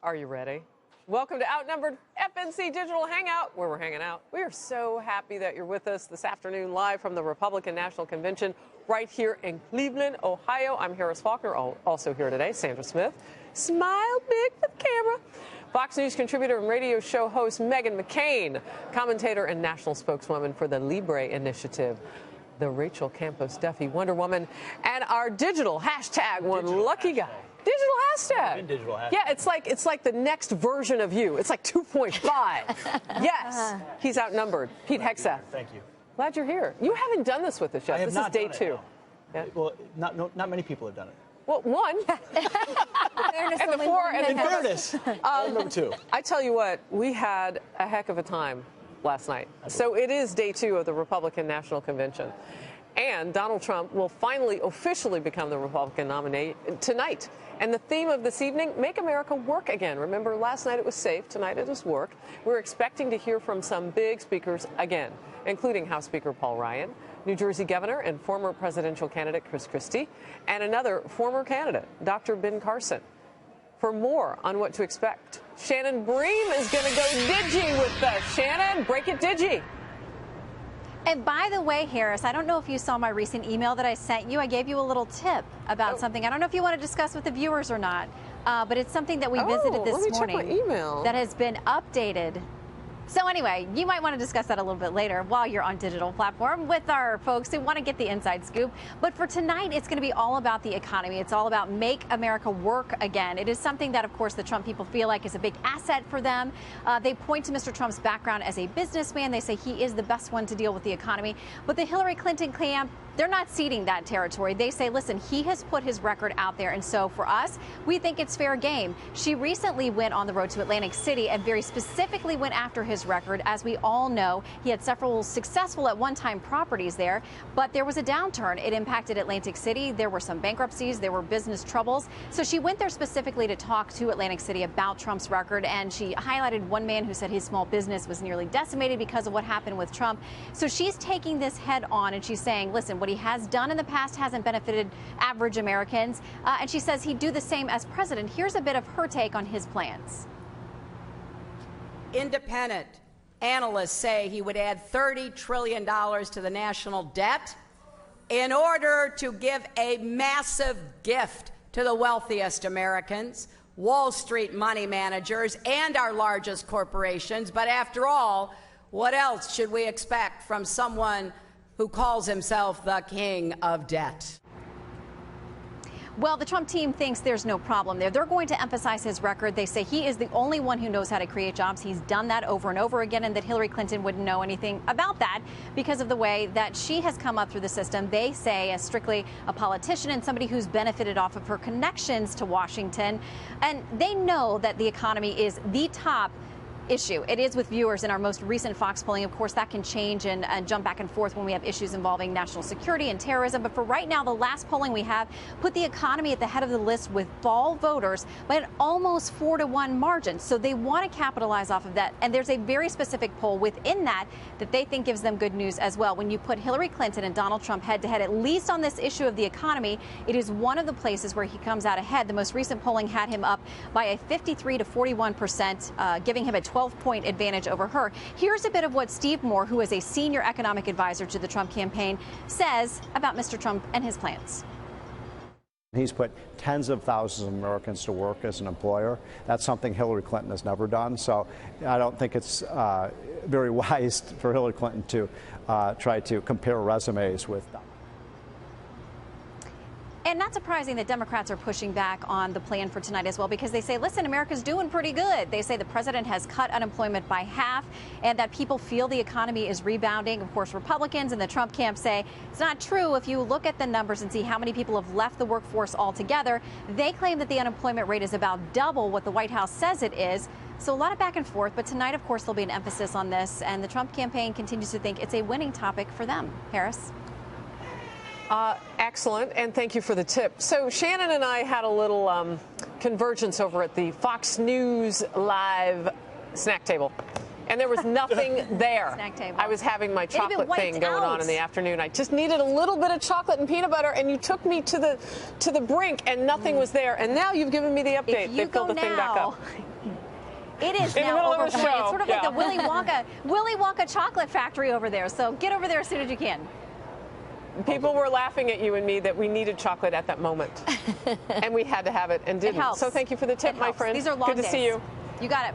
Are you ready? Welcome to Outnumbered FNC Digital Hangout, where we're hanging out. We are so happy that you're with us this afternoon live from the Republican National Convention right here in Cleveland, Ohio. I'm Harris Faulkner, also here today. Sandra Smith. Smile big for the camera. Fox News contributor and radio show host Meghan McCain, commentator and national spokeswoman for the Libre Initiative, the Rachel Campos Duffy Wonder Woman, and our digital hashtag one lucky guy. Digital hashtag. Digital hashtag. Yeah, it's like the next version of you. It's like 2.5. Yes, he's outnumbered. Pete Hegseth. Thank you. Glad you're here. You haven't done this with us yet. This is day 2. Yeah. Well, not many people have done it. Well, one. In fairness, number 2. I tell you what, we had a heck of a time last night. So it is day 2 of the Republican National Convention. And Donald Trump will finally officially become the Republican nominee tonight. And the theme of this evening, make America work again. Remember, last night it was safe. Tonight it is work. We're expecting to hear from some big speakers again, including House Speaker Paul Ryan, New Jersey Governor and former presidential candidate Chris Christie, and another former candidate, Dr. Ben Carson. For more on what to expect, Shannon Bream is going to go digi with us. Shannon, break it digi. And by the way, Harris, I don't know if you saw my recent email that I sent you. I gave you a little tip about something. I don't know if you want to discuss with the viewers or not, but it's something that we visited this morning check my email. That has been updated. So anyway, you might want to discuss that a little bit later while you're on digital platform with our folks who want to get the inside scoop. But for tonight, it's going to be all about the economy. It's all about make America work again. It is something that, of course, the Trump people feel like is a big asset for them. They point to Mr. Trump's background as a businessman. They say he is the best one to deal with the economy. But the Hillary Clinton camp, they're not ceding that territory. They say, listen, he has put his record out there. And so for us, we think it's fair game. She recently went on the road to Atlantic City and very specifically went after his record. As we all know, he had several successful at one time properties there, but there was a downturn. It impacted Atlantic City. There were some bankruptcies. There were business troubles. So she went there specifically to talk to Atlantic City about Trump's record. And she highlighted one man who said his small business was nearly decimated because of what happened with Trump. So she's taking this head on and she's saying, listen, what he has done in the past hasn't benefited average Americans. And she says he'd do the same as president. Here's a bit of her take on his plans. Independent analysts say he would add $30 trillion to the national debt in order to give a massive gift to the wealthiest Americans, Wall Street money managers, and our largest corporations. But after all, what else should we expect from someone who calls himself the king of debt? Well, the Trump team thinks there's no problem there. They're going to emphasize his record. They say he is the only one who knows how to create jobs. He's done that over and over again, and that Hillary Clinton wouldn't know anything about that because of the way that she has come up through the system. They say as strictly a politician and somebody who's benefited off of her connections to Washington. And they know that the economy is the top issue. It is with viewers in our most recent Fox polling. Of course, that can change and jump back and forth when we have issues involving national security and terrorism. But for right now, the last polling we have put the economy at the head of the list with fall voters by an almost 4-to-1 margin. So they want to capitalize off of that. And there's a very specific poll within that they think gives them good news as well. When you put Hillary Clinton and Donald Trump head to head, at least on this issue of the economy, it is one of the places where he comes out ahead. The most recent polling had him up by a 53 to 41%, giving him a 12-point advantage over her. Here's a bit of what Steve Moore, who is a senior economic advisor to the Trump campaign, says about Mr. Trump and his plans. He's put tens of thousands of Americans to work as an employer. That's something Hillary Clinton has never done. So I don't think it's very wise for Hillary Clinton to try to compare resumes with them. And not surprising that Democrats are pushing back on the plan for tonight as well, because they say, listen, America's doing pretty good. They say the president has cut unemployment by half and that people feel the economy is rebounding. Of course, Republicans and the Trump camp say it's not true. If you look at the numbers and see how many people have left the workforce altogether, they claim that the unemployment rate is about double what the White House says it is. So a lot of back and forth. But tonight, of course, there'll be an emphasis on this. And the Trump campaign continues to think it's a winning topic for them. Harris? Excellent, and thank you for the tip. So Shannon and I had a little convergence over at the Fox News Live snack table, and there was nothing there. Snack table. I was having my chocolate thing going on in the afternoon. I just needed a little bit of chocolate and peanut butter, and you took me to the brink, and nothing was there. And now you've given me the update. They filled the thing back up. It is In the now middle of the overplayed. show. It's sort of like the Willy Wonka chocolate factory over there. So get over there as soon as you can. People were laughing at you and me that we needed chocolate at that moment. And we had to have it and didn't. It helps. So thank you for the tip, my friend. These are long Good to days. see you. You got it.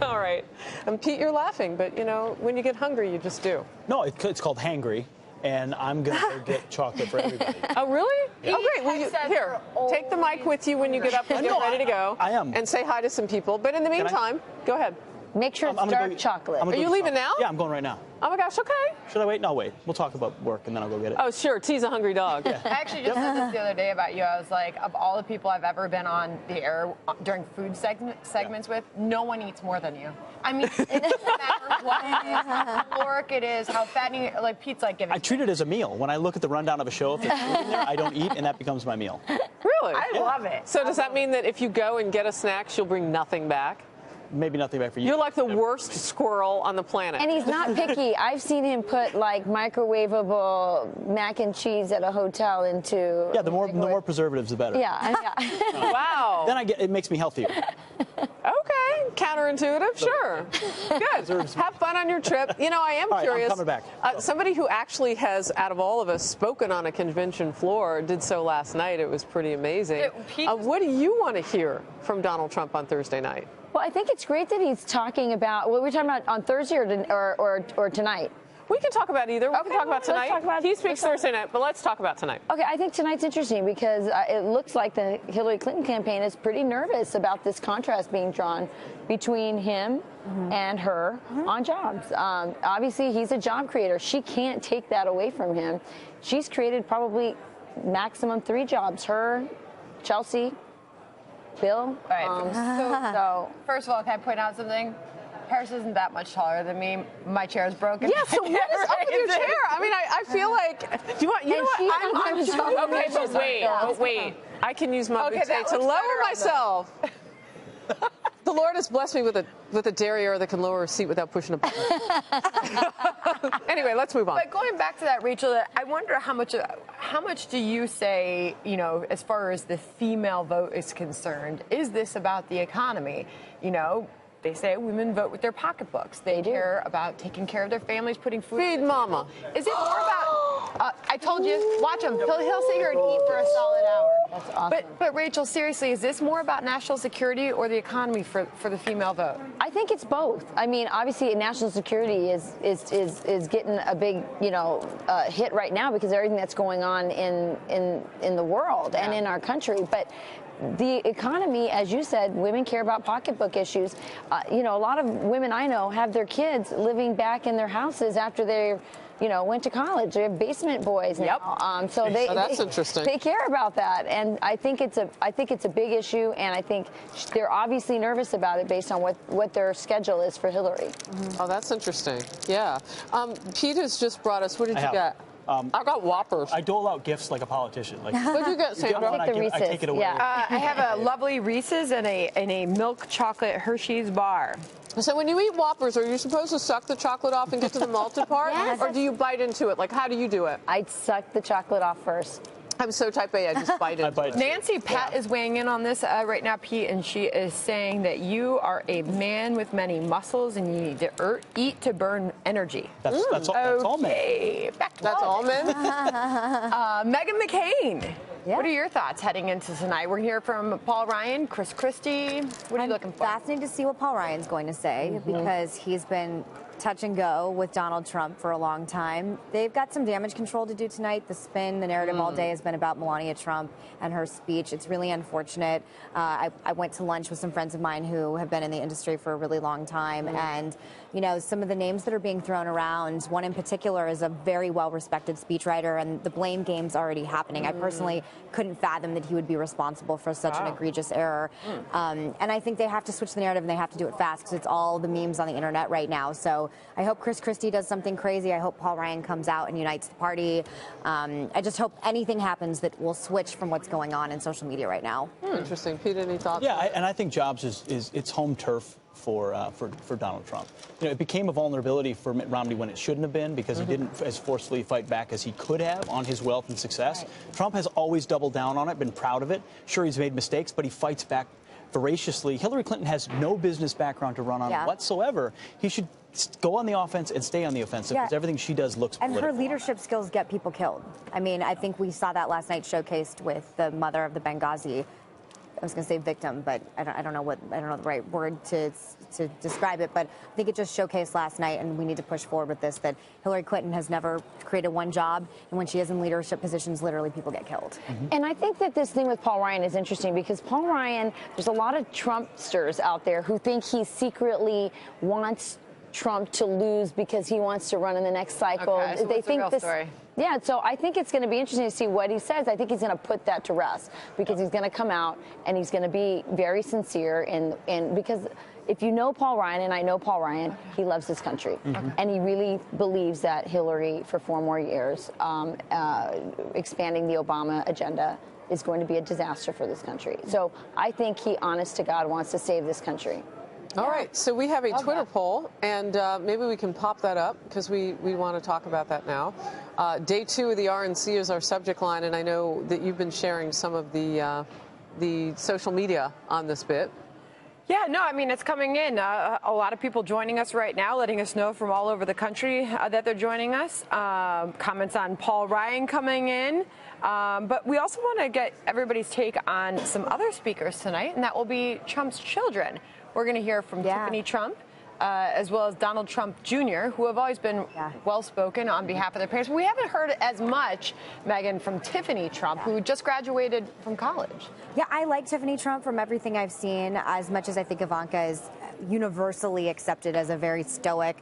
All right. And Pete, you're laughing, but you know, when you get hungry, you just do. No, it's called hangry, and I'm going to go get chocolate for everybody. Oh, really? Oh, great. Well, here, take the mic with you when you get up and get ready to go. I am. And say hi to some people. But in the meantime, go ahead. Make sure it's dark chocolate. Are you leaving now? Yeah, I'm going right now. Oh, my gosh, okay. Should I wait? No, wait. We'll talk about work, and then I'll go get it. Oh, sure. Tease a hungry dog. I actually just said this the other day about you. I was like, of all the people I've ever been on the air during food segments with, no one eats more than you. I mean, it doesn't matter what caloric it is, how fattening, like Pete's like giving. I treat it as a meal. When I look at the rundown of a show, if there's food in there, I don't eat, and that becomes my meal. Really? I love it. So does that mean that if you go and get a snack, she'll bring nothing back? Maybe nothing back for you. You're like the worst squirrel on the planet. And he's not picky. I've seen him put like microwavable mac and cheese at a hotel into. Yeah, the more preservatives, the better. Yeah. Wow. Then it makes me healthier. Okay, counterintuitive, sure. Good. Have fun on your trip. You know, I am All right, curious. I'm coming back. Somebody who actually has, out of all of us, spoken on a convention floor did so last night. It was pretty amazing. What do you want to hear from Donald Trump on Thursday night? Well, I think it's great that he's talking about. What we're talking about on Thursday or tonight. We can talk about either. We can talk about tonight. He speaks Thursday night, but let's talk about tonight. Okay, I think tonight's interesting because it looks like the Hillary Clinton campaign is pretty nervous about this contrast being drawn between him and her on jobs. Obviously, he's a job creator. She can't take that away from him. She's created probably maximum 3 jobs. Her, Chelsea, Bill. All right. So first of all, can I point out something? Paris isn't that much taller than me. My chair is broken. Yeah, so what is up with your chair? I mean, I feel like, do you know what? Okay, but wait. I can use my bouquet to lower myself. The Lord has blessed me with a derriere that can lower a seat without pushing a button. Anyway, let's move on. But going back to that, Rachel, I wonder how much do you say, you know, as far as the female vote is concerned, is this about the economy? You know, they say women vote with their pocketbooks. They care about taking care of their families, putting food. Feed mama. Is it more about? I told you, watch him. He'll sit here and eat for a solid hour. That's awesome. But Rachel, seriously, is this more about national security or the economy for the female vote? I think it's both. I mean, obviously, national security is getting a big, hit right now because of everything that's going on in the world and in our country. But the economy, as you said, women care about pocketbook issues. A lot of women I know have their kids living back in their houses after they, went to college. They have basement boys now. So that's interesting. They care about that, and I think it's a big issue, and I think they're obviously nervous about it based on what their schedule is for Hillary. Oh, that's interesting. Yeah. Pete has just brought us. What did you get? I got Whoppers. I dole out gifts like a politician. Like, what did you get, Sandra? I take it away. Yeah. I have a lovely Reese's and a milk chocolate Hershey's bar. So when you eat Whoppers, are you supposed to suck the chocolate off and get to the malted part? Yes. Or do you bite into it? Like, how do you do it? I'd suck the chocolate off first. I'm so type A, I just bite it. Nancy Pat is weighing in on this right now, Pete, and she is saying that you are a man with many muscles and you need to eat to burn energy. That's all men. That's all men? Meghan McCain. Yeah. What are your thoughts heading into tonight? We're here from Paul Ryan, Chris Christie. What are you looking for? Fascinated to see what Paul Ryan's going to say because he's been touch and go with Donald Trump for a long time. They've got some damage control to do tonight. The spin, the narrative all day has been about Melania Trump and her speech. It's really unfortunate. I went to lunch with some friends of mine who have been in the industry for a really long time, and some of the names that are being thrown around, one in particular is a very well-respected speechwriter, and the blame game's already happening. I personally couldn't fathom that he would be responsible for such an egregious error. And I think they have to switch the narrative, and they have to do it fast because it's all the memes on the internet right now. So I hope Chris Christie does something crazy. I hope Paul Ryan comes out and unites the party. I just hope anything happens that will switch from what's going on in social media right now. Interesting. Pete, any thoughts? Yeah, and I think Jobs is it's home turf for Donald Trump. It became a vulnerability for Mitt Romney when it shouldn't have been because he didn't as forcefully fight back as he could have on his wealth and success. Right. Trump has always doubled down on it, been proud of it. Sure, he's made mistakes, but he fights back voraciously. Hillary Clinton has no business background to run on whatsoever. He should go on the offense and stay on the offensive because everything she does looks political. And her leadership skills get people killed. I mean, I think we saw that last night showcased with the mother of the Benghazi. I was going to say victim, but I don't know the right word to describe it. But I think it just showcased last night, and we need to push forward with this, that Hillary Clinton has never created one job, and when she is in leadership positions, literally people get killed. And I think that this thing with Paul Ryan is interesting because Paul Ryan, there's a lot of Trumpsters out there who think he secretly wants Trump to lose because he wants to run in the next cycle. Okay, so they think the real story? Yeah, so I think it's going to be interesting to see what he says. I think he's going to put that to rest because he's going to come out and he's going to be very sincere in because if you know Paul Ryan, and I know Paul Ryan, he loves his country. And he really believes that Hillary, for 4 more years, expanding the Obama agenda is going to be a disaster for this country. So I think he, honest to God, wants to save this country. All right, so we have a Twitter poll, and maybe we can pop that up because we want to talk about that now. Day 2 of the RNC is our subject line, and I know that you've been sharing some of the social media on this bit. Yeah, no, I mean, it's coming in. A lot of people joining us right now, letting us know from all over the country that they're joining us. Comments on Paul Ryan coming in. But we also want to get everybody's take on some other speakers tonight, and that will be Trump's children. We're going to hear from Tiffany Trump, as well as Donald Trump Jr., who have always been well-spoken on behalf of their parents. We haven't heard as much, Megan, from Tiffany Trump, who just graduated from college. Yeah, I like Tiffany Trump from everything I've seen, as much as I think Ivanka is universally accepted as a very stoic,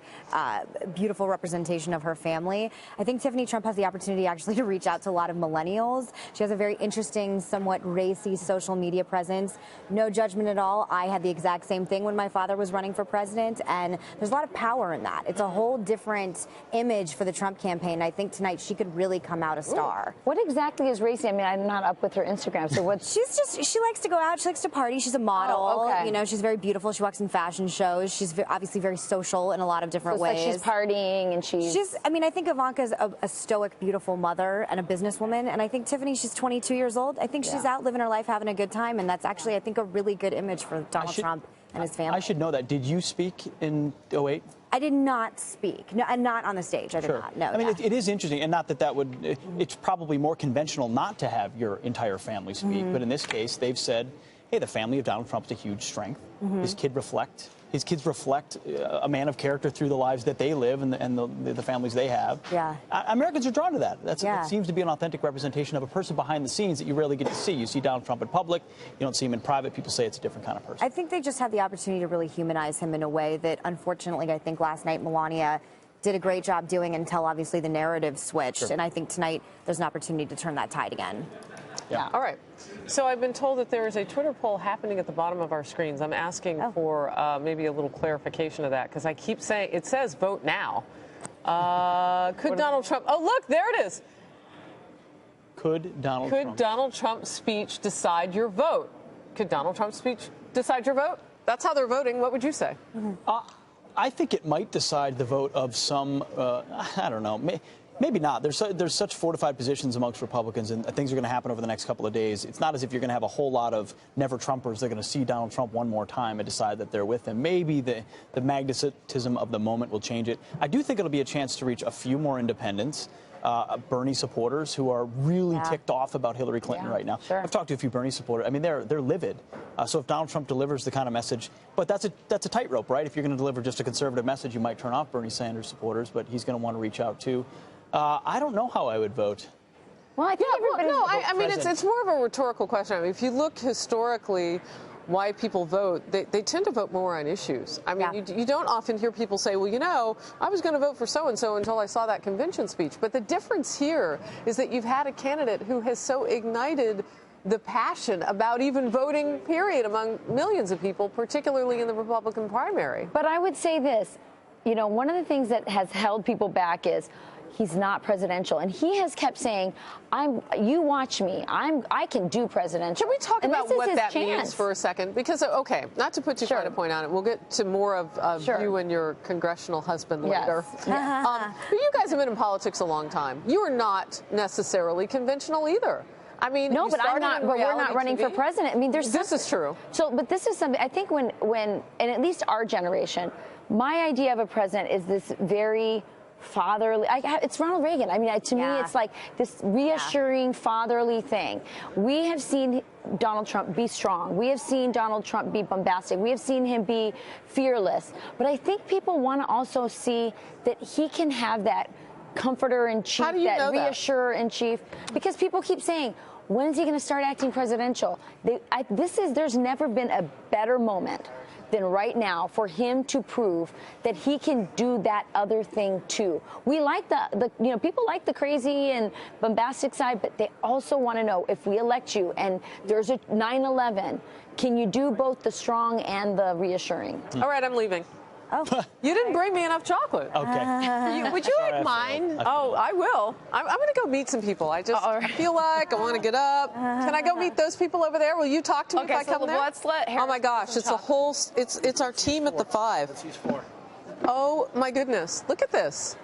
beautiful representation of her family. I think Tiffany Trump has the opportunity actually to reach out to a lot of millennials. She has a very interesting, somewhat racy social media presence. No judgment at all. I had the exact same thing when my father was running for president, and there's a lot of power in that. It's a whole different image for the Trump campaign. I think tonight she could really come out a star. What exactly is racy? I mean, I'm not up with her Instagram, so what's... She likes to go out. She likes to party. She's a model. Oh, okay. You know, she's very beautiful. She walks in fashion shows. She's obviously very social in a lot of different ways. Like she's partying and she's... I mean, I think Ivanka's a stoic, beautiful mother and a businesswoman, and I think Tiffany, she's 22 years old. I think she's out living her life, having a good time, and that's actually, I think, a really good image for Donald Trump and his family. I should know that. Did you speak in 2008? I did not speak. No, and not on the stage. I did not. No. I mean, it is interesting, and not that would. It's probably more conventional not to have your entire family speak, but in this case, they've said, "Hey, the family of Donald Trump is a huge strength. His kids reflect a man of character through the lives that they live and the families they have." Yeah. Americans are drawn to that. It seems to be an authentic representation of a person behind the scenes that you rarely get to see. You see Donald Trump in public, you don't see him in private. People say it's a different kind of person. I think they just had the opportunity to really humanize him in a way that, unfortunately, I think last night Melania did a great job doing until obviously the narrative switched. And I think tonight there's an opportunity to turn that tide again. Yeah. All right. So I've been told that there is a Twitter poll happening at the bottom of our screens. I'm asking for maybe a little clarification of that because I keep saying it says vote now. Could Donald Trump? Oh, look, there it is. Could Donald Trump's speech decide your vote? Could Donald Trump's speech decide your vote? That's how they're voting. What would you say? I think it might decide the vote of some. I don't know. Maybe not. There's such fortified positions amongst Republicans, and things are going to happen over the next couple of days. It's not as if you're going to have a whole lot of never-Trumpers that are going to see Donald Trump one more time and decide that they're with him. Maybe the magnetism of the moment will change it. I do think it'll be a chance to reach a few more independents, Bernie supporters who are really ticked off about Hillary Clinton right now. Sure. I've talked to a few Bernie supporters. I mean, they're livid. So if Donald Trump delivers the kind of message, but that's a tightrope, right? If you're going to deliver just a conservative message, you might turn off Bernie Sanders supporters, but he's going to want to reach out too. I don't know how I would vote. Well, I think I mean, it's more of a rhetorical question. I mean, if you look historically why people vote, they tend to vote more on issues. I mean, you don't often hear people say, well, you know, I was going to vote for so-and-so until I saw that convention speech. But the difference here is that you've had a candidate who has so ignited the passion about even voting, period, among millions of people, particularly in the Republican primary. But I would say this, you know, one of the things that has held people back is he's not presidential, and he has kept saying, you watch me, I can do presidential. Can we talk about what that means for a second? Because, okay, not to put too fine a point on it, we'll get to more of you and your congressional husband later. But you guys have been in politics a long time. You are not necessarily conventional either. I mean, no, you but I'm not. started in But we're not reality running for TV. president. I mean, This is true. So, but this is something I think when and at least our generation, my idea of a president is this very fatherly. It's Ronald Reagan. I mean, to me, it's like this reassuring fatherly thing. We have seen Donald Trump be strong. We have seen Donald Trump be bombastic. We have seen him be fearless. But I think people want to also see that he can have that comforter in chief, that reassurer in chief, because people keep saying, when is he going to start acting presidential? There's never been a better moment than right now for him to prove that he can do that other thing too. We like the people like the crazy and bombastic side, but they also want to know, if we elect you and there's a 9/11, can you do both the strong and the reassuring? All right, I'm leaving. Oh, you didn't bring me enough chocolate. Okay. Would you like mine? Oh, I will. I'm going to go meet some people. I just feel like I want to get up. Can I go meet those people over there? Will you talk to me if I come there? Let's let Harris. Oh my gosh, it's a whole. It's our team at the 5. Let's use 4. Oh my goodness, look at this.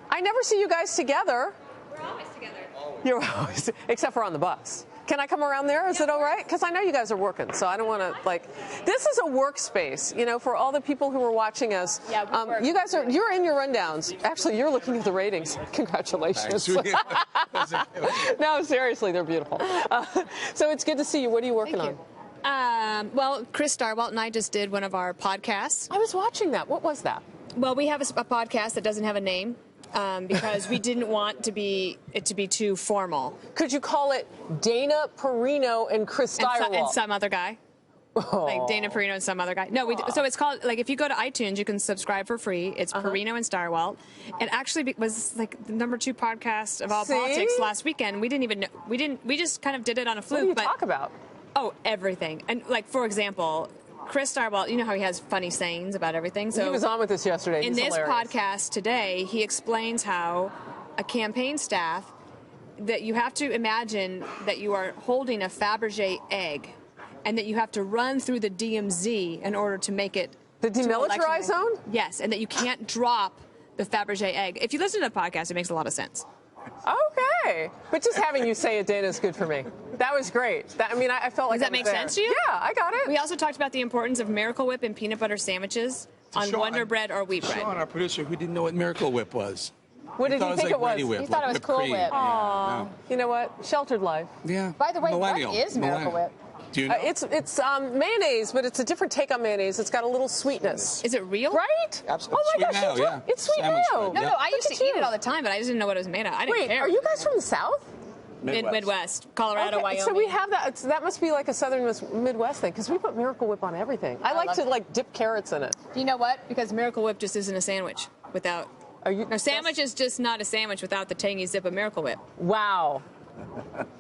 I never see you guys together. We're always together. You're always, except for on the bus. Can I come around there? Is it all right? Because I know you guys are working, so I don't want to, this is a workspace, for all the people who are watching us. Yeah, you guys you're in your rundowns. Actually, you're looking at the ratings. Congratulations. No, seriously, they're beautiful. So it's good to see you. What are you working on? Well, Chris Starwalt and I just did one of our podcasts. I was watching that. What was that? Well, we have a podcast that doesn't have a name. Because we didn't want it to be too formal. Could you call it Dana Perino and Chris Starwalt? And some other guy. Like Dana Perino and some other guy. No, so it's called, if you go to iTunes, you can subscribe for free. It's Perino and Starwalt. It actually was the #2 podcast of all politics last weekend. We didn't even know. We just kind of did it on a fluke. What do you talk about? Oh, everything. And for example, Chris Starwalt, you know how he has funny sayings about everything. So he was on with us yesterday. In He's this hilarious. podcast today, he explains how a campaign staff, that you have to imagine that you are holding a Fabergé egg and that you have to run through the DMZ in order to make it. The demilitarized zone? Yes, and that you can't drop the Fabergé egg. If you listen to the podcast, it makes a lot of sense. Okay. But just having you say it, Dana, is good for me. That was great. I felt like Does that make sense to you? Yeah, I got it. We also talked about the importance of Miracle Whip and peanut butter sandwiches on Wonder Bread or wheat bread. Sean, our producer, who didn't know what Miracle Whip was. What did you think it was? He thought it was Cool Whip. Aww. You know what? Sheltered life. Yeah. By the way, what is Miracle Whip? Do you know? It's mayonnaise, but it's a different take on mayonnaise. It's got a little sweetness. Is it real? Right? Absolutely. Oh my Sweet gosh, mayo, yeah. it's sweet Sandwich mayo. bread, No, I used to eat it all the time, but I just didn't know what it was made of. I didn't Wait, care. are you guys from the South? Midwest, Colorado, Okay, Wyoming. so we have that. That must be like a Southern Midwest thing, because we put Miracle Whip on everything. I like to dip carrots in it. Do you know what? Because Miracle Whip just isn't a sandwich without. No, sandwich is just not a sandwich without the tangy zip of Miracle Whip. Wow.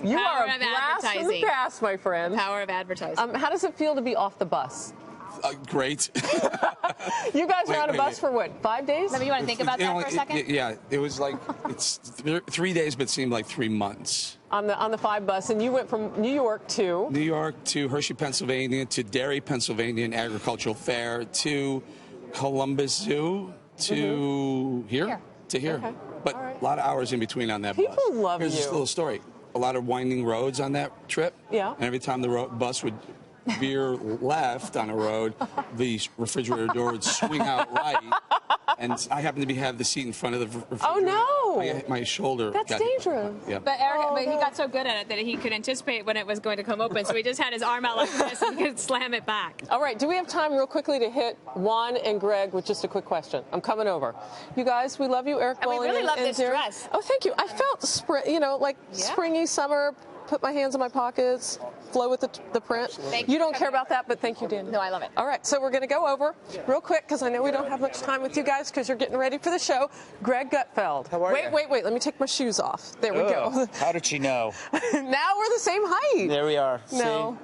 You Power are a of blast from the advertising. past, my friend. Power of advertising. How does it feel to be off the bus? Great. You guys were on a bus for what, 5 days? You want to think about that for a second? Yeah, it was it's 3 days, but seemed like 3 months. On the 5 bus, and you went from New York to Hershey, Pennsylvania, to Derry, Pennsylvania, an agricultural fair, to Columbus Zoo, to here. Okay. But a lot of hours in between on that bus. People love Here's you. this little story. A lot of winding roads on that trip. Yeah. And every time the bus would veer left on a road, the refrigerator door would swing out right. And I happened to have the seat in front of the refrigerator. Oh, no. My shoulder. That's dangerous. Yeah. But Eric, he got so good at it that he could anticipate when it was going to come open, so he just had his arm out like this and he could slam it back. All right, do we have time real quickly to hit Juan and Greg with just a quick question? I'm coming over. You guys, we love you, Eric And we Bolling really love this Derek. dress. Oh, thank you. I felt, springy summer, put my hands in my pockets, flow with the print. You don't care about that, but thank you, Dan. No, I love it. All right, so we're going to go over real quick, because I know we don't have much time with you guys because you're getting ready for the show. Greg Gutfeld. How are you? Wait. Let me take my shoes off. There we go. How did she know? Now we're the same height. There we are. No.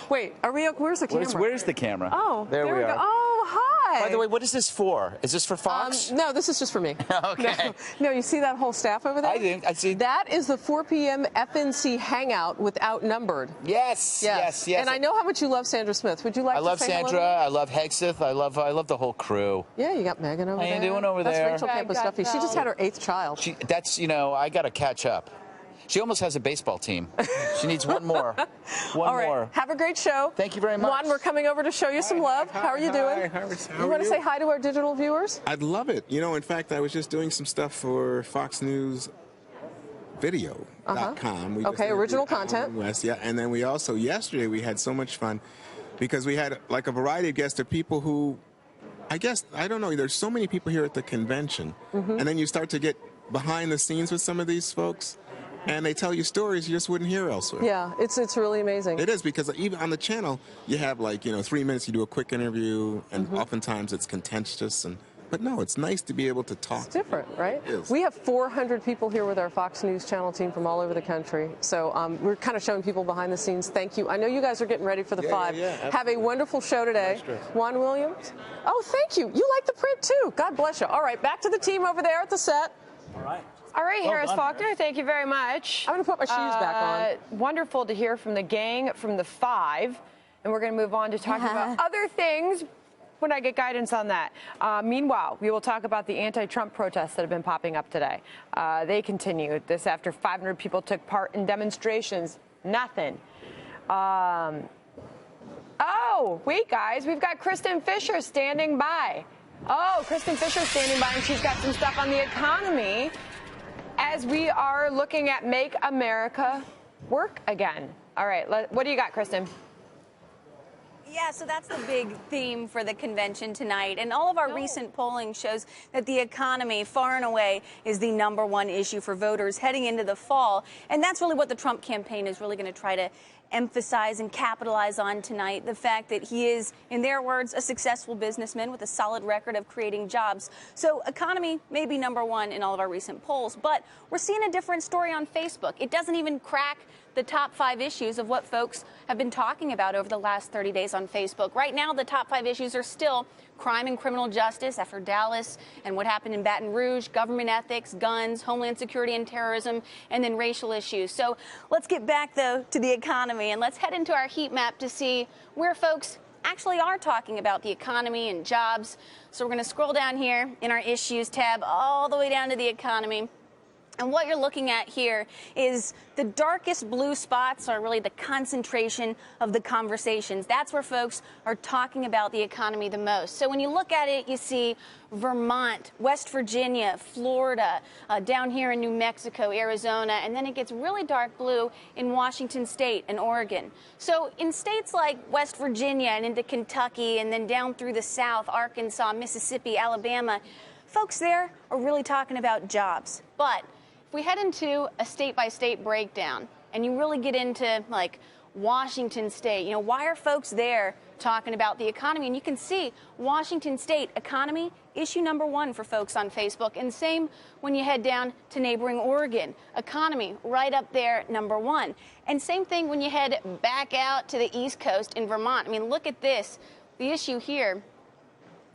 Wait, are we? Where's the camera? Where's the camera? Oh, there we go. are. Oh, hi. By the way, what is this for? Is this for Fox? No, this is just for me. Okay. No, you see that whole staff over there? I do. I see. That is the 4 p.m. FNC Hangout with Outnumbered. Yes. And I know how much you love Sandra Smith. Would you like I to love say Sandra. hello? I love Hegseth. I love the whole crew. Yeah, you got Megan over there. How you doing over That's there? Rachel Campos Duffy. She just had her 8th child. I got to catch up. She almost has a baseball team. She needs one more. One All right. more. Have a great show. Thank you very much. Juan, we're coming over to show you some love. How are you doing? You want to say hi to our digital viewers? I'd love it. You know, in fact, I was just doing some stuff for Fox News Video.com. Okay, original content. West, yeah, and then we also, yesterday, we had so much fun because we had like a variety of guests of people who, I guess, I don't know, there's so many people here at the convention, and then you start to get behind the scenes with some of these folks, and they tell you stories you just wouldn't hear elsewhere. Yeah, it's really amazing. It is, because even on the channel, you have 3 minutes, you do a quick interview, and oftentimes it's contentious, but no, it's nice to be able to talk. It's different, right? It is. We have 400 people here with our Fox News Channel team from all over the country. So we're kind of showing people behind the scenes. Thank you. I know you guys are getting ready for the 5. Yeah, have a wonderful show today. Nice. Juan Williams? Oh, thank you. You like the print, too. God bless you. All right, back to the team over there at the set. All right, Harris Faulkner, thank you very much. I'm going to put my shoes back on. Wonderful to hear from the gang from the 5. And we're going to move on to talking about other things when I get guidance on that. Meanwhile, we will talk about the anti-Trump protests that have been popping up today. They continued this after 500 people took part in demonstrations. Nothing. Oh, wait, guys, we've got Kristen Fisher standing by. Oh, Kristen Fisher standing by, and she's got some stuff on the economy as we are looking at Make America Work Again. All right, what do you got, Kristen? Yeah, so that's the big theme for the convention tonight. And all of our recent polling shows that the economy, far and away, is the #1 issue for voters heading into the fall. And that's really what the Trump campaign is really going to try to emphasize and capitalize on tonight. The fact that he is, in their words, a successful businessman with a solid record of creating jobs. So economy may be #1 in all of our recent polls, but we're seeing a different story on Facebook. It doesn't even crack the top 5 issues of what folks have been talking about over the last 30 days on Facebook. Right now, the top 5 issues are still crime and criminal justice after Dallas and what happened in Baton Rouge, government ethics, guns, homeland security and terrorism, and then racial issues. So let's get back, though, to the economy, and let's head into our heat map to see where folks actually are talking about the economy and jobs. So we're going to scroll down here in our issues tab all the way down to the economy. And what you're looking at here is the darkest blue spots are really the concentration of the conversations. That's where folks are talking about the economy the most. So when you look at it, you see Vermont, West Virginia, Florida, down here in New Mexico, Arizona, and then it gets really dark blue in Washington State and Oregon. So in states like West Virginia and into Kentucky and then down through the South, Arkansas, Mississippi, Alabama, folks there are really talking about jobs. But if we head into a state-by-state breakdown and you really get into like Washington State, why are folks there talking about the economy? And you can see Washington State economy, issue #1 for folks on Facebook. And same when you head down to neighboring Oregon, economy right up there, #1. And same thing when you head back out to the East Coast in Vermont. I mean, look at this. The issue here,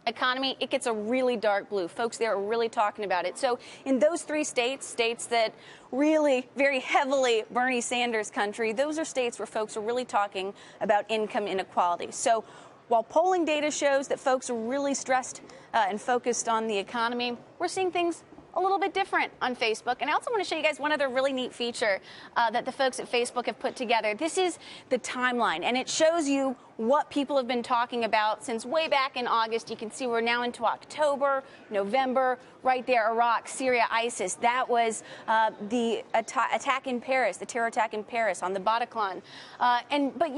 economy, it gets a really dark blue. Folks there are really talking about it. So in those 3 states that really very heavily Bernie Sanders country, those are states where folks are really talking about income inequality. So while polling data shows that folks are really stressed and focused on the economy, we're seeing things a little bit different on Facebook. And I also want to show you guys one other really neat feature that the folks at Facebook have put together. This is the timeline, and it shows you what people have been talking about since way back in August. You can see we're now into October, November, right there, Iraq, Syria, ISIS. That was the attack in Paris, the terror attack in Paris on the Bataclan. But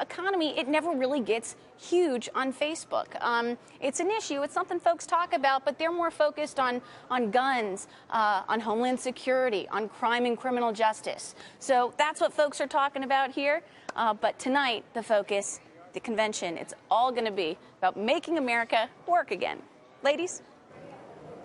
economy, it never really gets huge on Facebook. It's an issue. It's something folks talk about, but they're more focused on guns, on homeland security, on crime and criminal justice. So that's what folks are talking about here. But tonight, the focus, the convention, it's all going to be about making America work again. Ladies?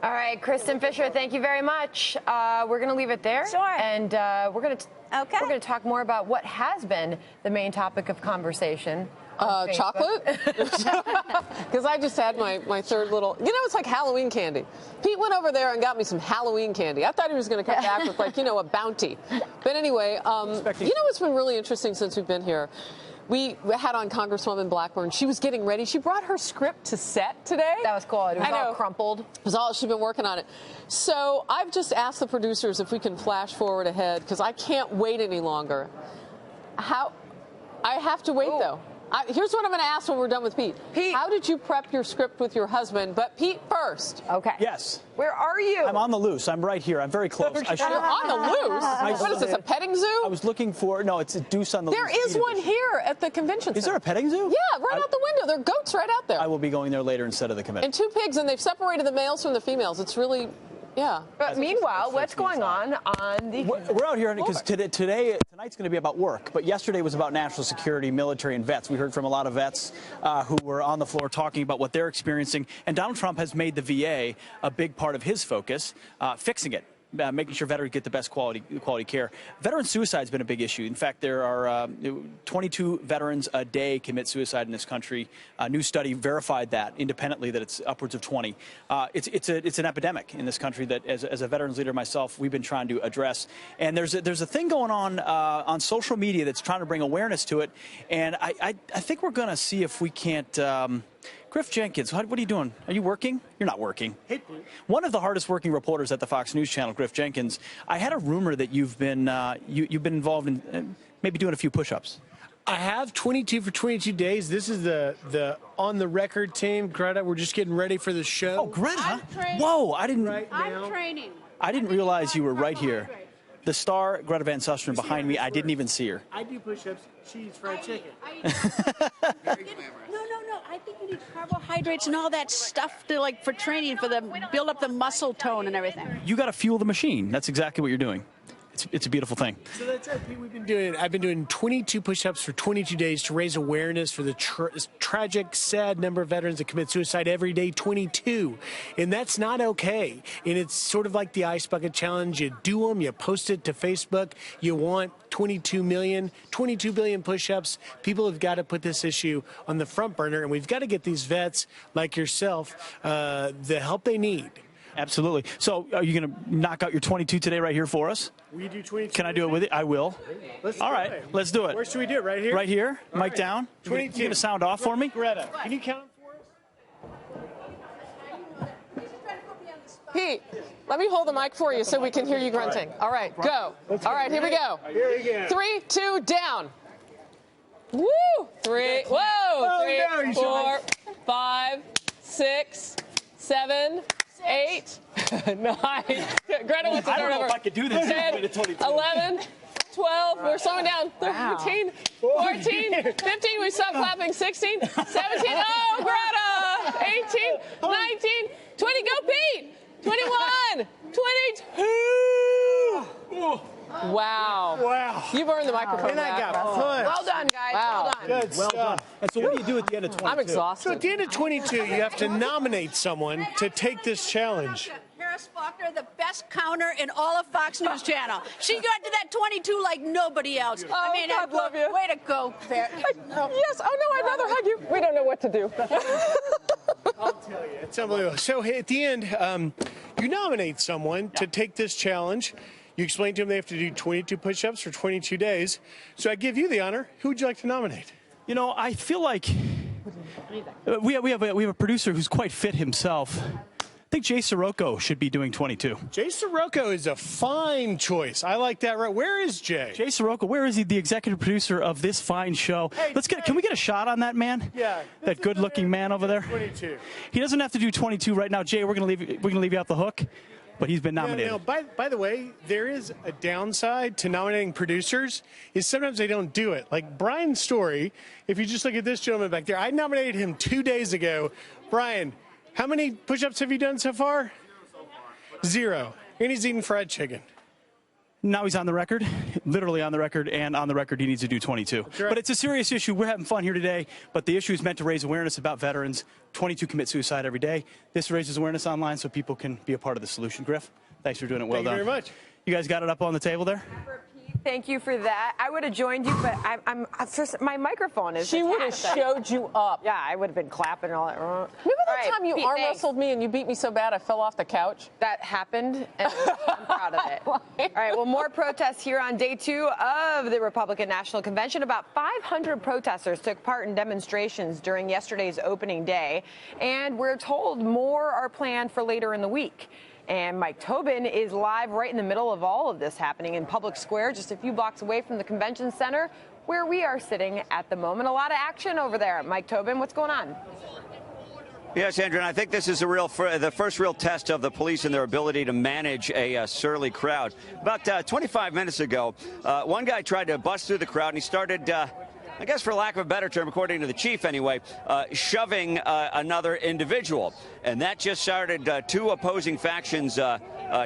All right, Kristen Fisher, thank you very much. We're going to leave it there. Sure. And we're going to talk more about what has been the main topic of conversation. Chocolate? Because I just had my third little, it's like Halloween candy. Pete went over there and got me some Halloween candy. I thought he was going to come back with a bounty. But anyway, what's been really interesting since we've been here? We had on Congresswoman Blackburn. She was getting ready. She brought her script to set today. That was cool. It was all crumpled. It was all, she'd been working on it. So I've just asked the producers if we can flash forward ahead, because I can't wait any longer. I have to wait, though. Here's what I'm going to ask when we're done with Pete. Pete, how did you prep your script with your husband? But Pete first. Okay. Yes. Where are you? I'm on the loose. I'm right here. I'm very close. You're on the loose? What is this, a petting zoo? I was looking for, no, it's a deuce on the loose. There is one here at the convention center. Is there a petting zoo? Yeah, right out the window. There are goats right out there. I will be going there later instead of the convention. And 2 pigs, and they've separated the males from the females. It's really... Yeah. But meanwhile, what's going on the... We're out here because tonight's going to be about work, but yesterday was about national security, military, and vets. We heard from a lot of vets who were on the floor talking about what they're experiencing, and Donald Trump has made the VA a big part of his focus, fixing it. Making sure veterans get the best quality care. Veteran suicide has been a big issue. In fact, there are 22 veterans a day commit suicide in this country. A new study verified that independently, that it's upwards of 20. It's an epidemic in this country that, as a veterans leader myself, we've been trying to address. And there's a thing going on social media that's trying to bring awareness to it. And I think we're going to see if we can't. Griff Jenkins, what are you doing? Are you working? You're not working. One of the hardest working reporters at the Fox News Channel, Griff Jenkins. I had a rumor that you've been involved in maybe doing a few push-ups. I have 22 for 22 days. This is the on the record team. Greta, we're just getting ready for the show. Oh, Greta! Whoa, I didn't. I'm training. I didn't realize you were right here. The star, Greta Van Susteren, behind me. I didn't even see her. I do push-ups. She eats fried chicken. No. I think you need carbohydrates and all that stuff to for training, for the build up the muscle tone and everything. You got to fuel the machine. That's exactly what you're doing. It's a beautiful thing. So that's it, Pete. I've been doing 22 push-ups for 22 days to raise awareness for the tragic, sad number of veterans that commit suicide every day, 22. And that's not okay. And it's sort of like the Ice Bucket Challenge. You do them, you post it to Facebook. You want 22 billion push-ups. People have got to put this issue on the front burner, and we've got to get these vets like yourself the help they need. Absolutely. So are you going to knock out your 22 today right here for us? We do 22. Can I do it with you? I will. All right, let's do it. Where should we do it? Right here? Right here. All Mic right. down. 22. You going to sound off for me? Greta, can you count them for us? Pete, let me hold the mic for you so we can hear you grunting. All right, go. All right, here we go. Here we go. 3, 2, down. Woo! 3, whoa! 3, 4, 5, 6, 7, 8, 9. Greta wants to start over. I don't know if I could do this. 10, 11, 12. We're slowing down. 13, 14, 15. We stopped clapping. 16, 17. Oh, Greta! 18, 19, 20. Go, Pete! 21, 22. Wow. You've earned the microphone. And I got pushed. Well done, guys. Wow. Well done. Well done. And so what do you do at the end of 22? I'm exhausted. So at the end of 22, you have to nominate someone to take this challenge. Harris Faulkner, the best counter in all of Fox News Channel. She got to that 22 like nobody else. Oh, God love you. Way to go, Bear. Yes. Oh, no, I'd rather hug you. We don't know what to do. I'll tell you. It's unbelievable. So at the end, you nominate someone to take this challenge. You explain to them they have to do 22 push-ups for 22 days. So I give you the honor. Who would you like to nominate? You know, I feel like we have a producer who's quite fit himself. I think Jay Sirocco should be doing 22. Jay Sirocco is a fine choice. I like that. Right? Where is Jay? Jay Sirocco, where is he? The executive producer of this fine show. Hey, Can we get a shot on that man? Yeah. That good-looking man over there. 22. He doesn't have to do 22 right now. Jay, we're gonna leave you off the hook. But he's been nominated. You know, by the way, there is a downside to nominating producers is sometimes they don't do it. Like Brian Story, if you just look at this gentleman back there, I nominated him 2 days ago. Brian, how many push-ups have you done so far? 0. And he's eating fried chicken. Now he's on the record, literally on the record, and on the record he needs to do 22. Right. But it's a serious issue. We're having fun here today, but the issue is meant to raise awareness about veterans. 22 commit suicide every day. This raises awareness online so people can be a part of the solution. Griff, thanks for doing it. Well done. Thank you very much. You guys got it up on the table there? Thank you for that. I would have joined you, but my microphone is. She would have showed you up. Yeah, I would have been clapping all that. Remember that time you arm wrestled me and you beat me so bad I fell off the couch? That happened, and I'm proud of it. All right, well, more protests here on day 2 of the Republican National Convention. About 500 protesters took part in demonstrations during yesterday's opening day, and we're told more are planned for later in the week. And Mike Tobin is live right in the middle of all of this happening in Public Square, just a few blocks away from the convention center where we are sitting at the moment. A lot of action over there. Mike Tobin, what's going on? Yes, Andrew, and I think this is the first real test of the police and their ability to manage a surly crowd. About 25 minutes ago, one guy tried to bust through the crowd, and he started, I guess for lack of a better term, according to the chief anyway, shoving another individual. And that just started 2 opposing factions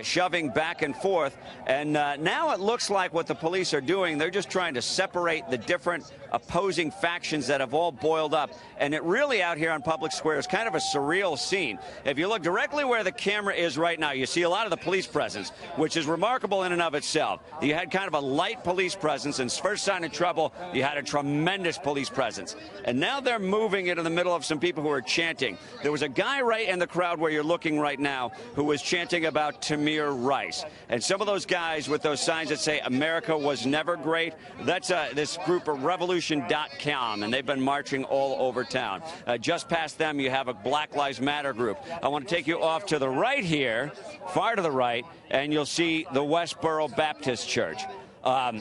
shoving back and forth. And now it looks like what the police are doing, they're just trying to separate the different opposing factions that have all boiled up. And it really out here on Public Square is kind of a surreal scene. If you look directly where the camera is right now, you see a lot of the police presence, which is remarkable in and of itself. You had kind of a light police presence, and first sign of trouble, you had a tremendous police presence. And now they're moving into the middle of some people who are chanting. There was a guy right in the crowd where you're looking right now who was chanting about Tamir Rice. And some of those guys with those signs that say America was never great, that's this group of Revolution.com, and they've been marching all over town. Just past them, you have a Black Lives Matter group. I want to take you off to the right here, far to the right, and you'll see the Westboro Baptist Church.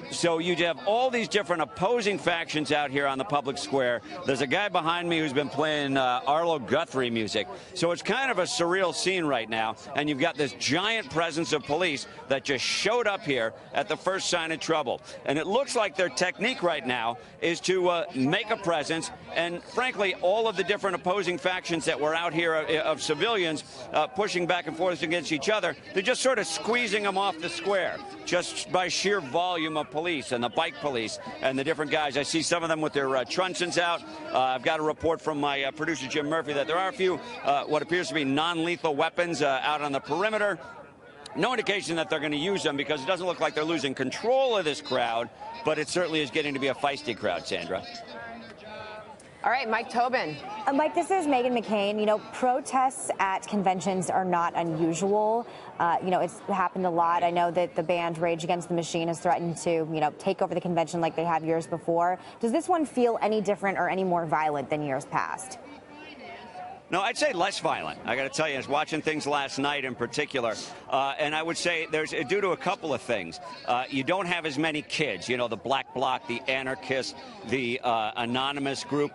So you have all these different opposing factions out here on the Public Square. There's a guy behind me who's been playing Arlo Guthrie music. So it's kind of a surreal scene right now. And you've got this giant presence of police that just showed up here at the first sign of trouble. And it looks like their technique right now is to make a presence. And frankly, all of the different opposing factions that were out here of civilians pushing back and forth against each other, they're just sort of squeezing them off the square just by sheer volume of police and the bike police and the different guys. I see some of them with their truncheons out. I've got a report from my producer, Jim Murphy, that there are a few what appears to be non-lethal weapons out on the perimeter. No indication that they're going to use them because it doesn't look like they're losing control of this crowd, but it certainly is getting to be a feisty crowd, Sandra. All right, Mike Tobin. Mike, this is Meghan McCain. You know, protests at conventions are not unusual. It's happened a lot. I know that the band Rage Against the Machine has threatened to, take over the convention like they have years before. Does this one feel any different or any more violent than years past? No, I'd say less violent. I got to tell you, I was watching things last night in particular, and I would say there's due to a couple of things. You don't have as many kids, the Black Bloc, the anarchists, the anonymous group.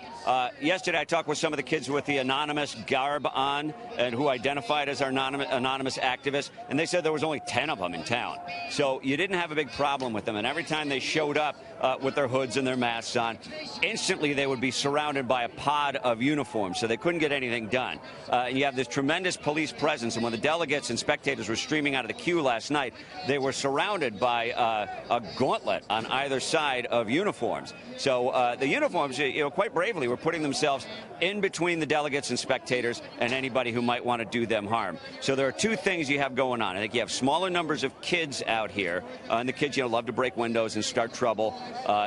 Yesterday, I talked with some of the kids with the anonymous garb on and who identified as our anonymous activists, and they said there was only 10 of them in town. So you didn't have a big problem with them, and every time they showed up with their hoods and their masks on, instantly they would be surrounded by a pod of uniforms, so they couldn't get anything done. And you have this tremendous police presence, and when the delegates and spectators were streaming out of the queue last night, they were surrounded by a gauntlet on either side of uniforms. So the uniforms, quite bravely, were putting themselves in between the delegates and spectators and anybody who might want to do them harm. So there are two things you have going on. I think you have smaller numbers of kids out here, and the kids, love to break windows and start trouble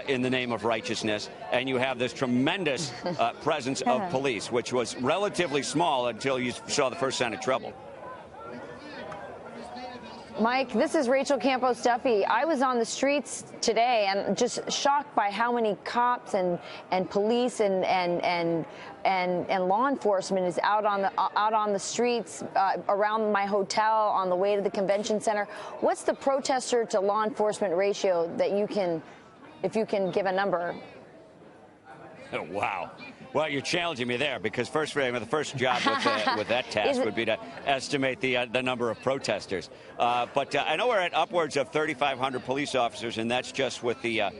in the name of righteousness. And you have this tremendous presence of police, which was relatively small until you saw the first sign of trouble. Mike, this is Rachel Campos Duffy. I was on the streets today and just shocked by how many cops and police and law enforcement is out on the streets around my hotel on the way to the convention center. What's the protester to law enforcement ratio that you can, if you can give a number? Oh, wow. Well, you're challenging me there because the first job with that task would be to estimate the number of protesters. But I know we're at upwards of 3,500 police officers, and that's just with the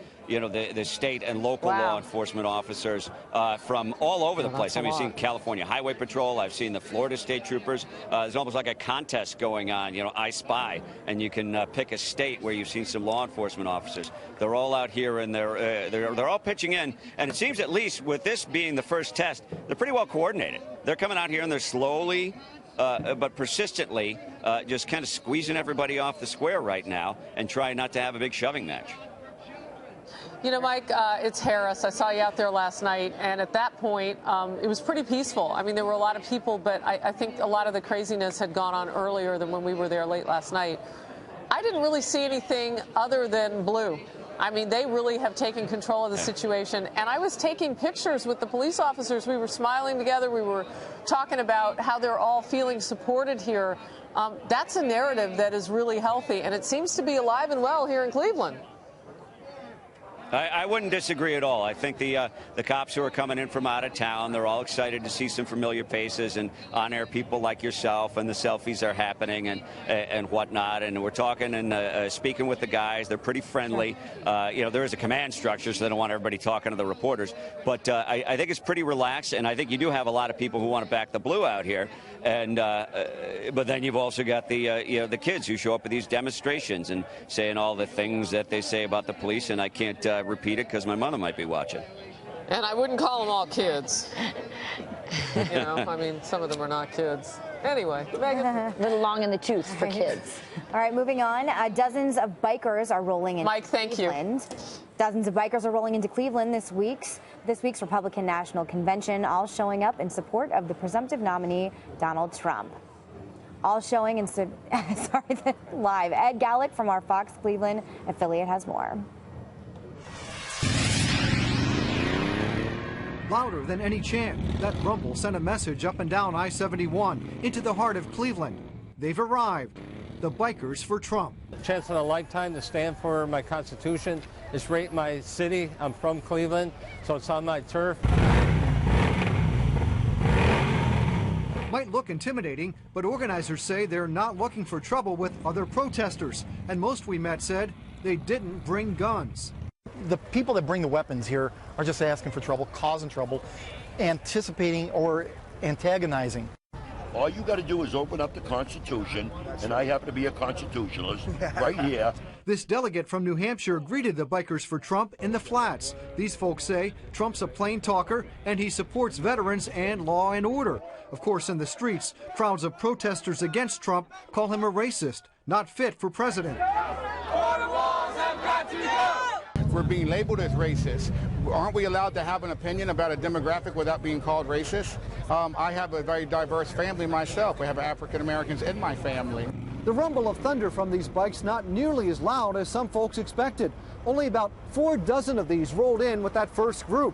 state and local law enforcement officers from all over the place. I've seen California Highway Patrol. I've seen the Florida State Troopers. There's almost like a contest going on, I Spy, and you can pick a state where you've seen some law enforcement officers. They're all out here, and they're all pitching in. And it seems, at least with this being the first test, they're pretty well coordinated. They're coming out here, and they're slowly but persistently just kind of squeezing everybody off the square right now and trying not to have a big shoving match. You know, Mike, it's Harris. I saw you out there last night, and at that point, it was pretty peaceful. I mean, there were a lot of people, but I think a lot of the craziness had gone on earlier than when we were there late last night. I didn't really see anything other than blue. I mean, they really have taken control of the situation, and I was taking pictures with the police officers. We were smiling together. We were talking about how they're all feeling supported here. That's a narrative that is really healthy, and it seems to be alive and well here in Cleveland. I wouldn't disagree at all. I think the cops who are coming in from out of town, they're all excited to see some familiar faces and on-air people like yourself, and the selfies are happening and whatnot. And we're talking and speaking with the guys. They're pretty friendly. You know, there is a command structure, so they don't want everybody talking to the reporters. But I think it's pretty relaxed, and I think you do have a lot of people who want to back the blue out here. And but then you've also got the you know, the kids who show up at these demonstrations and saying all the things that they say about the police, and I can't repeat it because my mother might be watching. And I wouldn't call them all kids. You know, I mean, some of them are not kids. Anyway, Megan. A little long in the tooth for kids. All right, moving on. Dozens of bikers are rolling into Mike, thank Cleveland. Dozens of bikers are rolling into Cleveland this week's Republican National Convention, all showing up in support of the presumptive nominee, Donald Trump. All showing in live. Ed Gallick from our Fox Cleveland affiliate has more. Louder than any chant, that rumble sent a message up and down I-71 into the heart of Cleveland. They've arrived, the bikers for Trump. Chance in a lifetime to stand for my Constitution. It's right in my city. I'm from Cleveland, so it's on my turf. Might look intimidating, but organizers say they're not looking for trouble with other protesters. And most we met said they didn't bring guns. The people that bring the weapons here are just asking for trouble, causing trouble, anticipating or antagonizing. All you got to do is open up the Constitution, and I happen to be a constitutionalist right here. This delegate from New Hampshire greeted the bikers for Trump in the Flats. These folks say Trump's a plain talker and he supports veterans and law and order. Of course, in the streets, crowds of protesters against Trump call him a racist, not fit for president. We're being labeled as racist. Aren't we allowed to have an opinion about a demographic without being called racist? I have a very diverse family myself. We have African Americans in my family. The rumble of thunder from these bikes not nearly as loud as some folks expected. Only about 4 dozen of these rolled in with that first group.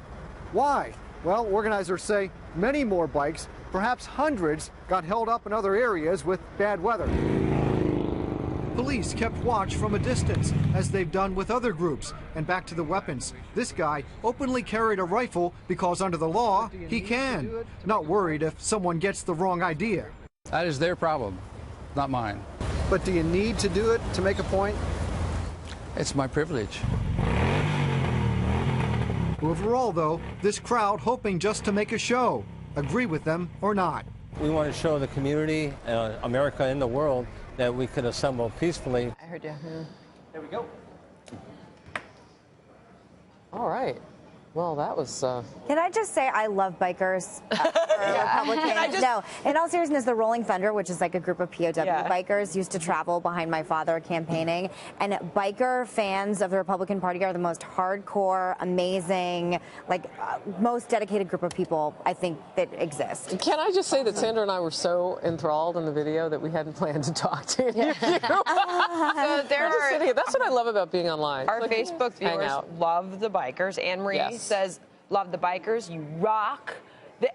Why? Well, organizers say many more bikes, perhaps hundreds, got held up in other areas with bad weather. Police kept watch from a distance, as they've done with other groups. And back to the weapons. This guy openly carried a rifle because under the law, he can. Not worried if someone gets the wrong idea. That is their problem, not mine. But do you need to do it to make a point? It's my privilege. Overall, though, this crowd hoping just to make a show. Agree with them or not. We want to show the community, America and the world, that we could assemble peacefully. I heard you. There we go. All right. Well, that was... Can I just say I love bikers Republicans. No, in all seriousness, the Rolling Thunder, which is like a group of POW bikers, used to travel behind my father campaigning. And biker fans of the Republican Party are the most hardcore, amazing, like most dedicated group of people I think that exist. Can I just say that Sandra and I were so enthralled in the video that we hadn't planned to talk to you? So there are, that's what I love about being online. Our Facebook viewers Hangout. love the bikers. Anne-Marie says, love the bikers. You rock.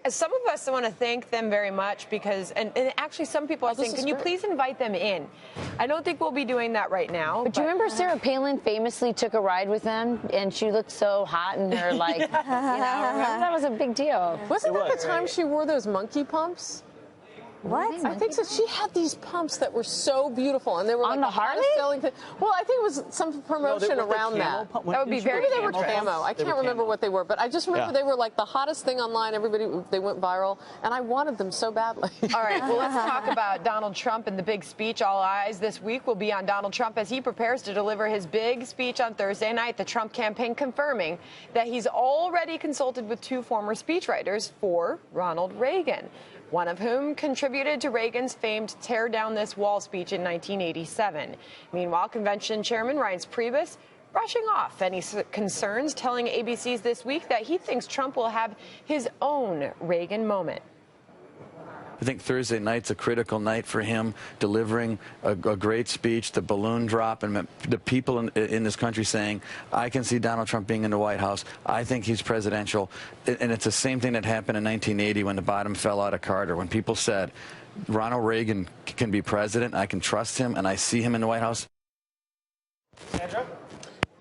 Some of us want to thank them very much because, and actually some people are saying, can you please invite them in? I don't think we'll be doing that right now. But do you remember Sarah Palin famously took a ride with them and she looked so hot and they're like, you know, remember that was a big deal. Wasn't that the time she wore those monkey pumps? What? I think so. She had these pumps that were so beautiful, and they were like the Harley? selling thing. Well, I think it was some promotion around that. That would be very. Maybe they were camo. I can't remember what they were, but I just remember they were like the hottest thing online. They went viral, and I wanted them so badly. All right, well, let's talk about Donald Trump and the big speech. All eyes this week will be on Donald Trump as he prepares to deliver his big speech on Thursday night. The Trump campaign confirming that he's already consulted with 2 former speechwriters for Ronald Reagan, one of whom contributed to Reagan's famed Tear Down This Wall speech in 1987. Meanwhile, convention chairman Reince Priebus brushing off any concerns, telling ABC's This Week that he thinks Trump will have his own Reagan moment. I think Thursday night's a critical night for him, delivering a great speech, the balloon drop, and the people in this country saying, I can see Donald Trump being in the White House. I think he's presidential. And it's the same thing that happened in 1980 when the bottom fell out of Carter, when people said, Ronald Reagan can be president, I can trust him, and I see him in the White House. Sandra?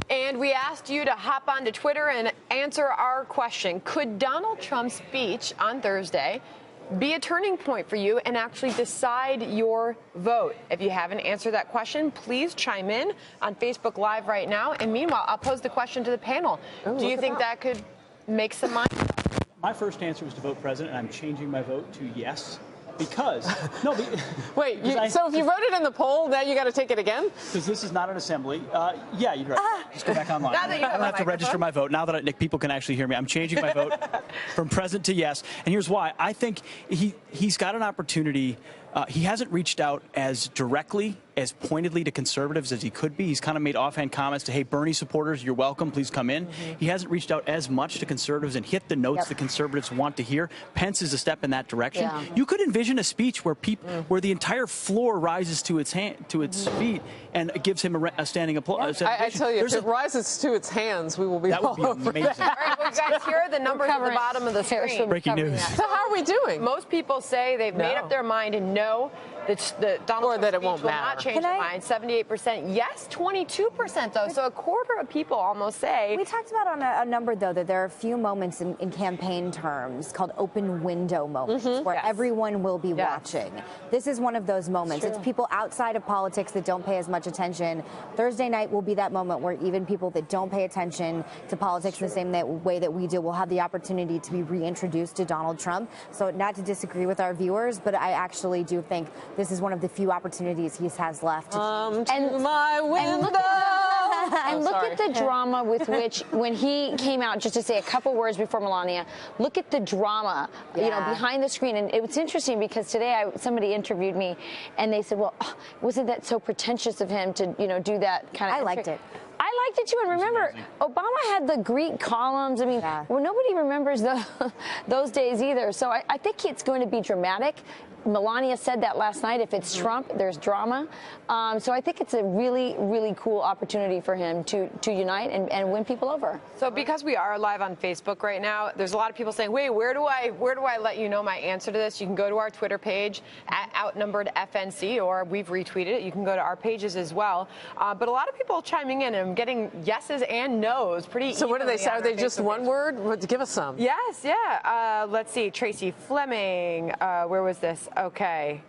And we asked you to hop onto Twitter and answer our question. Could Donald Trump's speech on Thursday be a turning point for you and actually decide your vote? If you haven't answered that question, please chime in on Facebook Live right now. And meanwhile, I'll pose the question to the panel. Do you think that could make some money? My first answer was to vote president, and I'm changing my vote to yes. Because, no, wait, so if you voted in the poll, now you got to take it again? Because this is not an assembly. Yeah, you're right. Just go back online. Now that you I don't have to register my vote. Now that people can actually hear me, I'm changing my vote from present to yes. And here's why. I think he's got an opportunity. He hasn't reached out as directly, as pointedly to conservatives as he could be. He's kind of made offhand comments to, hey, Bernie supporters, you're welcome, please come in. He hasn't reached out as much to conservatives and hit the notes the conservatives want to hear. Pence is a step in that direction. Yeah. You could envision a speech where where the entire floor rises to its feet and gives him a standing applause. I tell you, if it rises to its hands, we will be that all would be over amazing. that. All right, well, guys, here are the numbers at the bottom of the screen. Breaking news. So how are we doing? Most people say they've made up their mind and know that Donald Trump's speech will not change their mind. 78% yes, 22% though. So a quarter of people almost say. We talked about on a number, though, that there are a few moments in campaign terms called open window moments where everyone will be watching. This is one of those moments. It's people outside of politics that don't pay as much attention. Thursday night will be that moment where even people that don't pay attention to politics in the same way that we do will have the opportunity to be reintroduced to Donald Trump. So not to disagree with our viewers, but I actually do think this is one of the few opportunities he has left. And my window. And look at the drama with which, when he came out, just to say a couple words before Melania, look at the drama, you know, behind the screen. And it was interesting because today somebody interviewed me, and they said, well, wasn't that so pretentious of him to, you know, do that kind of. I liked it. I liked it too, and remember, Obama had the Greek columns. I mean, well, nobody remembers those days either. So I think it's going to be dramatic. Melania said that last night. If it's Trump, there's drama. So I think it's a really, really cool opportunity for him to unite and win people over. So because we are live on Facebook right now, there's a lot of people saying, wait, where do I let you know my answer to this? You can go to our Twitter page at Outnumbered FNC, or we've retweeted it. You can go to our pages as well. But a lot of people chiming in and getting yeses and nos pretty So what do they say? Are they just one word? Give us some. Yes, yeah. Let's see. Tracy Fleming. Where was this? Okay.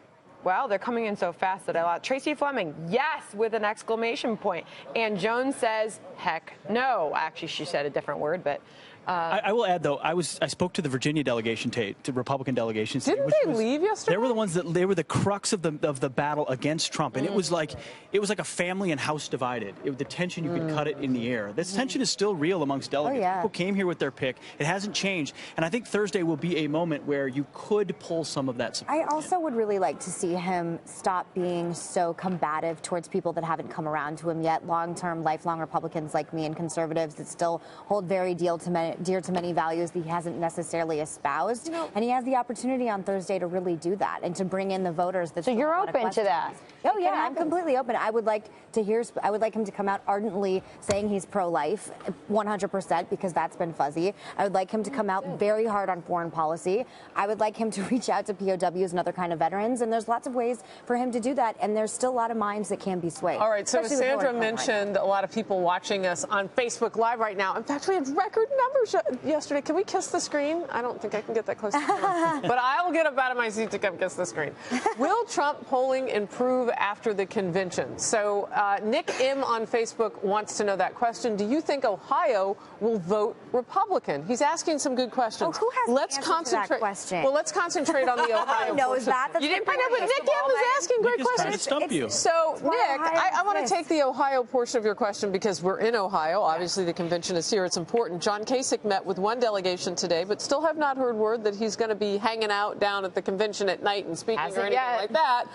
Well, they're coming in so fast that I lost. Tracy Fleming, yes, with an exclamation point. And Jones says, heck no. Actually, she said a different word, but. I will add, though, I spoke to the Virginia delegation, to Republican delegations. Didn't they leave yesterday? They were the ones they were the crux of the battle against Trump, and it was like a family and house divided. The tension, you could cut it in the air. This tension is still real amongst delegates. People came here with their pick. It hasn't changed, and I think Thursday will be a moment where you could pull some of that support. I also would really like to see him stop being so combative towards people that haven't come around to him yet. Long-term, lifelong Republicans like me and conservatives that still hold very dear to many values that he hasn't necessarily espoused. And he has the opportunity on Thursday to really do that and to bring in the voters. So you're open to that? Oh yeah, I'm completely open. I would like him to come out ardently saying he's pro-life, 100%, because that's been fuzzy. I would like him to come out very hard on foreign policy. I would like him to reach out to POWs and other kind of veterans. And there's lots of ways for him to do that. And there's still a lot of minds that can be swayed. All right. So as Sandra mentioned, a lot of people watching us on Facebook Live right now. In fact, we had record numbers yesterday. Can we kiss the screen? I don't think I can get that close to the but I'll get up out of my seat to come kiss the screen. Will Trump polling improve after the convention? So Nick M on Facebook wants to know that question. Do you think Ohio will vote Republican? He's asking some good questions. Who has let's the answer to that question? Well, let's concentrate on the Ohio knows that. You didn't bring up, but Nick M was asking great questions. Stump you. So, Nick, I want to take the Ohio portion of your question because we're in Ohio. Obviously, the convention is here. It's important. John Casey Kasich met with one delegation today, but still have not heard word that he's going to be hanging out down at the convention at night and speaking or anything like that.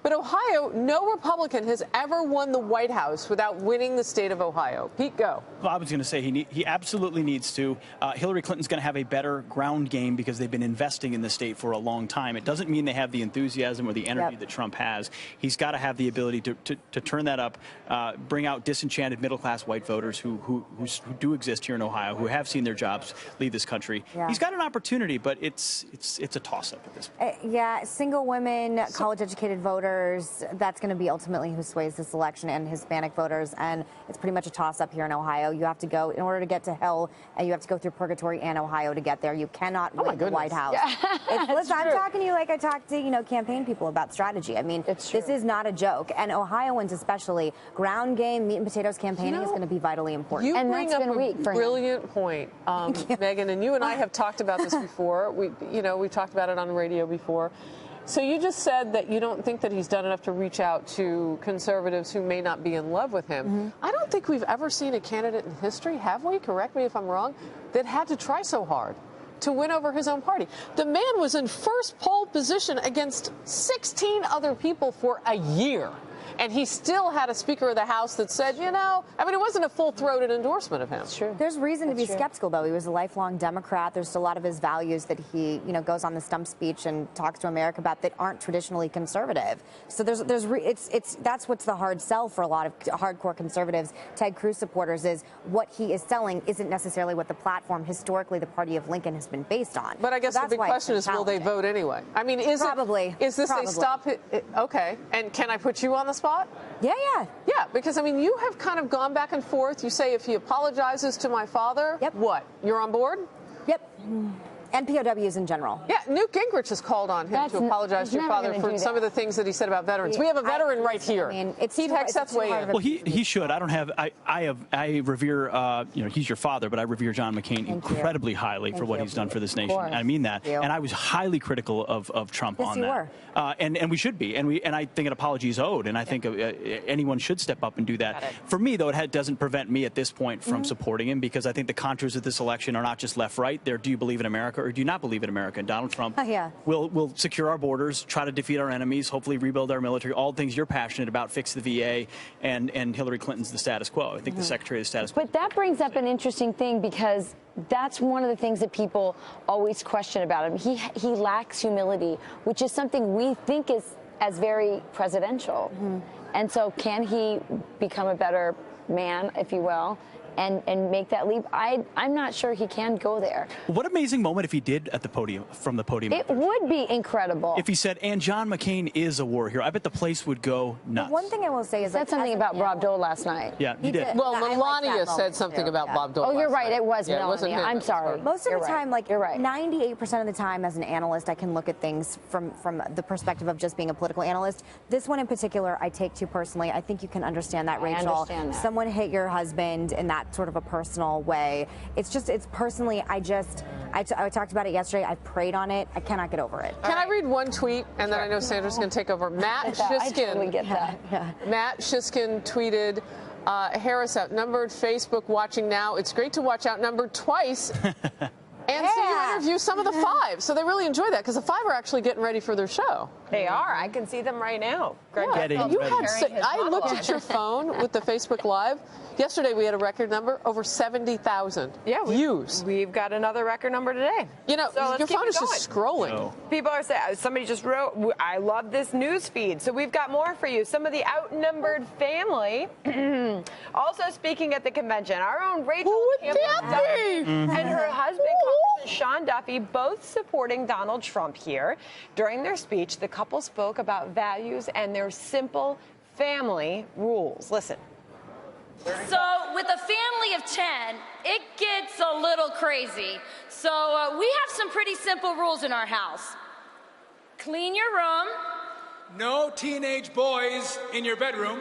But Ohio, no Republican has ever won the White House without winning the state of Ohio. Pete, go. Well, I was going to say he absolutely needs to. Hillary Clinton's going to have a better ground game because they've been investing in the state for a long time. It doesn't mean they have the enthusiasm or the energy that Trump has. He's got to have the ability to turn that up, bring out disenchanted middle-class white voters who do exist here in Ohio, who have seen their jobs leave this country. Yeah. He's got an opportunity, but it's a toss-up at this point. Yeah, single women, college-educated voters, that's going to be ultimately who sways this election, and Hispanic voters, and it's pretty much a toss-up here in Ohio. You have to go, in order to get to hell, and you have to go through purgatory and Ohio to get there. You cannot win the White House. Listen, I'm talking to you like I talk to, campaign people about strategy. I mean, this is not a joke, and Ohioans especially, ground game, meat and potatoes campaigning is going to be vitally important. You and bring that's up been weak a for brilliant point, Megan, and you and I have talked about this before. We've talked about it on the radio before. So you just said that you don't think that he's done enough to reach out to conservatives who may not be in love with him. I don't think we've ever seen a candidate in history, have we? Correct me if I'm wrong, that had to try so hard to win over his own party. The man was in first poll position against 16 other people for a year. And he still had a Speaker of the House that said, it wasn't a full-throated endorsement of him. That's true. There's reason to be skeptical, though. He was a lifelong Democrat. There's a lot of his values that he, goes on the stump speech and talks to America about that aren't traditionally conservative. So that's what's the hard sell for a lot of hardcore conservatives, Ted Cruz supporters, is what he is selling isn't necessarily what the platform, historically, the party of Lincoln has been based on. But I guess the big question is, will they vote anyway? I mean, is this a stop? Okay. And can I put you on the spot? Yeah. Yeah, because, you have kind of gone back and forth. You say if he apologizes to my father, what? You're on board? Yep. And POWs in general. Yeah, Newt Gingrich has called on him to apologize to your father for some of the things that he said about veterans. We have a veteran right here. Pete Hegseth, weigh in. Well, he should. I revere, he's your father, but I revere John McCain incredibly highly for what he's done for this nation. I mean that. And I was highly critical of Trump on that. And we should be. And I think an apology is owed. And I think anyone should step up and do that. For me, though, it doesn't prevent me at this point from supporting him, because I think the contours of this election are not just left-right. They're, do you believe in America or do you not believe in America? And Donald Trump will secure our borders, try to defeat our enemies, hopefully rebuild our military, all things you're passionate about, fix the VA, and Hillary Clinton's the status quo. I think the Secretary of the status quo. But that brings up an interesting thing, because that's one of the things that people always question about him. He lacks humility, which is something we think is as very presidential. And so can he become a better man, if you will, and make that leap? I'm not sure he can go there. What amazing moment if he did at the podium, from the podium. It would be incredible. If he said, and John McCain is a war hero. I bet the place would go nuts. One thing I will say is said something about Bob Dole last night. Yeah, he did. Well, Melania said something about Bob Dole. Oh, you're right. It was Melania. Melania. I'm sorry. Most of the time, you're right. 98% of the time, as an analyst, I can look at things from the perspective of just being a political analyst. This one in particular, I take to personally. I think you can understand that, Rachel. I understand that. Someone hit your husband in that sort of a personal way. It's personally, I talked about it yesterday. I prayed on it. I cannot get over it. Can I read one tweet, and then I know Sandra's going to take over? Matt Shiskin. I totally get that. Matt Shiskin tweeted, Harris outnumbered, Facebook watching now. It's great to watch outnumbered twice. And see you interview some of the five. So they really enjoy that, because the five are actually getting ready for their show. They are. I can see them right now. Greg, I looked at your phone with the Facebook Live. Yesterday we had a record number, over 70,000 views. We've got another record number today. So your phone is just scrolling. People are saying, somebody just wrote, I love this news feed. So we've got more for you. Some of the outnumbered family. Also speaking at the convention, our own Rachel Campbell and her husband, Congressman Sean Duffy, both supporting Donald Trump here. During their speech, the couple spoke about values and their simple family rules. Listen. So with a family of 10, it gets a little crazy. So we have some pretty simple rules in our house. Clean your room. No teenage boys in your bedroom.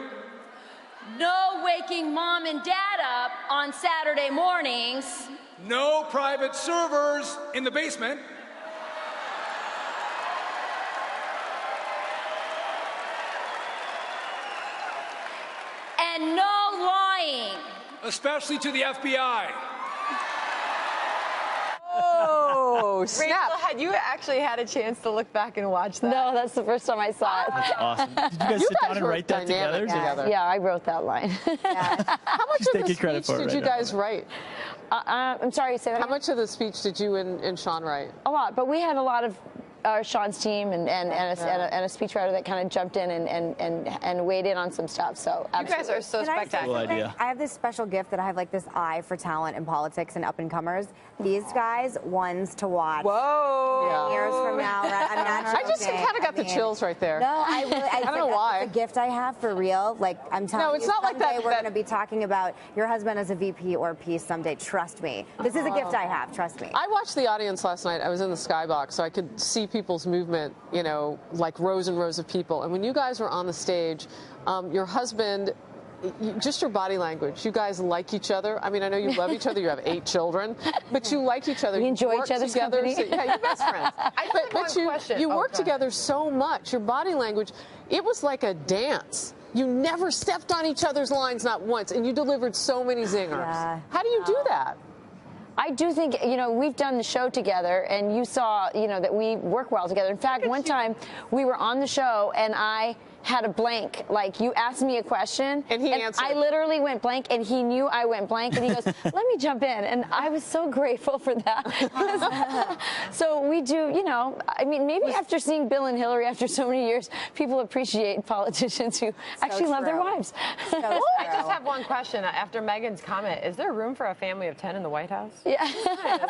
No waking mom and dad up on Saturday mornings. No private servers in the basement. And no lying. Especially to the FBI. Oh, snap. Rachel, had you actually had a chance to look back and watch that? No, that's the first time I saw it. That's awesome. Did you guys sit down and write that together? Yeah, I wrote that line. How much of the speech did you guys write? I'm sorry, say that How again? much of the speech did you and Sean write? A lot, but we had a lot of Sean's team and a speechwriter that kind of jumped in and weighed in on some stuff. So you guys are so spectacular. I have this special gift that I have like this eye for talent in politics and up and comers. These guys, ones to watch. Whoa! Years from now, I'm not I just kind of got the chills right there. No, I really. I don't know why. It's a gift I have for real. Like I'm telling you. No, it's not like that. We're going to be talking about your husband as a VP or peace someday. Trust me. This is a gift I have. Trust me. I watched the audience last night. I was in the skybox, so I could see people's movement, you know, like rows and rows of people. And when you guys were on the stage, your husband, just your body language, you guys like each other. I mean, I know you love each other. You have 8 children, but you like each other. We enjoy work each other's together. company. So, yeah, you're best friends. But you work together so much. Your body language, it was like a dance. You never stepped on each other's lines, not once, and you delivered so many zingers. Yeah. How do you do that? I do think, you know, we've done the show together, and you saw, you know, that we work well together. In fact, one time we were on the show, and I had a blank. Like, you asked me a question, and he answered. I literally went blank, and he knew I went blank, and he goes, let me jump in. And I was so grateful for that. So we do, you know, I mean, maybe after seeing Bill and Hillary after so many years, people appreciate politicians who actually love their wives. I just have one question. After Meghan's comment, is there room for a family of 10 in the White House? Yeah.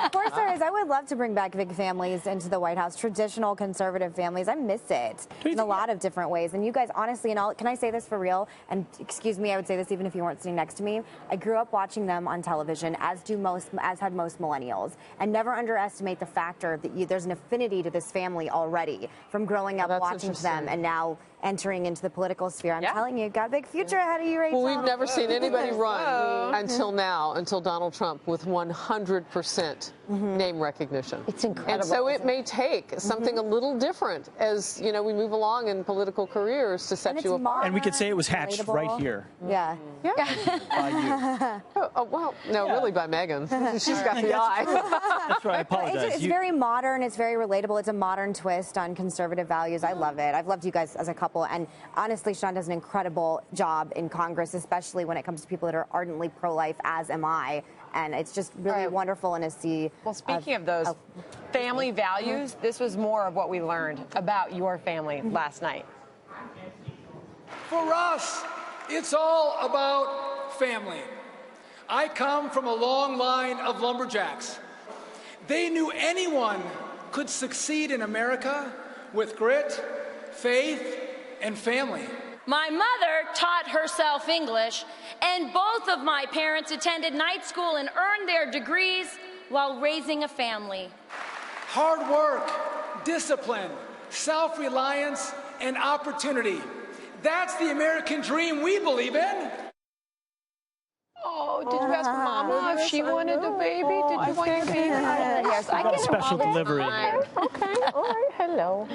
Of course there is. I would love to bring back big families into the White House, traditional conservative families. I miss it in a lot of different ways. And you guys, honestly, and all, can I say this for real? And excuse me, I would say this even if you weren't sitting next to me. I grew up watching them on television, as had most millennials. And never underestimate the factor that there's an affinity to this family already from growing up watching them and now entering into the political sphere. I'm telling you, got a big future ahead of you, Rachel. Well, we've never seen anybody run until now, until Donald Trump, with 100% name recognition. It's incredible. And so it may take something a little different as, you know, we move along in political careers to set you apart. And we could say it was hatched right here. Yeah. By you. Well, no, really by Meghan. She's got the eye. That's right. I apologize. It's very modern. It's very relatable. It's a modern twist on conservative values. I love it. I've loved you guys as a couple. And honestly, Sean does an incredible job in Congress, especially when it comes to people that are ardently pro-life, as am I. And it's just really wonderful to see. Well, speaking of those family values, this was more of what we learned about your family last night. For us, it's all about family. I come from a long line of lumberjacks. They knew anyone could succeed in America with grit, faith, and family. My mother taught herself English, and both of my parents attended night school and earned their degrees while raising a family. Hard work, discipline, self-reliance, and opportunity. That's the American dream we believe in. Oh, did you ask Mama if she wanted the baby? Did you want your baby? Yes, I get special delivery. Okay, all right. Hello.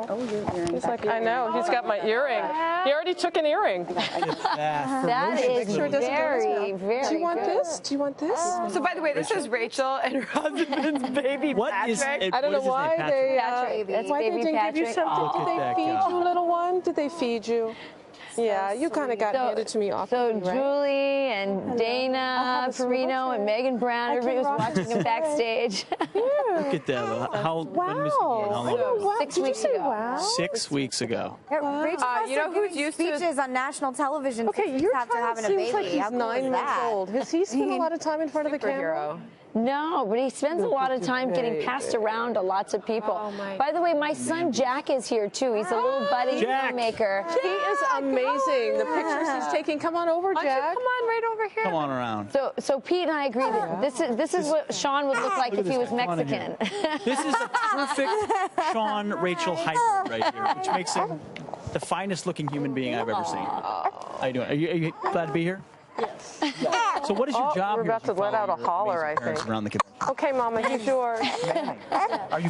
Oh, your earring. He's like, I know. He's got my earring. He already took an earring. That is very, very Do you want good. this? Do you want this? So, by the way, this is Rachel and her husband's baby Patrick. I don't know why they That's why they baby didn't give you Patrick. something. Did they feed you, little one? Did they feed you? Yeah, you kind of got handed to me off. So Julie and Dana Perino and Megan Brown, everybody was watching them backstage. Look at that. How long? 6 weeks ago. Wow. 6 weeks ago. Rachel you know who's used speeches on national television. Okay, you're after having a baby. like he's How cool 9 is months that? old. Has he spent a lot of time in front of the camera? No, but he spends a lot of time getting passed around to lots of people. By the way, my son Jack is here too. He's a little budding filmmaker. He is amazing. The pictures he's taking. Come on over, Jack. Come on right over here. Come on around. So Pete and I agree that this is what Sean would look like if he was Mexican. This is a perfect Sean Rachel hybrid right here, which makes him the finest looking human being I've ever seen. How you doing? Are you glad to be here? Yes. So what is your job We're here? about to let out a holler, I think. Around the Okay, Mama, here's yours. Are you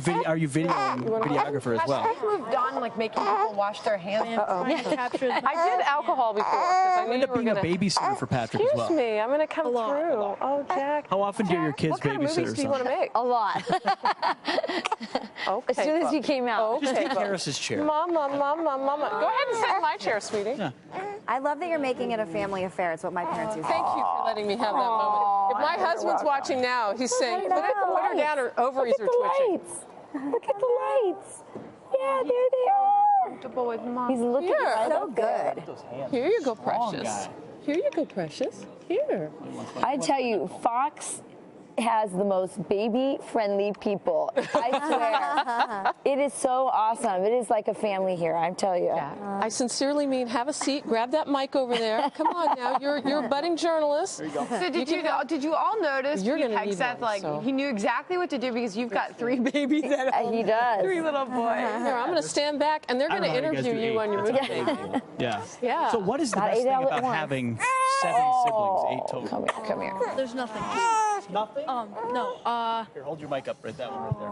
videographer as well? Has moved on, like making people wash their hands. I did alcohol before because I knew end you up were being a going to. babysitter for Patrick as well. Excuse me, I'm going to come through. Oh, Jack. How often do your kids What kind of movies babysitters? do you want to make? A lot. Okay, As soon as he came out. Just take Bub. Harris's chair. Mama. Go ahead and sit in my chair, sweetie. Yeah. I love that you're making it a family affair. It's what my parents used to Thank you for letting me have that moment. If my husband's watching now, he's saying, put her down, her ovaries are twitching. Look at the lights. Yeah, there they are. He's looking so good. Here you go, precious. Here you go, precious. Here. I tell you, Fox has the most baby-friendly people. I swear. It is so awesome. It is like a family here, I tell you. Yeah. I sincerely mean, have a seat, grab that mic over there. Come on now, you're a budding journalist. There you go. So did you all notice You're Pete gonna need Hegseth, one, so. he knew exactly what to do because you've got 3 babies at home. He does. 3 little boys. Here, I'm going to stand back, and they're going to interview you on your movie. Yeah. Yeah. So what is the best thing about having 7 siblings, 8 total? Come here. There's nothing. Nothing? No. Here, hold your mic up, right that one right there.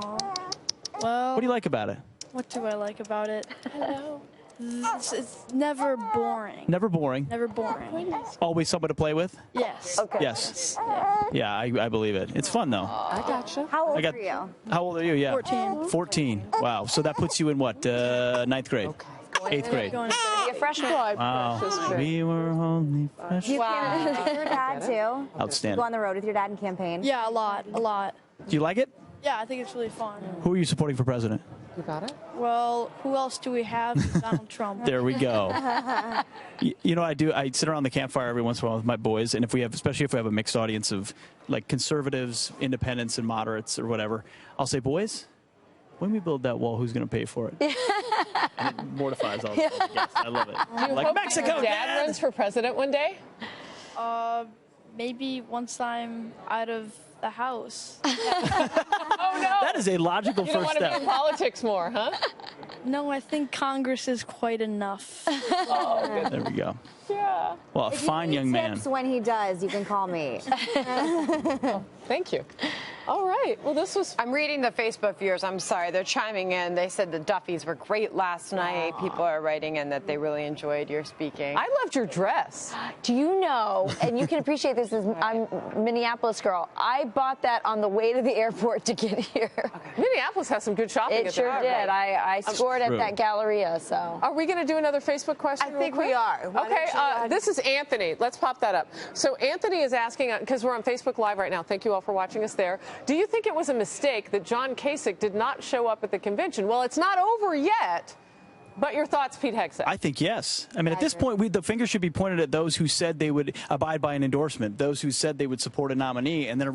Well, What do you like about it? what do I like about it? Hello. It's never boring. Never boring. Never boring. Always someone to play with? Yes. Okay. Yes. Yeah, I believe it. It's fun, though. I gotcha. How old I got- are you? How old are you? Yeah. 14. 14. Wow. So that puts you in what? 9th grade? 8th grade. Going to Be a freshman. Wow. We were only freshmen. You campaign with your dad too. You Outstanding. go on the road with your dad and campaign. Yeah, a lot. Do you like it? Yeah, I think it's really fun. Who are you supporting for president? You got it? Well, who else do we have? Donald Trump. There we go. You know, I sit around the campfire every once in a while with my boys, and especially if we have a mixed audience of like conservatives, independents, and moderates or whatever, I'll say, boys, when we build that wall, who's going to pay for it? And it mortifies all the guests. I love it. Do you Like hope Mexico, your dad runs for president one day? Maybe once I'm out of the house. Oh, no. That is a logical You don't first want to be in step. politics more, huh? No, I think Congress is quite enough. There we go. Yeah. Well, a If you fine need young man. tips when he does, you can call me. Thank you. All right. Well, this was. I'm reading the Facebook viewers. I'm sorry. They're chiming in. They said the Duffys were great last night. People are writing in that they really enjoyed your speaking. I loved your dress. Do you know, and you can appreciate this, I'm a Minneapolis girl. I bought that on the way to the airport to get here. Minneapolis has some good shopping. It at sure the did. airport. I scored at true. that Galleria, so. Are we going to do another Facebook question? I real think we quick? are. Why Okay, don't you, this is Anthony. Let's pop that up. So Anthony is asking, because we're on Facebook Live right now. Thank you all for watching us there. Do you think it was a mistake that John Kasich did not show up at the convention? Well, it's not over yet. But your thoughts, Pete Hegseth? I think yes. I mean, at this point, the finger should be pointed at those who said they would abide by an endorsement, those who said they would support a nominee, and then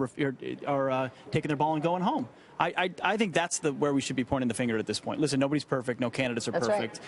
are taking their ball and going home. I think that's where we should be pointing the finger at this point. Listen, nobody's perfect. No candidates are That's perfect.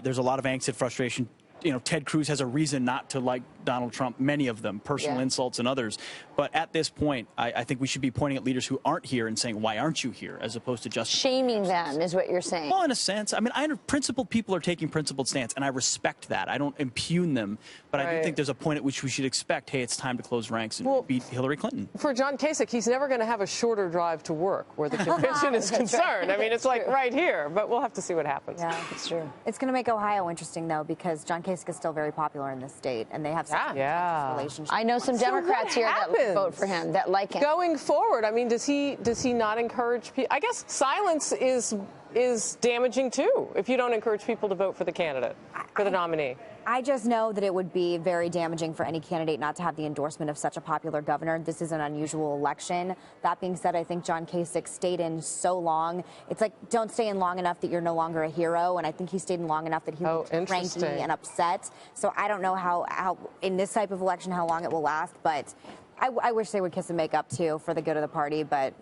There's a lot of angst and frustration. You know, Ted Cruz has a reason not to like Donald Trump, many of them, personal insults and others. But at this point, I think we should be pointing at leaders who aren't here and saying, why aren't you here, as opposed to just shaming them is what you're saying. Well, in a sense. I mean, principled people are taking principled stance, and I respect that. I don't impugn them, but I do think there's a point at which we should expect, hey, it's time to close ranks and beat Hillary Clinton. For John Kasich, he's never going to have a shorter drive to work where the convention is concerned. I mean, it's like right here, but we'll have to see what happens. Yeah, it's true. It's going to make Ohio interesting, though, because John Kasich is still very popular in this state, and they have such a close relationship. I know some Democrats here that vote for him, that like him. Going forward, I mean, does he not encourage people? I guess silence is damaging too if you don't encourage people to vote for the candidate, for the nominee. I just know that it would be very damaging for any candidate not to have the endorsement of such a popular governor. This is an unusual election. That being said, I think John Kasich stayed in so long. It's like, don't stay in long enough that you're no longer a hero. And I think he stayed in long enough that he looked cranky and upset. So I don't know how in this type of election, how long it will last. But I wish they would kiss and make up, too, for the good of the party. But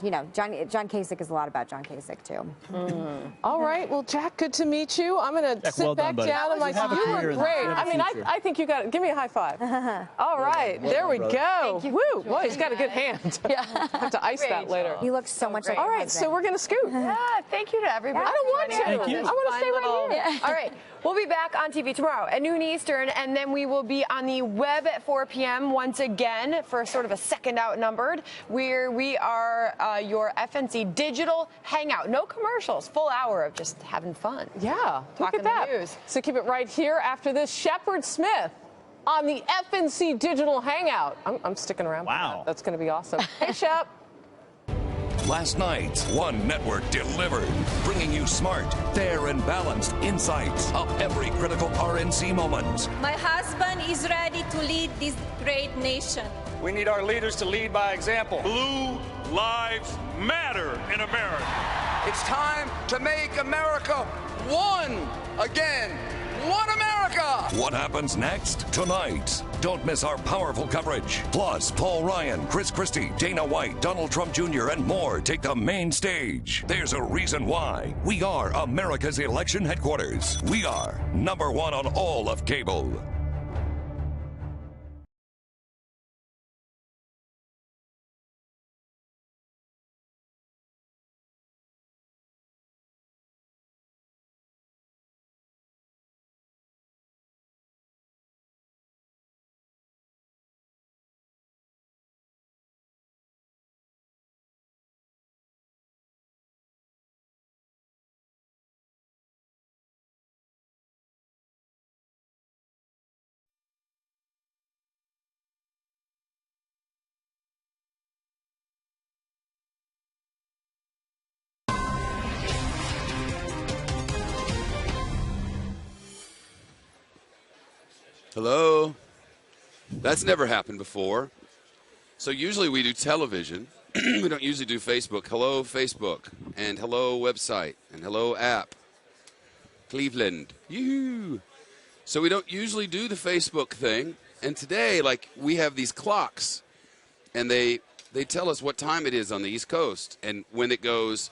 you know, John Kasich is a lot about John Kasich too. All right. Well, Jack, good to meet you. I'm going to sit back down in my seat. You were great. I mean, I think you got it. Give me a high five. All right. There we go. Woo. Boy, he's got a good hand. Yeah. I have to ice that later. He looks so much like all right. So we're going to scoot. Yeah. Thank you to everybody. I don't want to. Thank you. I want to stay right here. Yeah. All right. We'll be back on TV tomorrow at noon Eastern, and then we will be on the web at 4 p.m. once again for sort of a second outnumbered, where we are your FNC digital hangout. No commercials, full hour of just having fun. Yeah, look at that. News. So keep it right here after this. Shepard Smith on the FNC digital hangout. I'm sticking around. Wow. That's going to be awesome. Hey, Shep. Last night, one network delivered, bringing you smart, fair, and balanced insights of every critical RNC moment. My husband is ready to lead this great nation. We need our leaders to lead by example. Blue lives matter in America. It's time to make America one again. One America! What happens next? Tonight. Don't miss our powerful coverage. Plus, Paul Ryan, Chris Christie, Dana White, Donald Trump Jr., and more take the main stage. There's a reason why. We are America's election headquarters. We are #1 on all of cable. Hello? That's never happened before. So usually we do television. We don't usually do Facebook. Hello, Facebook. And hello, website. And hello, app. Cleveland. Yoo-hoo. So we don't usually do the Facebook thing. And today, like, we have these clocks. And they tell us what time it is on the East Coast. And when it goes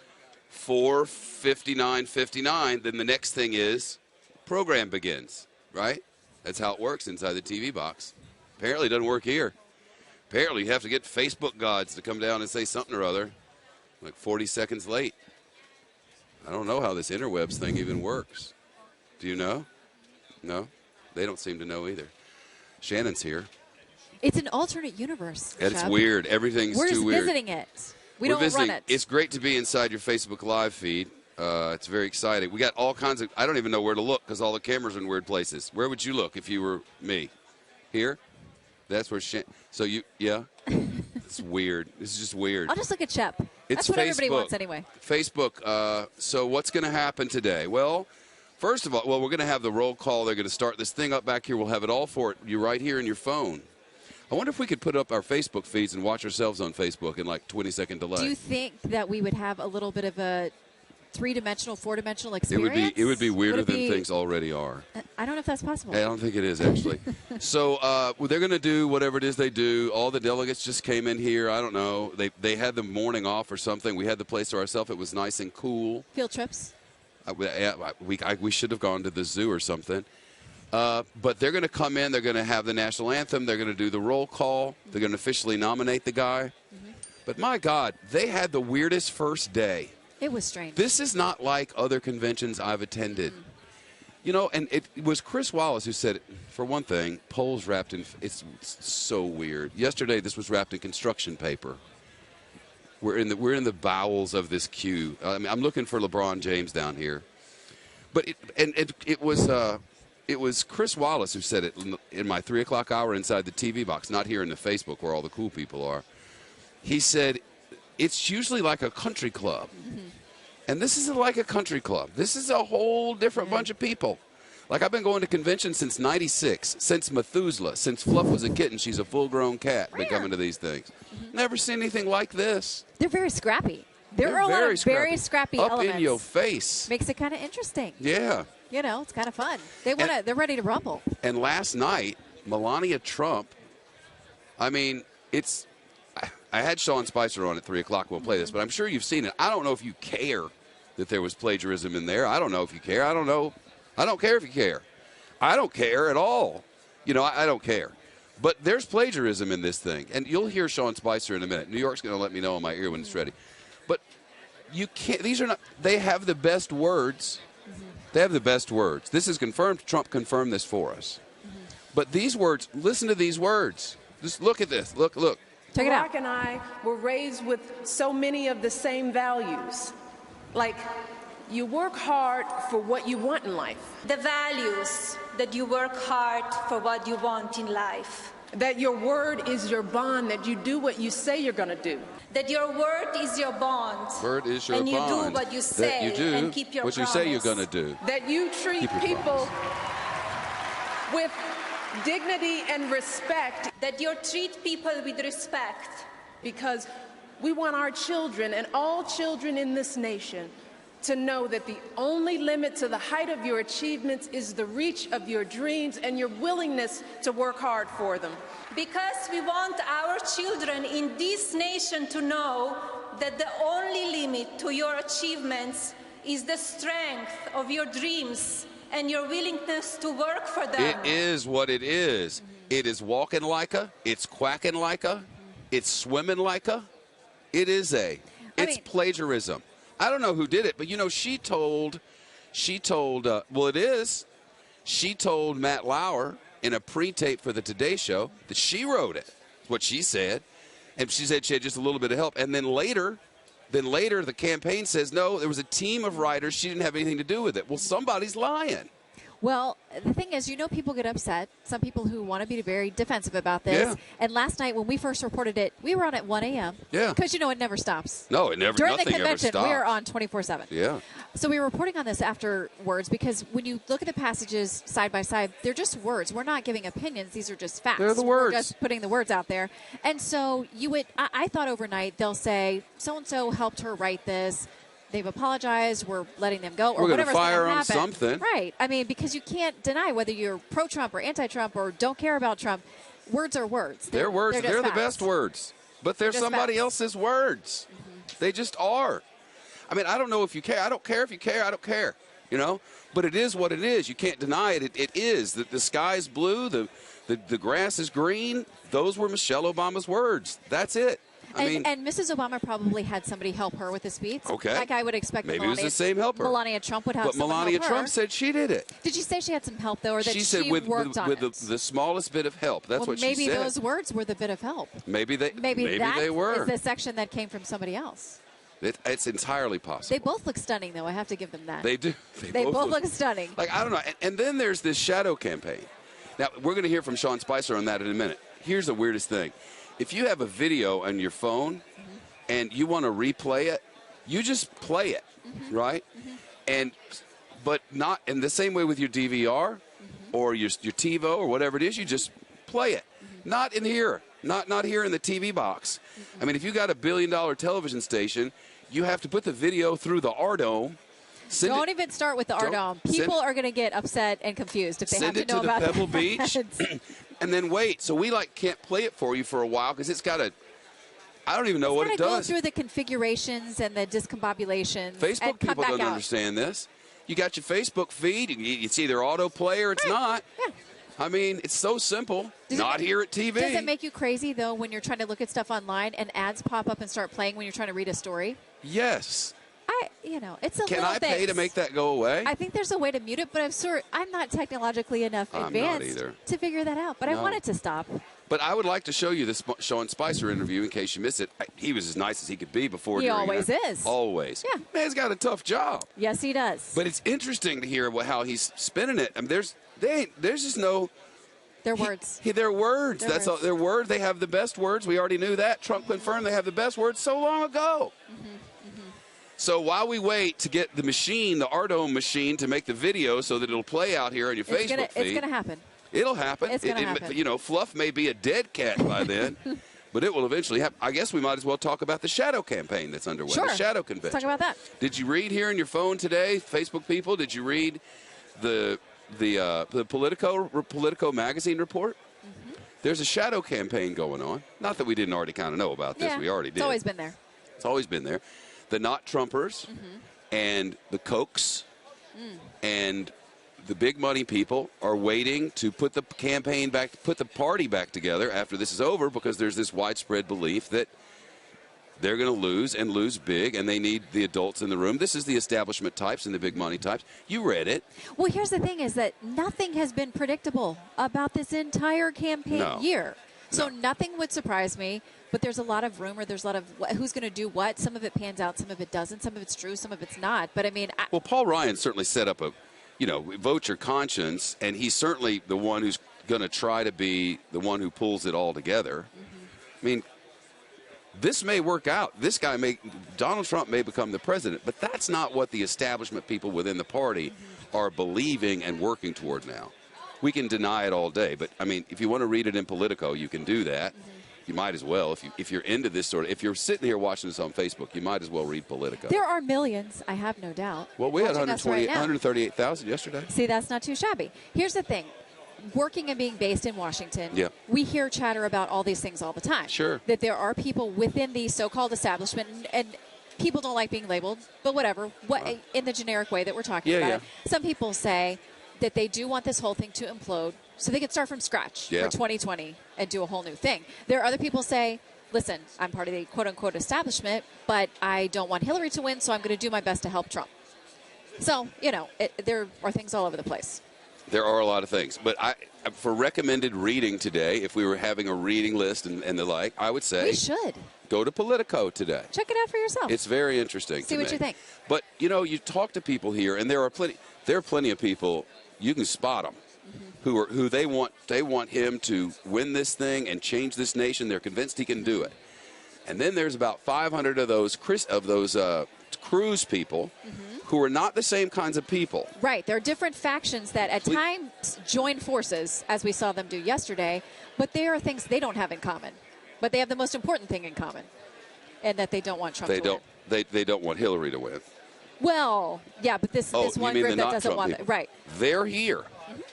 4:59:59, then the next thing is program begins, right? That's how it works inside the TV box. Apparently it doesn't work here. Apparently you have to get Facebook gods to come down and say something or other, like 40 seconds late. I don't know how this interwebs thing even works. Do you know? No? They don't seem to know either. Shannon's here. It's an alternate universe. It's Shep. weird. Everything's We're too just weird. visiting it. We We're don't visiting. run it. It's great to be inside your Facebook Live feed. It's very exciting. We got all kinds of, I don't even know where to look because all the cameras are in weird places. Where would you look if you were me? Here? That's where so you, yeah? It's weird. This is just weird. I'll just look at Shep. It's That's what Facebook. everybody wants anyway. Facebook. So what's going to happen today? Well, first of all, we're going to have the roll call. They're going to start this thing up back here. We'll have it all for it. You right here in your phone. I wonder if we could put up our Facebook feeds and watch ourselves on Facebook in like 20-second delay. Do you think that we would have a little bit of a three-dimensional, four-dimensional experience? It would be weirder than things already are. I don't know if that's possible. I don't think it is, actually. So they're going to do whatever it is they do. All the delegates just came in here. I don't know. They had the morning off or something. We had the place to ourselves. It was nice and cool. Field trips? We should have gone to the zoo or something. But they're going to come in. They're going to have the national anthem. They're going to do the roll call. They're going to officially nominate the guy. Mm-hmm. But, my God, they had the weirdest first day. It was strange. This is not like other conventions I've attended. You know, and it was Chris Wallace who said, for one thing, polls wrapped in, it's so weird. Yesterday, this was wrapped in construction paper. We're in the bowels of this queue. I mean, I'm looking for LeBron James down here. But it was Chris Wallace who said it in my 3 o'clock hour inside the TV box, not here in the Facebook where all the cool people are. He said, it's usually like a country club. Mm-hmm. And this isn't like a country club. This is a whole different bunch of people. Like, I've been going to conventions since '96, since Methuselah, since Fluff was a kitten. She's a full-grown cat. Been coming to these things. Mm-hmm. Never seen anything like this. They're very scrappy. There are a lot of very scrappy Up elements. in your face. Makes it kind of interesting. Yeah. You know, it's kind of fun. They're ready to rumble. And last night, Melania Trump, I mean, I had Sean Spicer on at 3 o'clock. We'll play this, but I'm sure you've seen it. I don't know if you care that there was plagiarism in there. I don't know if you care. I don't know. I don't care if you care. I don't care at all. You know, I don't care. But there's plagiarism in this thing, and you'll hear Sean Spicer in a minute. New York's going to let me know in my ear when it's ready. But you can't. These are not. They have the best words. They have the best words. This is confirmed. Trump confirmed this for us. But these words. Listen to these words. Just look at this. Look. Check it out. Barack and I were raised with so many of the same values. Like, you work hard for what you want in life. The values that you work hard for what you want in life. That your word is your bond, that you do what you say you're going to do. That your word is your bond. Word is your and bond. And you do what you say that you do and keep your what promise. You say you're going to do. That you treat people with dignity and respect. That you treat people with respect. Because we want our children and all children in this nation to know that the only limit to the height of your achievements is the reach of your dreams and your willingness to work hard for them. Because we want our children in this nation to know that the only limit to your achievements is the strength of your dreams and your willingness to work for them. It is what it is. It is walking like a, it's quacking like a, it's swimming like a, it is a. It's plagiarism. I don't know who did it, but, you know, she told, well, it is. She told Matt Lauer in a pre-tape for the Today Show that she wrote it. That's what she said. And she said she had just a little bit of help. And then later, the campaign says, no, there was a team of writers. She didn't have anything to do with it. Well, somebody's lying. Well, the thing is, you know, people get upset. Some people who want to be very defensive about this. Yeah. And last night when we first reported it, we were on at 1 a.m. Yeah. Because, you know, it never stops. No, it never. During the nothing convention, ever stops. we were on 24/7. Yeah. So we were reporting on this afterwards because when you look at the passages side by side, they're just words. We're not giving opinions. These are just facts. They're the words. We're just putting the words out there. And so you would, I thought overnight they'll say, so-and-so helped her write this. They've apologized. We're letting them go, or we're whatever's going to fire happen. on something, right? I mean, because you can't deny whether you're pro-Trump or anti-Trump or don't care about Trump. Words are words. They're words. They're the facts. best words, but they're somebody else's words. They just are. I mean, I don't know if you care. I don't care if you care. I don't care. You know, but it is what it is. You can't deny it. It is that the sky's blue. The grass is green. Those were Michelle Obama's words. That's it. And Mrs. Obama probably had somebody help her with the speech. Okay. Like I would expect maybe Melania, it was the same helper. Melania Trump would have but someone Melania help her. Trump said she did it. Did she say she had some help, though, or that she said worked on it? The smallest bit of help. That's what she said. Maybe those words were the bit of help. Maybe they that were. is the section that came from somebody else. It's entirely possible. They both look stunning, though. I have to give them that. They do. They both look stunning. Like, I don't know. And then there's this shadow campaign. Now, we're going to hear from Sean Spicer on that in a minute. Here's the weirdest thing. If you have a video on your phone and you want to replay it, you just play it, right? But not in the same way with your DVR or your TiVo or whatever it is. You just play it. Not in here. Not here in the TV box. I mean, if you got $1 billion television station, you have to put the video through the R-Dome. Don't even start with the R-Dome. People are going to get upset and confused if they have to know about Send it to the Pebble that. Beach, and then wait. So we can't play it for you for a while because it's got a. I don't even know what it does. Go through the configurations and the discombobulations. Facebook people don't understand this. You got your Facebook feed. It's either autoplay or it's not. Yeah. I mean, it's so simple. Not here at TV. Does it make you crazy, though, when you're trying to look at stuff online and ads pop up and start playing when you're trying to read a story? Yes. It's a Can little I pay to make that go away? I think there's a way to mute it, but I'm not technologically enough advanced to figure that out. But I want it to stop. But I would like to show you this Sean Spicer interview in case you missed it. He was as nice as he could be before. He always is. Always. Yeah. Man's got a tough job. Yes, he does. But it's interesting to hear how he's spinning it. I mean, there's just no. They're words. They're words. That's all. They're words. They have the best words. We already knew that. Trump confirmed they have the best words so long ago. So while we wait to get the machine, the R-Dome machine, to make the video so that it'll play out here on your Facebook feed. It's going to happen. It'll happen. It's going to happen. You know, Fluff may be a dead cat by then, but it will eventually happen. I guess we might as well talk about the shadow campaign that's underway. Sure. The shadow convention. Let's talk about that. Did you read here on your phone today, Facebook people? Did you read the Politico magazine report? There's a shadow campaign going on. Not that we didn't already kind of know about this. Yeah, We already did. It's always been there. It's always been there. The not Trumpers and the Kochs and the big money people are waiting to put the campaign back, put the party back together after this is over, because there's this widespread belief that they're going to lose and lose big, and they need the adults in the room. This is the establishment types and the big money types. You read it. Well, here's the thing is that nothing has been predictable about this entire campaign year. So nothing would surprise me, but there's a lot of rumor. There's a lot of who's going to do what. Some of it pans out, some of it doesn't. Some of it's true, some of it's not. But, I mean... Well, Paul Ryan certainly set up a, vote your conscience, and he's certainly the one who's going to try to be the one who pulls it all together. I mean... This may work out. Donald Trump may become the president, but that's not what the establishment people within the party are believing and working toward now. We can deny it all day, but I mean, if you want to read it in Politico, you can do that. You might as well. If you're into this sort of, if you're sitting here watching this on Facebook, you might as well read Politico. There are millions, I have no doubt. Well, we had 138,000 yesterday. See, that's not too shabby. Here's the thing. Working and being based in Washington, we hear chatter about all these things all the time. Sure. That there are people within the so-called establishment, and people don't like being labeled, but whatever, in the generic way that we're talking about it. Some people say that they do want this whole thing to implode so they can start from scratch for 2020 and do a whole new thing. There are other people say, listen, I'm part of the quote-unquote establishment, but I don't want Hillary to win, so I'm going to do my best to help Trump. So, there are things all over the place. There are a lot of things. But for recommended reading today, if we were having a reading list and the like, I would say we should go to Politico today. Check it out for yourself. It's very interesting. See what you think. But, you talk to people here, and there are plenty of people, you can spot them, who they want him to win this thing and change this nation. They're convinced he can do it. And then there's about 500 of those Cruz people who are not the same kinds of people. Right. There are different factions that at times join forces, as we saw them do yesterday, but there are things they don't have in common. But they have the most important thing in common, and that they don't want Trump to win. They don't want Hillary to win. Well, yeah, but this one group that doesn't want it. Right. They're here,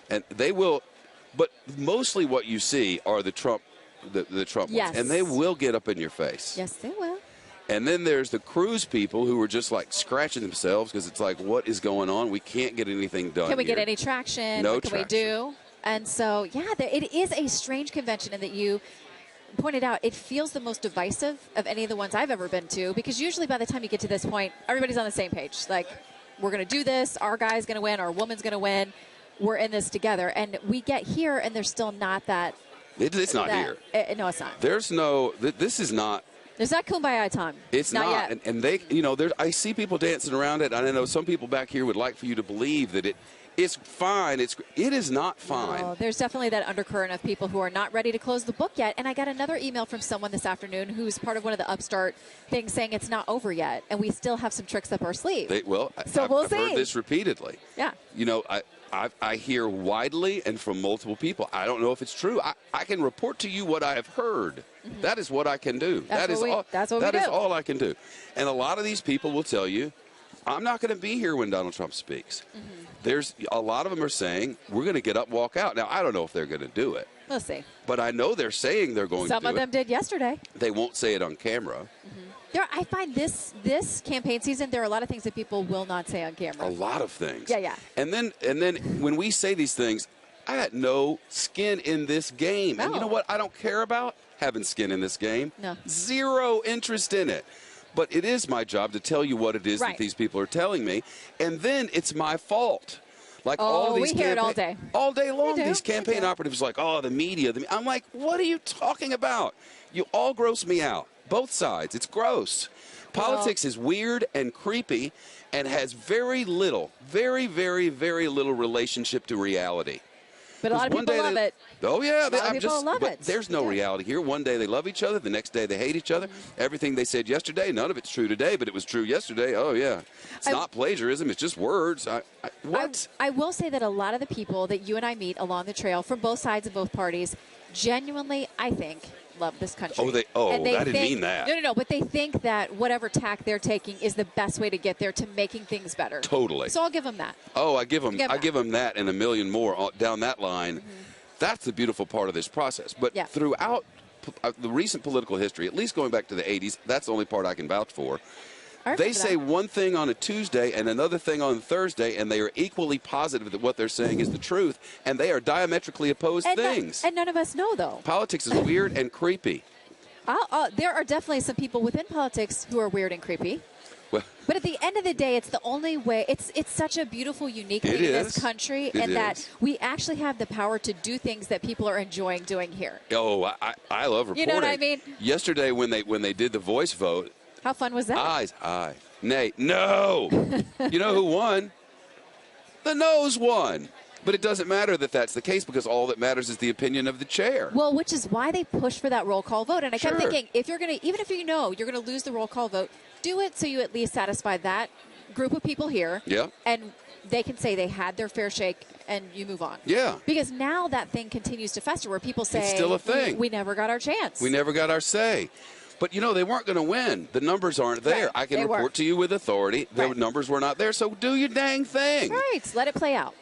and they will. But mostly what you see are the Trump ones, and they will get up in your face. Yes, they will. And then there's the Cruz people who are just like scratching themselves because it's like, what is going on? We can't get anything done. Can we here. get any traction? No what can traction. we do? And so, it is a strange convention in that you pointed out it feels the most divisive of any of the ones I've ever been to, because usually by the time you get to this point, everybody's on the same page. Like, we're going to do this. Our guy's going to win. Our woman's going to win. We're in this together. And we get here, and there's still not that. It's not here. No, it's not. There's no. This is not. There's not kumbaya time. It's not. Yet. And they, I see people dancing around it. And I know some people back here would like for you to believe that it's fine. It is not fine. No, there's definitely that undercurrent of people who are not ready to close the book yet. And I got another email from someone this afternoon who's part of one of the upstart things saying it's not over yet, and we still have some tricks up our sleeve. We'll I've see. Heard this repeatedly. Yeah. I hear widely and from multiple people. I don't know if it's true. I can report to you what I have heard. That is what I can do. That is all I can do. And a lot of these people will tell you, I'm not going to be here when Donald Trump speaks. There's a lot of them are saying, we're going to get up, walk out. Now, I don't know if they're going to do it. We'll see. But I know they're saying they're going to do it. Some of them did yesterday. They won't say it on camera. I find this campaign season, there are a lot of things that people will not say on camera. A lot of things. Yeah. And then when we say these things, I had no skin in this game. No. And you know what I don't care about? Having skin in this game. No. Zero interest in it. But it is my job to tell you what it is that these people are telling me. And then it's my fault. Like all these we hear it all day. All day long, these campaign operatives like, the media. I'm like, what are you talking about? You all gross me out. Both sides. It's gross. Politics is weird and creepy and has very little, very, very, very little relationship to reality. But a lot of people love it. Oh, yeah. A lot of people love it. There's no reality here. One day they love each other. The next day they hate each other. Everything they said yesterday, none of it's true today, but it was true yesterday. Oh, yeah. It's not plagiarism. It's just words. What? I will say that a lot of the people that you and I meet along the trail from both sides of both parties genuinely, I think, love this country. I didn't mean that. No, but they think that whatever tack they're taking is the best way to get there to making things better. Totally. So I'll give them that. I give them that and a million more down that line That's the beautiful part of this process. But throughout the recent political history, at least going back to the 80s, that's the only part I can vouch for. They say one thing on a Tuesday and another thing on Thursday, and they are equally positive that what they're saying is the truth, and they are diametrically opposed things. And none of us know, though. Politics is weird and creepy. There are definitely some people within politics who are weird and creepy. Well, but at the end of the day, it's the only way. It's such a beautiful, unique thing in this country, and that we actually have the power to do things that people are enjoying doing here. Oh, I love reporting. You know what I mean? Yesterday, when they did the voice vote, how fun was that? Aye. Nay. No. You know who won? The no's won. But it doesn't matter that that's the case, because all that matters is the opinion of the chair. Well, which is why they push for that roll call vote. And I kept thinking, if you're going to, even if you know you're going to lose the roll call vote, do it so you at least satisfy that group of people here. Yeah. And they can say they had their fair shake and you move on. Yeah. Because now that thing continues to fester where people say, it's still a thing. We never got our chance. We never got our say. But, you know, they weren't going to win. The numbers aren't there. Right. I can report to you with authority. The numbers were not there. So do your dang thing. Right. Let it play out.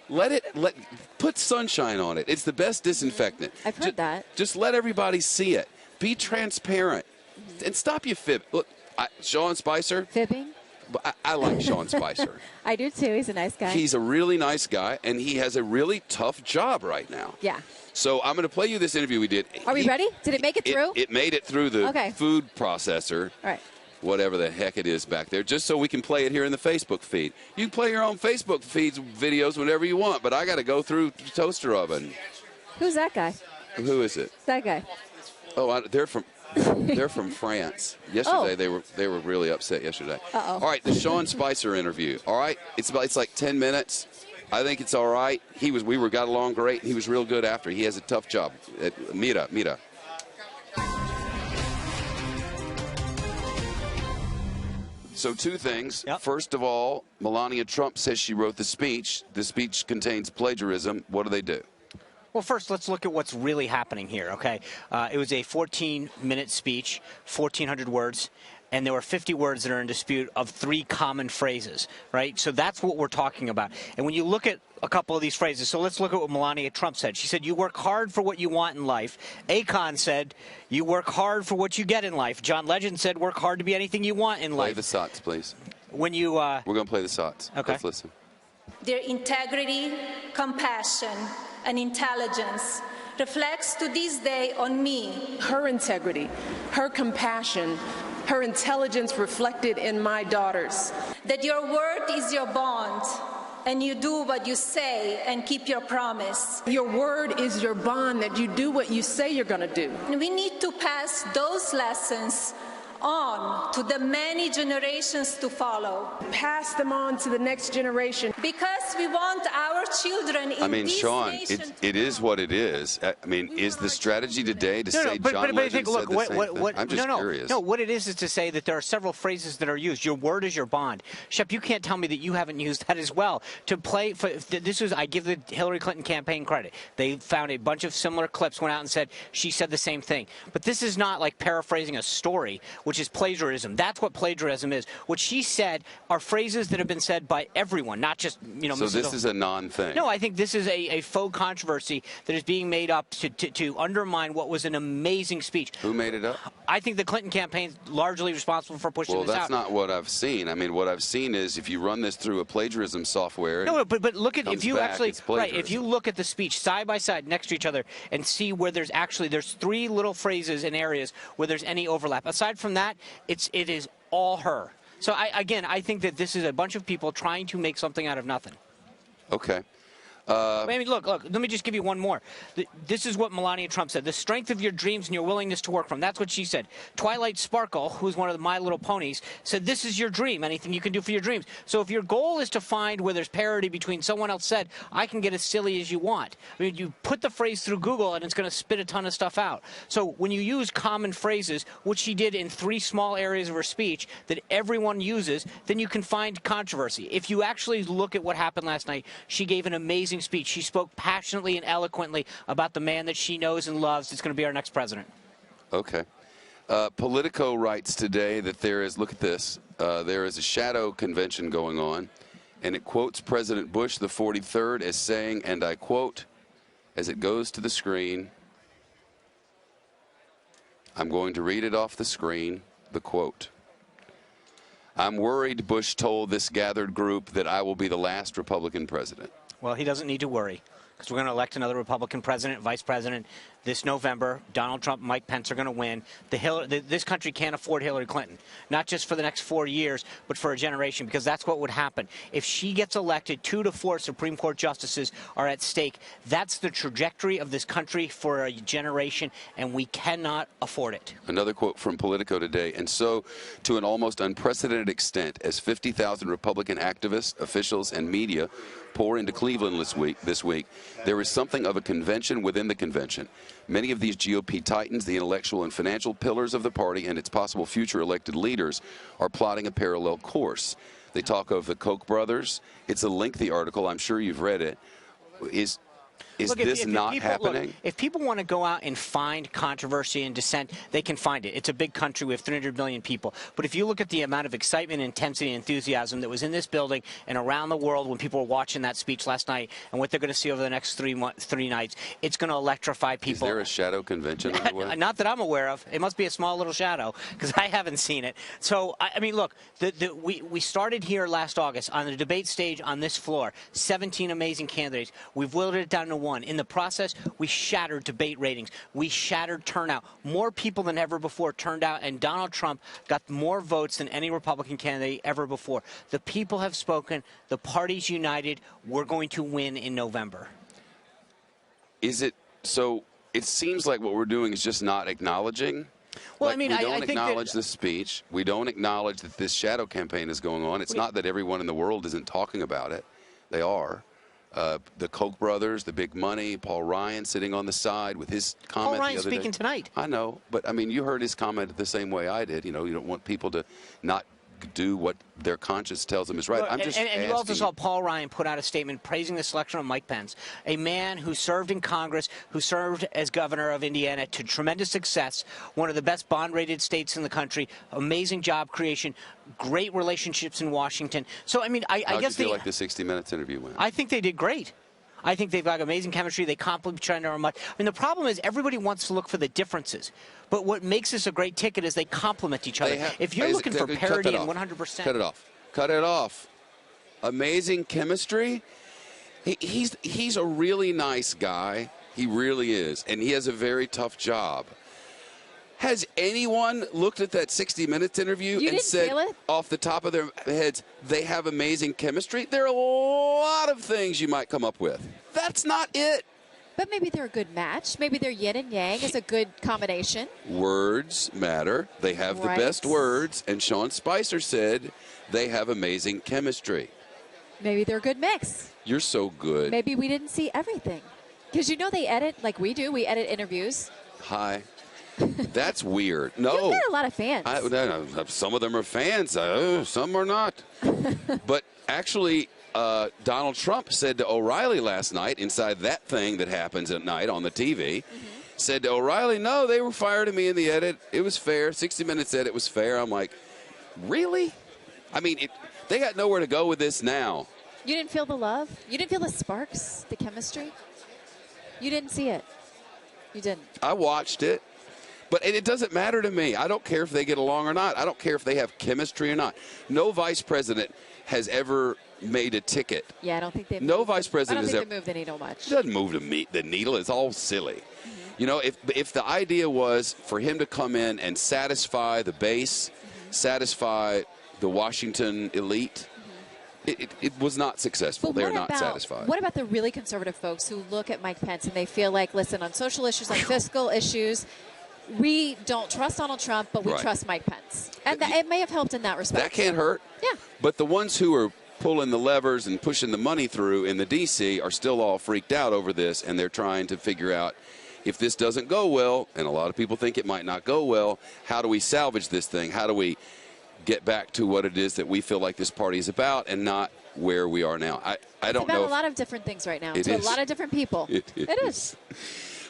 Put sunshine on it. It's the best disinfectant. I've heard that. Just let everybody see it. Be transparent. And stop your fib. Look, Sean Spicer. Fibbing? I like Sean Spicer. I do, too. He's a nice guy. He's a really nice guy, and he has a really tough job right now. Yeah. So I'm going to play you this interview we did. Are we ready? Did it make it through? It made it through the food processor. All right. Whatever the heck it is back there, just so we can play it here in the Facebook feed. You can play your own Facebook feeds videos whenever you want, but I got to go through the toaster oven. Who's that guy? Who is it? That guy. Oh, they're from France. Yesterday they were really upset yesterday. Uh-oh. All right, the Sean Spicer interview. All right, it's like 10 minutes. I think it's all right. We got along great, and he was real good after. He has a tough job. Mira. So two things. Yep. First of all, Melania Trump says she wrote the speech. The speech contains plagiarism. What do they do? Well, first, let's look at what's really happening here, okay? It was a 14-minute speech, 1,400 words, and there were 50 words that are in dispute of 3 common phrases, right? So that's what we're talking about. And when you look at a couple of these phrases, so let's look at what Melania Trump said. She said, you work hard for what you want in life. Akon said, you work hard for what you get in life. John Legend said, work hard to be anything you want in life. Play the SOTs, please. When you... We're going to play the SOTs. Okay. Let's listen. Their integrity, compassion, and intelligence reflects to this day on me. Her integrity, her compassion, her intelligence reflected in my daughters. That your word is your bond, and you do what you say and keep your promise. Your word is your bond, that you do what you say you're going to do. And we need to pass those lessons on to the many generations to follow. Pass them on to the next generation. Because we want our children in this Sean, nation. it is what it is. I mean, is the strategy today to say John Legend said the same thing? I'm just curious. No, what it is to say that there are several phrases that are used. Your word is your bond. Shep, you can't tell me that you haven't used that as well. To play for this was, I give the Hillary Clinton campaign credit. They found a bunch of similar clips, went out and said she said the same thing. But this is not like paraphrasing a story, which is plagiarism. That's what plagiarism is. What she said are phrases that have been said by everyone, not just, you know. So this is a non-thing. No, I think this is a faux controversy that is being made up to undermine what was an amazing speech. Who made it up? I think the Clinton campaign is largely responsible for pushing this out. Well, that's not what I've seen. I mean, what I've seen is if you run this through a plagiarism software. No, but look at if you actually right. If you look at the speech side by side next to each other and see where there's 3 little phrases in areas where there's any overlap. Aside from that, it is all her. So I think that this is a bunch of people trying to make something out of nothing. Okay. I mean, look, let me just give you one more. This is what Melania Trump said. The strength of your dreams and your willingness to work from. That's what she said. Twilight Sparkle, who's one of the My Little Ponies, said this is your dream, anything you can do for your dreams. So if your goal is to find where there's parity between someone else said, I can get as silly as you want. I mean, you put the phrase through Google and it's going to spit a ton of stuff out. So when you use common phrases, which she did in 3 small areas of her speech that everyone uses, then you can find controversy. If you actually look at what happened last night, she gave an amazing speech. She spoke passionately and eloquently about the man that she knows and loves that's going to be our next president. Okay. Politico writes today that there is, look at this, there is a shadow convention going on, and it quotes President Bush the 43rd as saying, and I quote, as it goes to the screen. I'm going to read it off the screen, the quote. I'm worried, Bush told this gathered group, that I will be the last Republican president. Well, he doesn't need to worry, because we're going to elect another Republican president, vice president this November. Donald Trump and Mike Pence are going to win. This country can't afford Hillary Clinton, not just for the next 4 years, but for a generation, because that's what would happen. If she gets elected, 2 to 4 Supreme Court justices are at stake. That's the trajectory of this country for a generation, and we cannot afford it. Another quote from Politico today. And so, to an almost unprecedented extent, as 50,000 Republican activists, officials, and media pour into Cleveland this week, there is something of a convention within the convention. Many of these GOP titans, the intellectual and financial pillars of the party and its possible future elected leaders, are plotting a parallel course. They talk of the Koch brothers. It's a lengthy article. I'm sure you've read it. Is this not happening? Look, if people want to go out and find controversy and dissent, they can find it. It's a big country. We have 300 million people. But if you look at the amount of excitement, intensity, and enthusiasm that was in this building and around the world when people were watching that speech last night and what they're going to see over the next three nights, it's going to electrify people. Is there a shadow convention on the way? Not that I'm aware of. It must be a small little shadow because I haven't seen it. So, I mean, look, we started here last August on the debate stage on this floor, 17 amazing candidates. We've whittled it down to 1. In the process, we shattered debate ratings. We shattered turnout. More people than ever before turned out, and Donald Trump got more votes than any Republican candidate ever before. The people have spoken. The party's united. We're going to win in November. Is it so? It seems like what we're doing is just not acknowledging. Well, like, I mean, we don't I think acknowledge the speech. We don't acknowledge that this shadow campaign is going on. It's not that everyone in the world isn't talking about it. They are. The Koch brothers, the big money, Paul Ryan sitting on the side with his comment Paul Ryan the other speaking day. tonight. I know, but I mean, you heard his comment the same way I did. You know, you don't want people to not do what their conscience tells them is right. I'm just and you also saw Paul Ryan put out a statement praising the selection of Mike Pence, a man who served in Congress, who served as governor of Indiana to tremendous success, one of the best bond-rated states in the country, amazing job creation, great relationships in Washington. So, I mean, I guess How'd you feel like the 60 Minutes interview went? I think they did great. I think they've got amazing chemistry. They complement each other much. I mean, the problem is everybody wants to look for the differences. But what makes this a great ticket is they complement each other. If you're looking for parity and 100%. Cut it off. Cut it off. Amazing chemistry. He's a really nice guy. He really is. And he has a very tough job. Has anyone looked at that 60 Minutes interview and said off the top of their heads they have amazing chemistry? There are a lot of things you might come up with. That's not it. But maybe they're a good match. Maybe their yin and yang is a good combination. Words matter. They have the best words. And Sean Spicer said they have amazing chemistry. Maybe they're a good mix. You're so good. Maybe we didn't see everything. Because you know they edit like we do. We edit interviews. Hi. That's weird. No. You've got a lot of fans. Some of them are fans. Some are not. But actually, Donald Trump said to O'Reilly last night, inside that thing that happens at night on the TV, said to O'Reilly, no, they were fired of me in the edit. It was fair. 60 Minutes said it was fair. I'm like, really? I mean, they got nowhere to go with this now. You didn't feel the love? You didn't feel the sparks, the chemistry? You didn't see it. You didn't. I watched it. But it doesn't matter to me. I don't care if they get along or not. I don't care if they have chemistry or not. No vice president has ever made a ticket. Yeah, I don't think they've No vice president has ever moved the needle much. It doesn't move the needle. It's all silly. You know, if the idea was for him to come in and satisfy the base, satisfy the Washington elite, it was not successful. They're not satisfied. What about the really conservative folks who look at Mike Pence and they feel like, listen, on social issues, on fiscal issues, we don't trust Donald Trump, but we trust Mike Pence. And it may have helped in that respect. That can't hurt. Yeah. But the ones who are pulling the levers and pushing the money through in the D.C. are still all freaked out over this, and they're trying to figure out if this doesn't go well, and a lot of people think it might not go well, how do we salvage this thing? How do we get back to what it is that we feel like this party is about and not where we are now? I don't know. It's about a lot of different things right now. To a lot of different people. It is.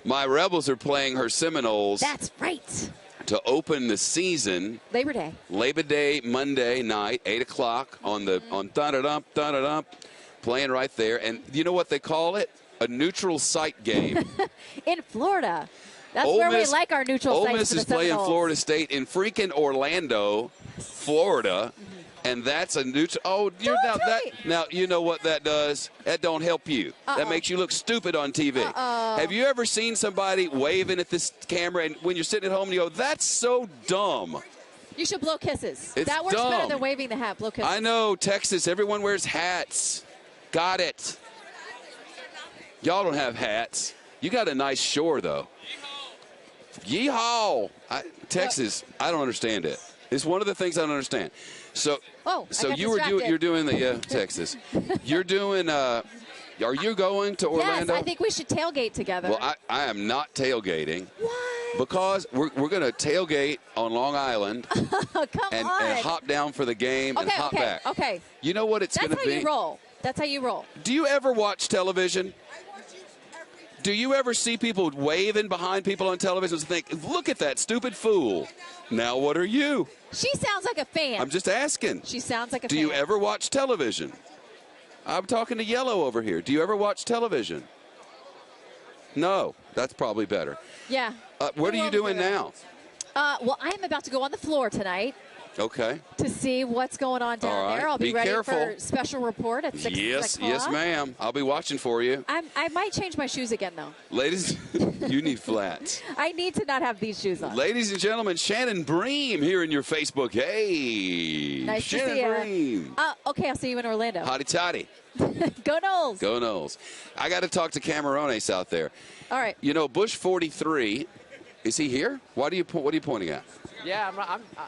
My Rebels are playing her Seminoles. That's right. To open the season. Labor Day. Labor Day, Monday night, 8 o'clock on da-da-dump, da-da-dump, playing right there. And you know what they call it? a neutral site game. In Florida. That's Ole where Miss, we like our neutral Ole sites Miss for the is playing Seminoles. Florida State in freaking Orlando, Florida, and that's a neutral. Oh, you're now you know what that does? That don't help you. That makes you look stupid on TV. Have you ever seen somebody waving at this camera, and when you're sitting at home and you go, "That's so dumb"? You should blow kisses. It's that works dumb. better than waving the hat. Blow kisses. I know, Texas, everyone wears hats. Got it. Y'all don't have hats. You got a nice shore, though. Yeehaw! Texas, I don't understand it. It's one of the things I don't understand. So you're doing the Texas. You're doing. Are you going to Orlando? Yes, I think we should tailgate together. Well, I am not tailgating. Because we're going to tailgate on Long Island and hop down for the game and hop back. Okay. You know what it's going to be? That's how you roll. That's how you roll. Do you ever watch television? Do you ever see people waving behind people on television and think, look at that stupid fool? Now what are you? She sounds like a fan. I'm just asking. She sounds like a fan. Do you ever watch television? I'm talking to Yellow over here. Do you ever watch television? No. That's probably better. Yeah. What are you doing now? Well, I am about to go on the floor tonight. Okay. To see what's going on down there. I'll be ready for special report at 6 o'clock. Yes, ma'am. I'll be watching for you. I might change my shoes again, though. Ladies, you need flats. I need to not have these shoes on. Ladies and gentlemen, Shannon Bream here in your Facebook. Hey. Nice Shannon to see you. Bream. Okay, I'll see you in Orlando. Hotty totty. Go Noles. Go Noles. I got to talk to Camarones out there. All right. You know, Bush 43, is he here? What are you pointing at? Yeah,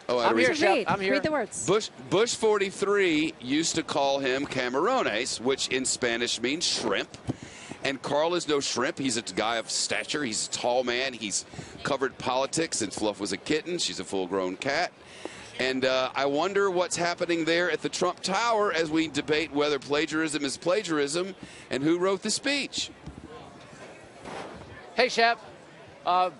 I'm here, Chef. I'm here. Read the words. Bush 43 used to call him Camarones, which in Spanish means shrimp. And Carl is no shrimp. He's a guy of stature. He's a tall man. He's covered politics since Fluff was a kitten. She's a full-grown cat. And I wonder what's happening there at the Trump Tower as we debate whether plagiarism is plagiarism and who wrote the speech. Hey, Shep.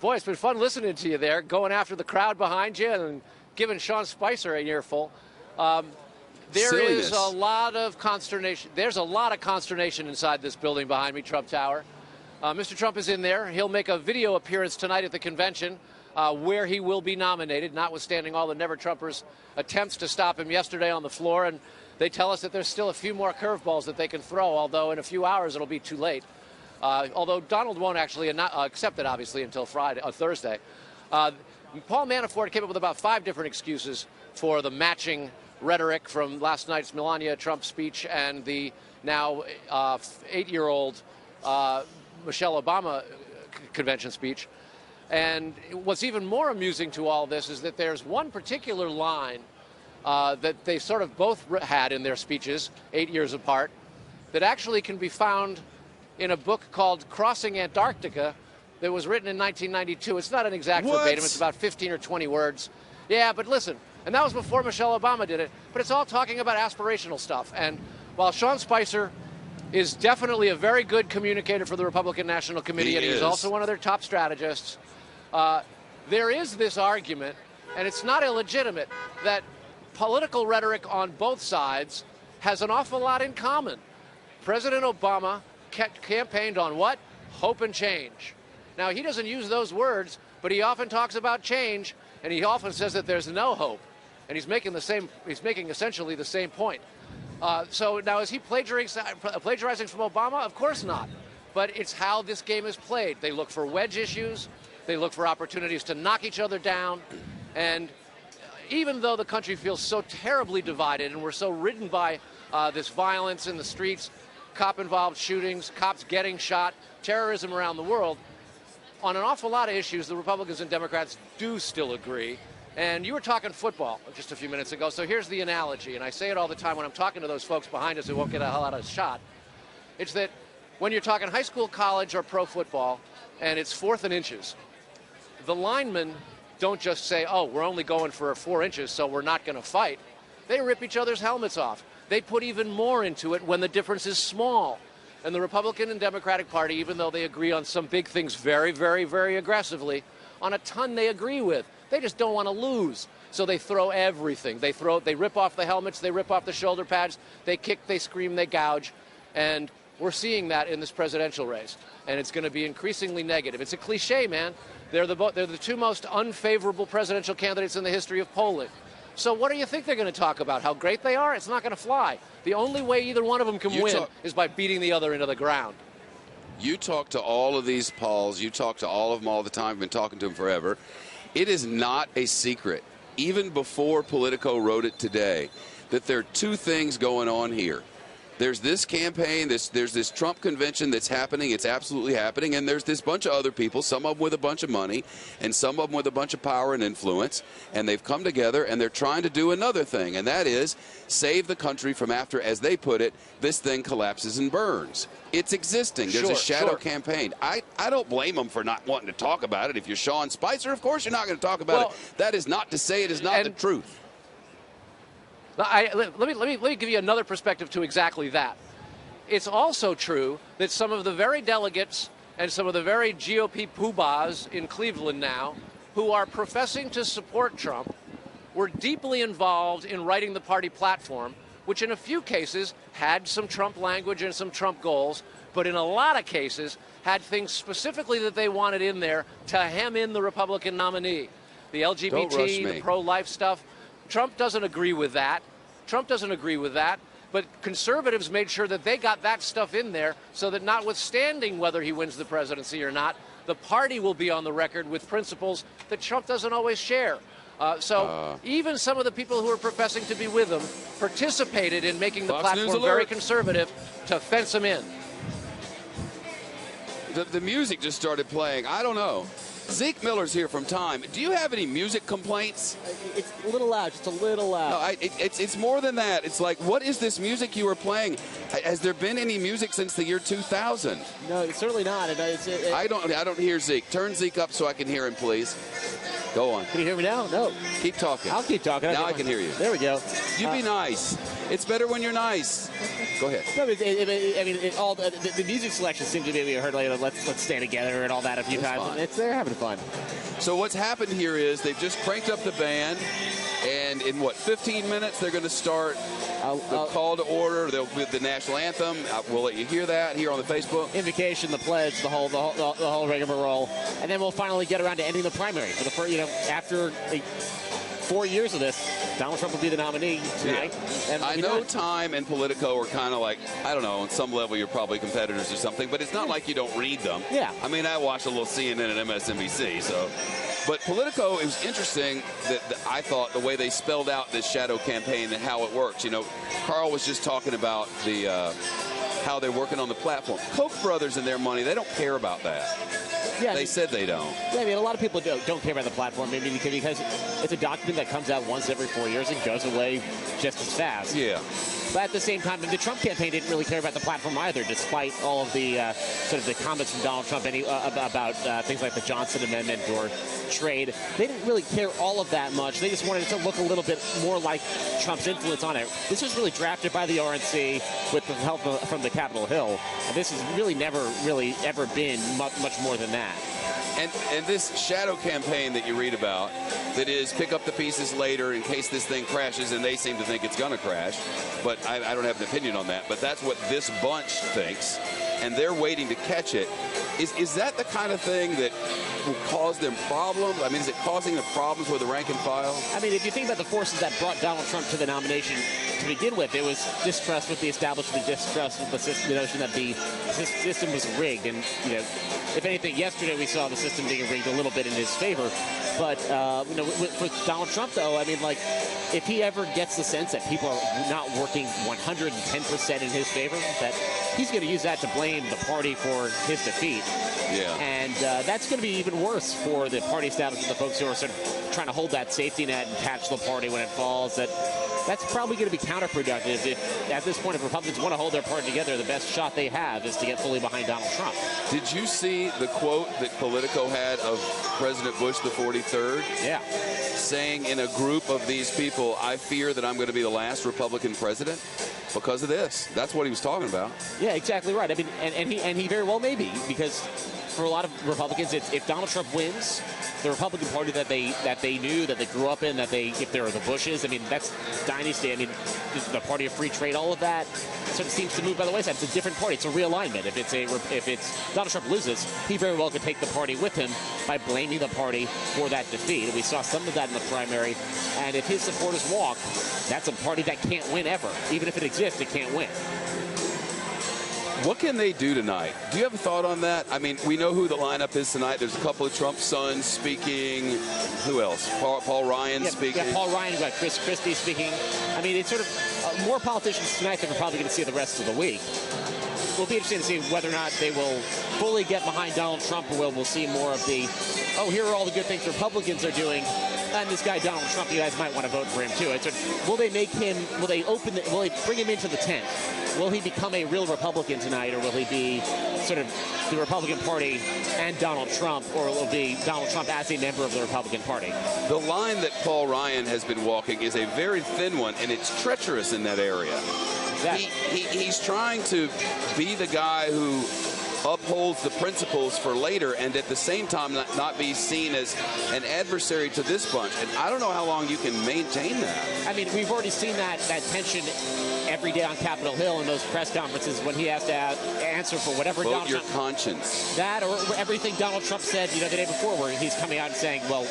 Boy, it's been fun listening to you there, going after the crowd behind you and giving Sean Spicer a earful. There is a lot of consternation. There's a lot of consternation inside this building behind me, Trump Tower. Mr. Trump is in there. He'll make a video appearance tonight at the convention where he will be nominated, notwithstanding all the Never-Trumpers' attempts to stop him yesterday on the floor. And they tell us that there's still a few more curveballs that they can throw, although in a few hours it'll be too late. Although Donald won't actually accept it, obviously, until Thursday. Paul Manafort came up with about 5 different excuses for the matching rhetoric from last night's Melania Trump speech and the now 8-year-old Michelle Obama convention speech. And what's even more amusing to all this is that there's one particular line that they sort of both had in their speeches, 8 years apart, that actually can be found in a book called Crossing Antarctica that was written in 1992. It's not an exact verbatim. It's about 15 or 20 words. Yeah, but listen, and that was before Michelle Obama did it, but it's all talking about aspirational stuff. And while Sean Spicer is definitely a very good communicator for the Republican National Committee, and he's also one of their top strategists, there is this argument, and it's not illegitimate, that political rhetoric on both sides has an awful lot in common. President Obama campaigned on what? Hope and change. Now, he doesn't use those words, but he often talks about change, and he often says that there's no hope. And he's making essentially the same point. So now, is he plagiarizing from Obama? Of course not. But it's how this game is played. They look for wedge issues. They look for opportunities to knock each other down. And even though the country feels so terribly divided and we're so ridden by this violence in the streets, cop-involved shootings, cops getting shot, terrorism around the world, on an awful lot of issues, the Republicans and Democrats do still agree. And you were talking football just a few minutes ago, so here's the analogy, and I say it all the time when I'm talking to those folks behind us who won't get a hell out of a shot. It's that when you're talking high school, college, or pro football, and it's 4th and inches, the linemen don't just say, oh, we're only going for 4 inches, so we're not going to fight. They rip each other's helmets off. They put even more into it when the difference is small. And the Republican and Democratic Party, even though they agree on some big things very, very, very aggressively, on a ton they agree with. They just don't want to lose. So they throw everything. They rip off the helmets, they rip off the shoulder pads, they kick, they scream, they gouge. And We're seeing that in this presidential race, and it's going to be increasingly negative. It's a cliche, man. They're the two most unfavorable presidential candidates in the history of polling. So what do you think they're going to talk about? How great they are? It's not going to fly. The only way either one of them can win is by beating the other into the ground. You talk to all of these Pauls. You talk to all of them all the time. I've been talking to them forever. It is not a secret, even before Politico wrote it today, that there are two things going on here. There's this campaign, there's this Trump convention that's happening. It's absolutely happening. And there's this bunch of other people, some of them with a bunch of money and some of them with a bunch of power and influence. And they've come together and they're trying to do another thing. And that is save the country from after, as they put it, this thing collapses and burns. It's existing. There's a shadow campaign. I don't blame them for not wanting to talk about it. If you're Sean Spicer, of course you're not going to talk about it. That is not to say it is not the truth. Let me give you another perspective to exactly that. It's also true that some of the very delegates and some of the very GOP poobahs in Cleveland now who are professing to support Trump were deeply involved in writing the party platform, which in a few cases had some Trump language and some Trump goals, but in a lot of cases had things specifically that they wanted in there to hem in the Republican nominee. The LGBT, the pro-life stuff. Trump doesn't agree with that. But conservatives made sure that they got that stuff in there so that notwithstanding whether he wins the presidency or not, the party will be on the record with principles that Trump doesn't always share. Even some of the people who are professing to be with him participated in making the platform very conservative to fence him in. The music just started playing. I don't know. Zeke Miller's here from Time. Do you have any music complaints? It's a little loud, just a little loud. No, it's more than that. It's like, what is this music you were playing? Has there been any music since the year 2000? No, it's certainly not. I don't hear Zeke. Turn Zeke up so I can hear him, please. Go on. Can you hear me now? No. Keep talking. I'll keep talking. Now I can hear you. There we go. You be nice. It's better when you're nice. Go ahead. No, the music selection seems to be heard like let's stay together and all that a few times. They're having fun. So what's happened here is they've just cranked up the band, and in 15 minutes they're going to start the call to order. They'll be the national anthem. We'll let you hear that here on the Facebook. Invocation, the pledge, the whole rigmarole, and then we'll finally get around to ending the primary for the first. After 4 years of this, Donald Trump will be the nominee tonight. Yeah. And I know Time and Politico are kind of like, I don't know, on some level you're probably competitors or something, but it's not like you don't read them. Yeah. I mean, I watch a little CNN and MSNBC, so. But Politico, it was interesting that I thought the way they spelled out this shadow campaign and how it works. Carl was just talking about how they're working on the platform. Koch brothers and their money, they don't care about that. Yeah, they said they don't. Yeah, I mean, a lot of people don't care about the platform, maybe because it's a document that comes out once every 4 years and goes away just as fast. Yeah. But at the same time, the Trump campaign didn't really care about the platform either, despite all of the sort of the comments from Donald Trump about things like the Johnson Amendment or trade. They didn't really care all of that much. They just wanted it to look a little bit more like Trump's influence on it. This was really drafted by the RNC with the help from the Capitol Hill. And this has really never really ever been much more than that. And this shadow campaign that you read about, that is pick up the pieces later in case this thing crashes, and they seem to think it's going to crash. But I don't have an opinion on that. But that's what this bunch thinks, and they're waiting to catch it. Is that the kind of thing that will cause them problems? I mean, is it causing them problems with the rank and file? I mean, if you think about the forces that brought Donald Trump to the nomination to begin with, it was distrust with the establishment, distrust with the notion that the system was rigged. And, if anything, yesterday we saw the system being rigged a little bit in his favor. But, with Donald Trump, though, I mean, if he ever gets the sense that people are not working 110% in his favor, that he's going to use that to blame the party for his defeat. Yeah. And that's going to be even worse for the party establishment, the folks who are sort of trying to hold that safety net and catch the party when it falls. That's probably going to be counterproductive. If at this point, if Republicans want to hold their party together, the best shot they have is to get fully behind Donald Trump. Did you see the quote that Politico had of President Bush the 43rd? Yeah. Saying in a group of these people, I fear that I'm going to be the last Republican president because of this. That's what he was talking about. Yeah, exactly right. I mean, and he very well may be, because for a lot of Republicans, it's if Donald Trump wins, the Republican Party that they knew, that they grew up in, if there are the Bushes, I mean, that's dynasty. I mean, the party of free trade, all of that sort of seems to move by the wayside. It's a different party. It's a realignment. If it's Donald Trump loses, he very well could take the party with him by blaming the party for that defeat. And we saw some of that in the primary. And if his supporters walk, that's a party that can't win ever. Even if it exists, it can't win. What can they do tonight? Do you have a thought on that? I mean, we know who the lineup is tonight. There's a couple of Trump sons speaking. Who else? Paul Ryan speaking. Yeah, Paul Ryan, we've got Chris Christie speaking. I mean, it's sort of more politicians tonight than we're probably going to see the rest of the week. It'll be interesting to see whether or not they will fully get behind Donald Trump, or we'll see more of the, oh, here are all the good things Republicans are doing, and this guy Donald Trump, you guys might want to vote for him too. Will they make him? Will they bring him into the tent? Will he become a real Republican tonight, or will he be sort of the Republican Party and Donald Trump, or will it be Donald Trump as a member of the Republican Party? The line that Paul Ryan has been walking is a very thin one, and it's treacherous in that area. He's trying to be the guy who upholds the principles for later, and at the same time not be seen as an adversary to this bunch. And I don't know how long you can maintain that. I mean, we've already seen that tension every day on Capitol Hill in those press conferences when he has to answer for whatever Vote Donald your Trump, conscience. That or everything Donald Trump said, the day before, where he's coming out and saying, well,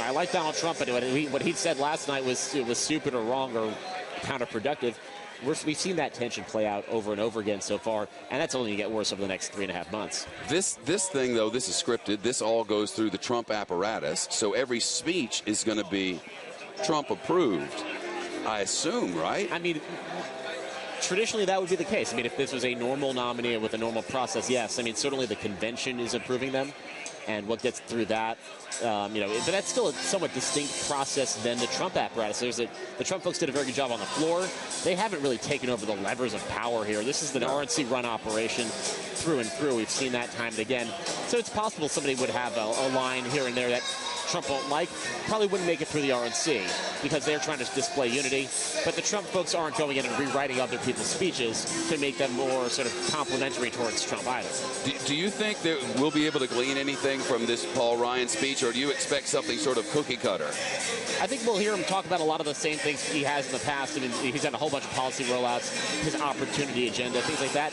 I like Donald Trump, but what he said last night was stupid or wrong or counterproductive. We've seen that tension play out over and over again so far, and that's only going to get worse over the next 3.5 months. This thing, though, this is scripted. This all goes through the Trump apparatus, so every speech is going to be Trump approved, I assume, right? I mean, traditionally that would be the case. I mean, if this was a normal nominee with a normal process, yes. I mean, certainly the convention is approving them, and what gets through that, but that's still a somewhat distinct process than the Trump apparatus. The Trump folks did a very good job on the floor. They haven't really taken over the levers of power here. This is the RNC-run operation through and through. We've seen that time and again. So it's possible somebody would have a line here and there that Trump won't like, probably wouldn't make it through the RNC because they're trying to display unity. But the Trump folks aren't going in and rewriting other people's speeches to make them more sort of complimentary towards Trump either. Do you think that we'll be able to glean anything from this Paul Ryan speech, or do you expect something sort of cookie cutter? I think we'll hear him talk about a lot of the same things he has in the past. I mean, he's done a whole bunch of policy rollouts, his opportunity agenda, things like that.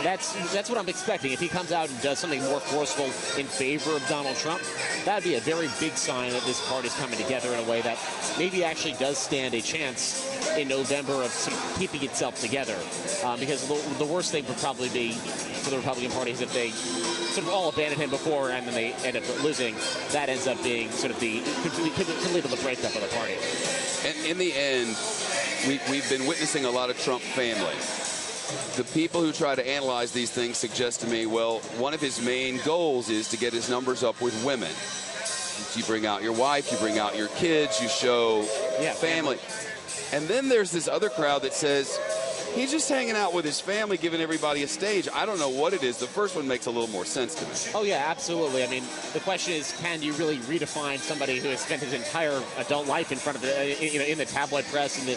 That's what I'm expecting. If he comes out and does something more forceful in favor of Donald Trump, that would be a very big sign that this party is coming together in a way that maybe actually does stand a chance in November of sort of keeping itself together. Because the worst thing would probably be for the Republican Party is if they sort of all abandon him before and then they end up losing. That ends up being sort of could lead to the breakup of the party. And in the end, we've been witnessing a lot of Trump family. The people who try to analyze these things suggest to me, well, one of his main goals is to get his numbers up with women. You bring out your wife, you bring out your kids, you show family. And then there's this other crowd that says, he's just hanging out with his family, giving everybody a stage. I don't know what it is. The first one makes a little more sense to me. Oh, yeah, absolutely. I mean, the question is, can you really redefine somebody who has spent his entire adult life in front of in the tabloid press and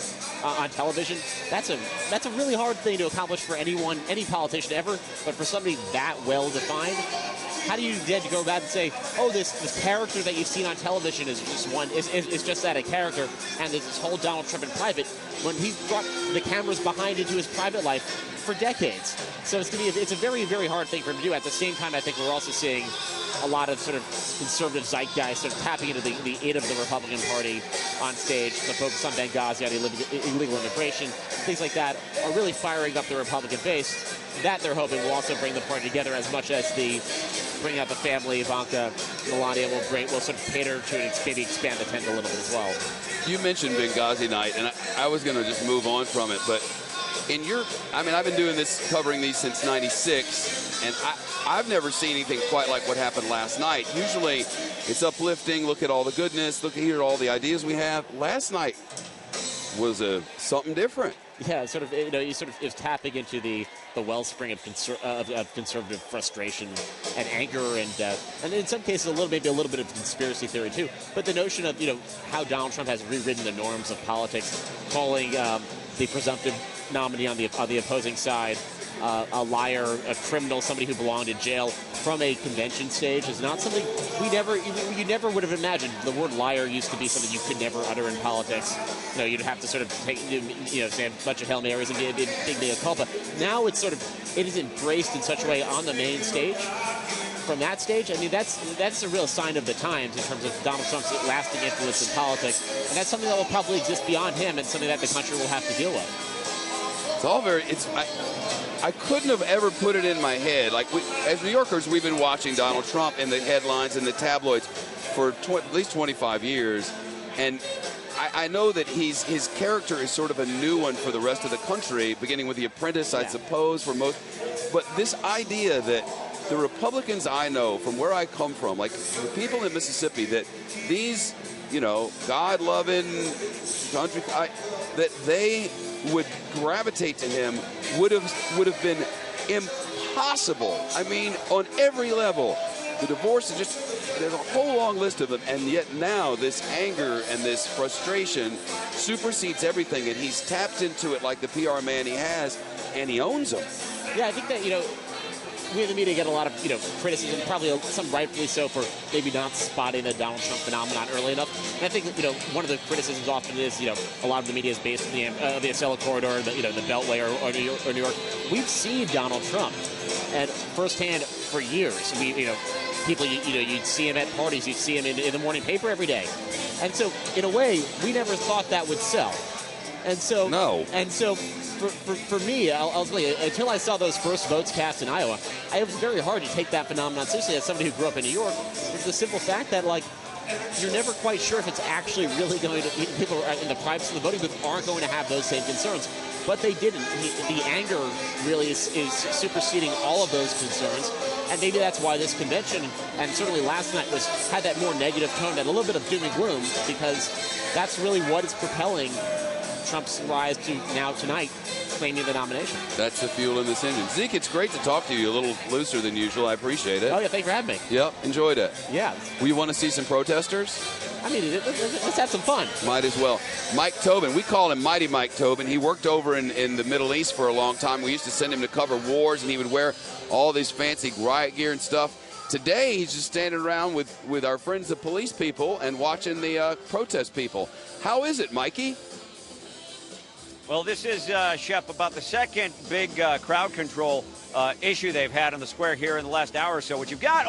on television? That's a really hard thing to accomplish for any politician ever. But for somebody that well defined, how do you then go back and say, oh, this character that you've seen on television is just that, a character, and there's this whole Donald Trump in private, when he's brought the cameras behind into his private life for decades. So it's a very, very hard thing for him to do. At the same time, I think we're also seeing a lot of sort of conservative zeitgeist sort of tapping into the it of the Republican Party on stage. The focus on Benghazi, on illegal immigration, things like that are really firing up the Republican base. That they're hoping will also bring the party together as much as the bring out the family, Ivanka, Melania will sort of cater to and maybe expand the tent a little bit as well. You mentioned Benghazi night, and I was going to just move on from it, but I've been doing this, covering these since '96, and I've never seen anything quite like what happened last night. Usually it's uplifting, look at all the goodness, look here at all the ideas we have. Last night was something different. Yeah, you is tapping into the wellspring of conservative frustration and anger, and in some cases a little bit of conspiracy theory too. But the notion of how Donald Trump has rewritten the norms of politics, calling the presumptive nominee on the opposing side a liar, a criminal, somebody who belonged in jail from a convention stage is not something you never would have imagined. The word liar used to be something you could never utter in politics. You know, you'd have to sort of take, say a bunch of Hail Marys and be a big mea culpa. Now it's sort of, it is embraced in such a way on the main stage. From that stage, I mean, that's a real sign of the times in terms of Donald Trump's lasting influence in politics. And that's something that will probably exist beyond him and something that the country will have to deal with. It's all very, I couldn't have ever put it in my head. Like, as New Yorkers, we've been watching Donald Trump in the headlines and the tabloids for at least 25 years. And I know that his character is sort of a new one for the rest of the country, beginning with The Apprentice, I suppose, for most. But this idea that the Republicans I know from where I come from, like the people in Mississippi, that these, God-loving country, that they would gravitate to him would have been impossible. I mean, on every level. The divorce is just, there's a whole long list of them, and yet now this anger and this frustration supersedes everything, and he's tapped into it like the PR man he has, and he owns them. Yeah, I think that, we in the media get a lot of, criticism, probably some rightfully so, for maybe not spotting the Donald Trump phenomenon early enough. And I think, one of the criticisms often is, a lot of the media is based in the Acela corridor, the Beltway or New York. We've seen Donald Trump and firsthand for years. People, you'd see him at parties, you'd see him in the morning paper every day. And so, in a way, we never thought that would sell. And so, for me, I'll tell you, until I saw those first votes cast in Iowa, it was very hard to take that phenomenon seriously as somebody who grew up in New York. It's the simple fact that, you're never quite sure if it's actually really going to, people in the privacy of the voting booth aren't going to have those same concerns. But they didn't. The anger really is superseding all of those concerns. And maybe that's why this convention, and certainly last night, had that more negative tone, that a little bit of doom and gloom, because that's really what is propelling Trump's rise to now tonight claiming the nomination. That's the fuel in this engine. Zeke, it's great to talk to you. A little looser than usual. I appreciate it. Oh, yeah, thanks for having me. Yep, enjoyed it. Yeah. We want to see some protesters? I mean, let's have some fun. Might as well. Mike Tobin, we call him Mighty Mike Tobin. He worked over in the Middle East for a long time. We used to send him to cover wars, and he would wear all these fancy riot gear and stuff. Today, he's just standing around with our friends, the police people, and watching the protest people. How is it, Mikey? Well, this is, Shep, about the second big crowd control issue they've had on the square here in the last hour or so. What you've got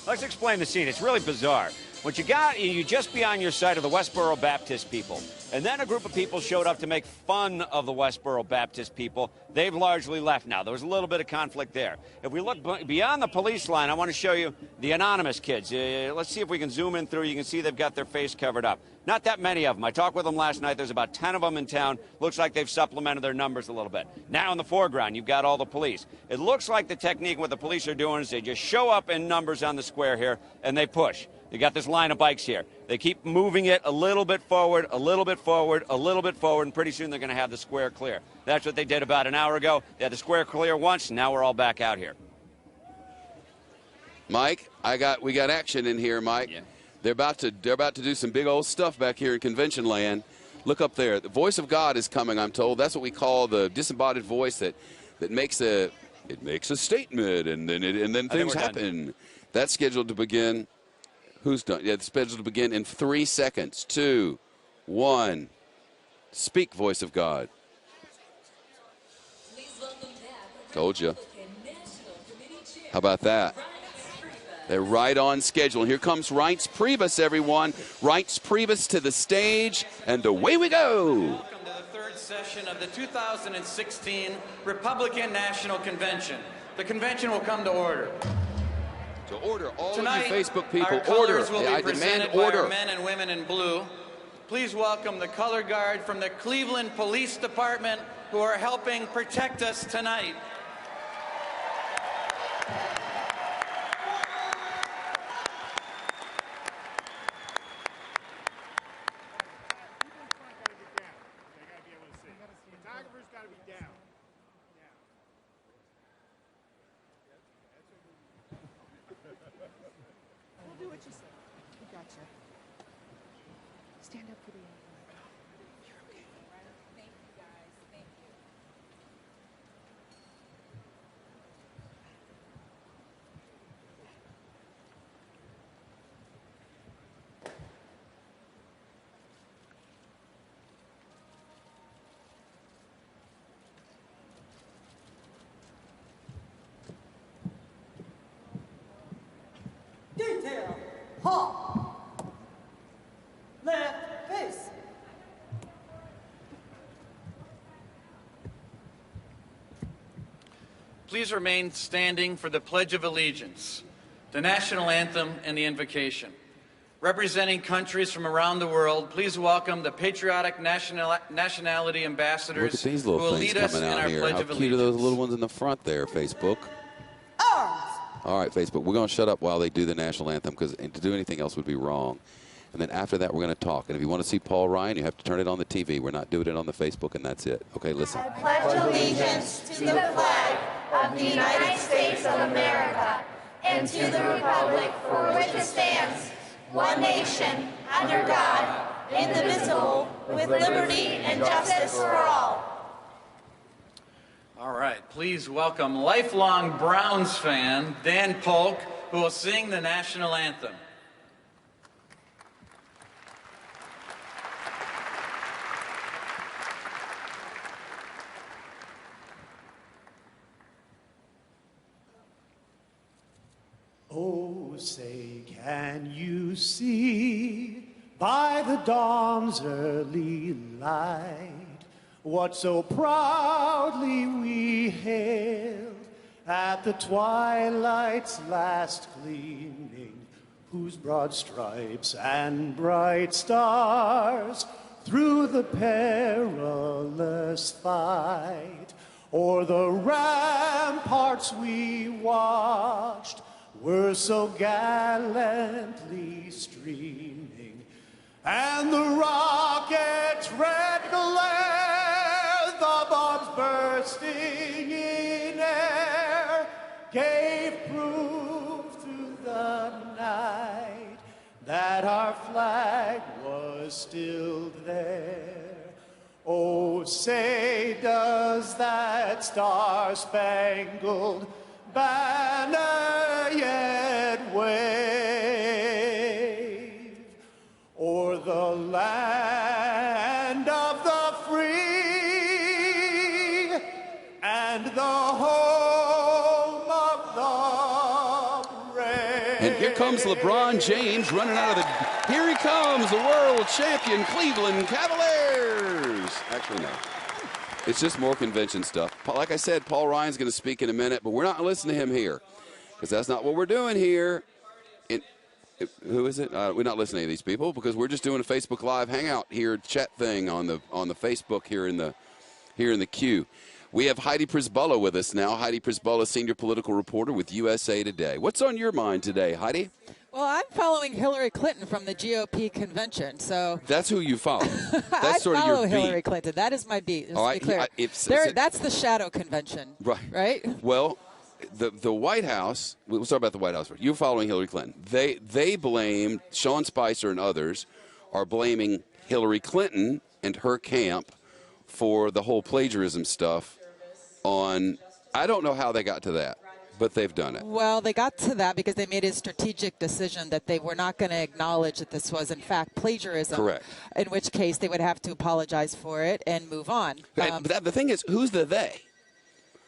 let's explain the scene. It's really bizarre. What you just beyond your sight of the Westboro Baptist people. And then a group of people showed up to make fun of the Westboro Baptist people. They've largely left now. There was a little bit of conflict there. If we look beyond the police line, I want to show you the anonymous kids. Let's see if we can zoom in through. You can see they've got their face covered up. Not that many of them. I talked with them last night. There's about 10 of them in town. Looks like they've supplemented their numbers a little bit. Now in the foreground, you've got all the police. It looks like the technique, what the police are doing is they just show up in numbers on the square here, and they push. They got this line of bikes here. They keep moving it a little bit forward, a little bit forward, a little bit forward, and pretty soon they're going to have the square clear. That's what they did about an hour ago. They had the square clear once, and now we're all back out here. Mike, we got action in here, Mike. Yeah. They're about to do some big old stuff back here in convention land. Look up there. The voice of God is coming, I'm told. That's what we call the disembodied voice that makes a statement, and then things happen. That's scheduled to begin. Who's done? Yeah, it's scheduled to begin in 3 seconds. 2, 1. Speak, voice of God. Told you. How about that? They're right on schedule. Here comes Reince Priebus, everyone. Reince Priebus to the stage, and away we go. Welcome to the third session of the 2016 Republican National Convention. The convention will come to order. To order, all Tonight, of you Facebook people, our order. colors will be I presented demand by order. our men and women in blue. Please welcome the color guard from the Cleveland Police Department who are helping protect us tonight. Stand up for the anthem. You're okay. Thank you, guys. Thank you. Paul. Left face. Please remain standing for the Pledge of Allegiance, the national anthem, and the invocation. Representing countries from around the world, please welcome the patriotic nationality ambassadors Look at these who little will things lead us in coming out our here. Pledge How of cute Allegiance. are those little ones in the front there, Facebook? All right, Facebook, we're going to shut up while they do the national anthem because to do anything else would be wrong. And then after that, we're going to talk. And if you want to see Paul Ryan, you have to turn it on the TV. We're not doing it on the Facebook, and that's it. Okay, listen. I pledge allegiance to the flag of the United States of America and to the republic for which it stands, one nation, under God, indivisible, with liberty and justice for all. All right, please welcome lifelong Browns fan Dan Polk, who will sing the national anthem. Oh, say, can you see by the dawn's early light what so proudly we hailed at the twilight's last gleaming, whose broad stripes and bright stars through the perilous fight o'er the ramparts we watched were so gallantly streaming, and the rocket's red glare, the bombs bursting in air, gave proof to the night that our flag was still there. Oh, say, does that star-spangled banner yet wave o'er the land of the free and the home of the brave? And here comes LeBron James running out of the... Here he comes, the world champion Cleveland Cavaliers. Actually, no. It's just more convention stuff. Like I said, Paul Ryan's going to speak in a minute, but we're not listening to him here because that's not what we're doing here. Who is it? We're not listening to these people because we're just doing a Facebook Live Hangout here, chat thing on the Facebook here in the queue. We have Heidi Przybyla with us now. Heidi Przybyla, senior political reporter with USA Today. What's on your mind today, Heidi? Well, I'm following Hillary Clinton from the GOP convention, so That's who you follow. That's I sort of follow your beat. Hillary Clinton. That is my beat. Just All to right, be clear. That's the shadow convention, right? Well, the White House. We'll start about the White House first. You're following Hillary Clinton. They blame Sean Spicer and others are blaming Hillary Clinton and her camp for the whole plagiarism stuff. I don't know how they got to that. But they've done it. Well, they got to that because they made a strategic decision that they were not going to acknowledge that this was, in fact, plagiarism. Correct. In which case, they would have to apologize for it and move on. But the thing is, who's the they?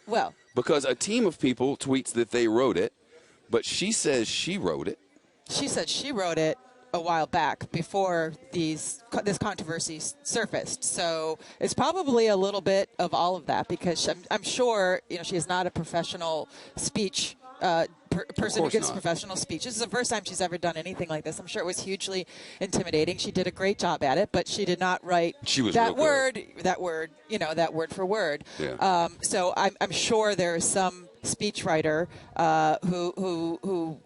Well, because a team of people tweets that they wrote it, but she says she wrote it. She said she wrote it a while back before this controversy surfaced. So it's probably a little bit of all of that because I'm sure she is not a professional speech person who gives professional speeches. This is the first time she's ever done anything like this. I'm sure it was hugely intimidating. She did a great job at it, but she did not write that word for word. Yeah. So I'm sure there is some speechwriter who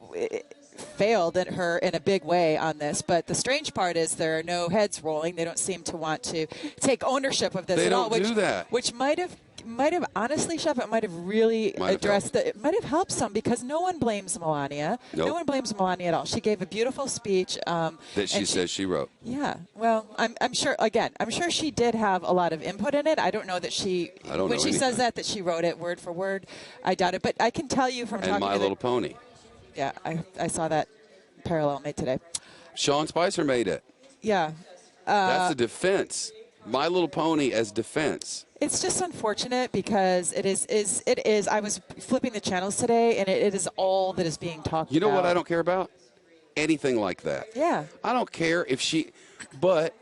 failed at her in a big way on this, but the strange part is there are no heads rolling. They don't seem to want to take ownership of this at all. Which might have honestly, Chef, it might have really addressed it might have helped some because no one blames Melania. Nope. No one blames Melania at all. She gave a beautiful speech that she says she wrote. Yeah. Well, I'm sure. Again, I'm sure she did have a lot of input in it. I don't know that when she says that she wrote it word for word. I doubt it. But I can tell you from talking to My Little Pony. Yeah, I saw that parallel made today. Sean Spicer made it. Yeah. That's the defense. My Little Pony as defense. It's just unfortunate because it is. I was flipping the channels today, and it is all that is being talked about. You know what I don't care about? anything like that. Yeah. I don't care if but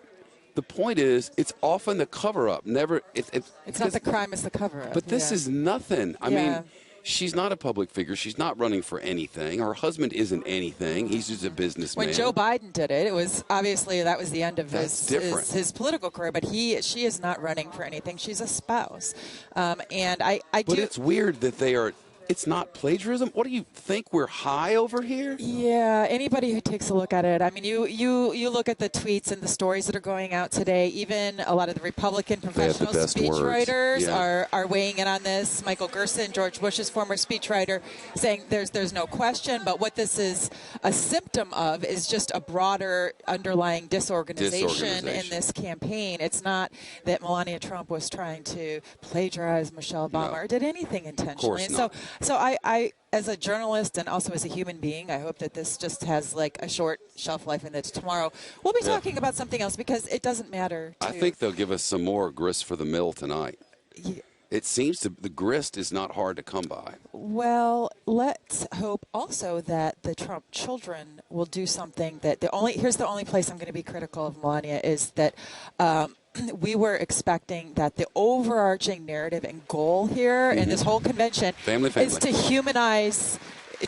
the point is, it's often the cover-up. Never. It's not the crime, it's the cover-up. But this is nothing. I mean, she's not a public figure. She's not running for anything. Her husband isn't anything. He's just a businessman. When Joe Biden did it, it was obviously that was the end of his political career. But she is not running for anything. She's a spouse, and I do. But it's weird that they are. It's not plagiarism. What do you think? We're high over here? Yeah, anybody who takes a look at it. I mean, you look at the tweets and the stories that are going out today. Even a lot of the Republican professional speechwriters are weighing in on this. Michael Gerson, George Bush's former speechwriter, saying there's no question. But what this is a symptom of is just a broader underlying disorganization in this campaign. It's not that Melania Trump was trying to plagiarize Michelle Obama or did anything intentionally. Of course not. So I, as a journalist and also as a human being, I hope that this just has like a short shelf life and that tomorrow we'll be talking about something else because it doesn't matter. I think they'll give us some more grist for the mill tonight. Yeah. It seems the grist is not hard to come by. Well, let's hope also that the Trump children will do something that here's the only place I'm going to be critical of Melania is that we were expecting that the overarching narrative and goal here in this whole convention is to humanize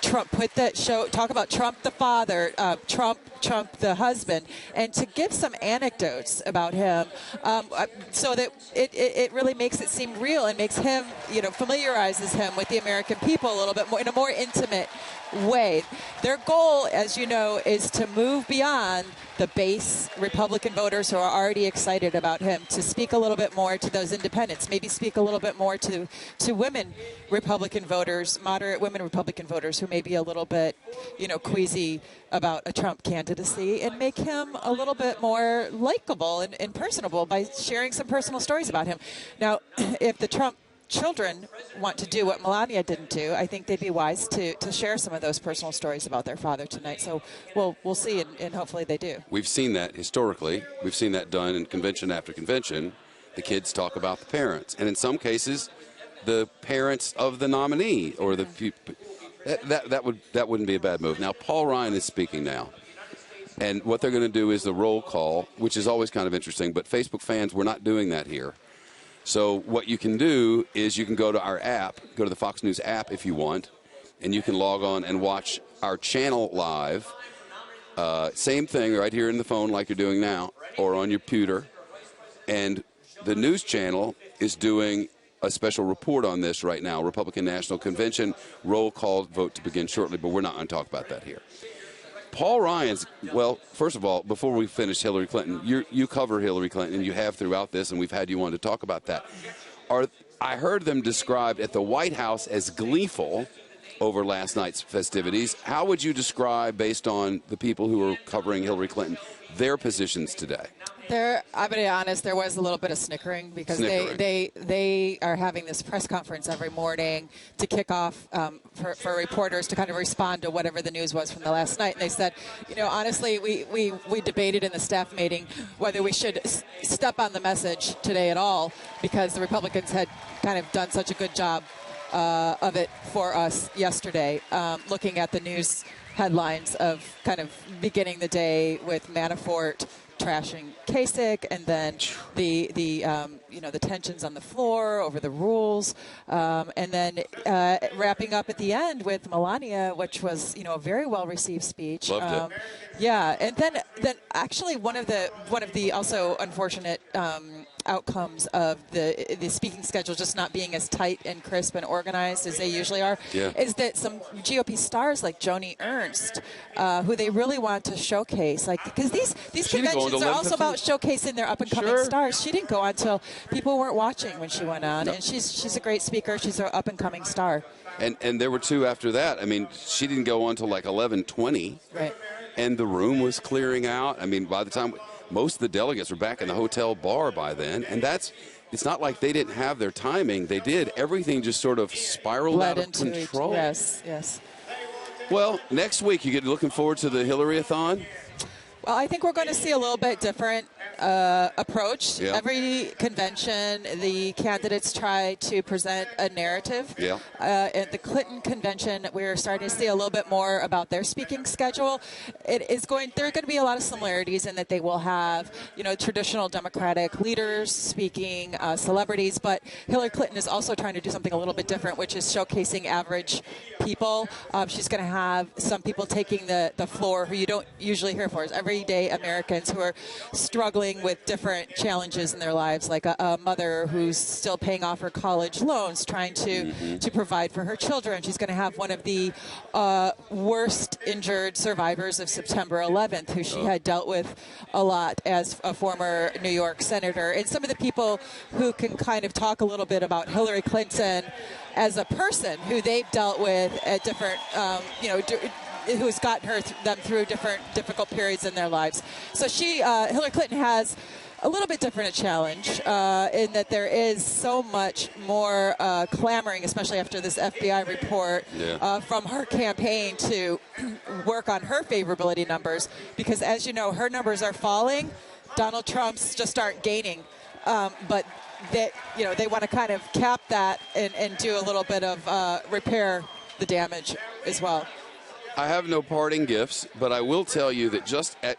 Trump, talk about Trump the father, Trump the husband, and to give some anecdotes about him so that it really makes it seem real and makes him, familiarizes him with the American people a little bit more in a more intimate way. Their goal, as you know, is to move beyond the base Republican voters who are already excited about him, to speak a little bit more to those independents, maybe speak a little bit more to women Republican voters, moderate women Republican voters who may be a little bit, queasy about a Trump candidacy, and make him a little bit more likable and personable by sharing some personal stories about him. Now, if the Trump children want to do what Melania didn't do, I think they'd be wise to share some of those personal stories about their father tonight. So we'll see, and hopefully they do. We've seen that historically. We've seen that done in convention after convention. The kids talk about the parents, and in some cases, the parents of the nominee or the people. That wouldn't be a bad move. Now, Paul Ryan is speaking now. And what they're going to do is the roll call, which is always kind of interesting. But Facebook fans, we're not doing that here. So what you can do is you can go to our app, go to the Fox News app if you want, and you can log on and watch our channel live. Same thing right here in the phone like you're doing now or on your computer. And the news channel is doing a special report on this right now. Republican National Convention, roll call, vote to begin shortly, but we're not going to talk about that here. Paul Ryan's, well, first of all, before we finish Hillary Clinton, you cover Hillary Clinton, and you have throughout this, and we've had you on to talk about that. I heard them described at the White House as gleeful over last night's festivities. How would you describe, based on the people who are covering Hillary Clinton, their positions today? I'm going to be honest, there was a little bit of snickering because they are having this press conference every morning to kick off for reporters to kind of respond to whatever the news was from the last night. And they said, honestly, we debated in the staff meeting whether we should step on the message today at all because the Republicans had kind of done such a good job of it for us yesterday, looking at the news headlines of kind of beginning the day with Manafort trashing Kasich, and then the tensions on the floor over the rules, and then wrapping up at the end with Melania, which was a very well received speech. Loved it. Yeah, and then actually one of the also unfortunate outcomes of the speaking schedule just not being as tight and crisp and organized as they usually are is that some GOP stars like Joni Ernst, who they really want to showcase, because these conventions are also about showcasing their up-and-coming stars. She didn't go on until people weren't watching when she went on, and she's a great speaker. She's an up-and-coming star. And there were two after that. I mean, she didn't go on until like 11:20. Right. And the room was clearing out. I mean, by the time most of the delegates were back in the hotel bar by then, and it's not like they didn't have their timing. They did. Everything just sort of spiraled out of control. Yes. Well, next week, you get looking forward to the Hillary-a-thon? Well, I think we're going to see a little bit different approach. Yeah. Every convention, the candidates try to present a narrative. Yeah. At the Clinton convention, we're starting to see a little bit more about their speaking schedule. There are going to be a lot of similarities in that they will have, traditional Democratic leaders speaking, celebrities, but Hillary Clinton is also trying to do something a little bit different, which is showcasing average people. She's going to have some people taking the floor who you don't usually hear for, everyday Americans who are struggling with different challenges in their lives, like a mother who's still paying off her college loans, trying to provide for her children. She's going to have one of the worst injured survivors of September 11th, who she had dealt with a lot as a former New York senator. And some of the people who can kind of talk a little bit about Hillary Clinton as a person who they've dealt with at different, who's gotten them through different difficult periods in their lives. So Hillary Clinton has a little bit different a challenge in that there is so much more clamoring, especially after this FBI report, from her campaign to work on her favorability numbers, because as you know, her numbers are falling. Donald Trump's just aren't gaining. But they want to kind of cap that and do a little bit of repair the damage as well. I have no parting gifts, but I will tell you that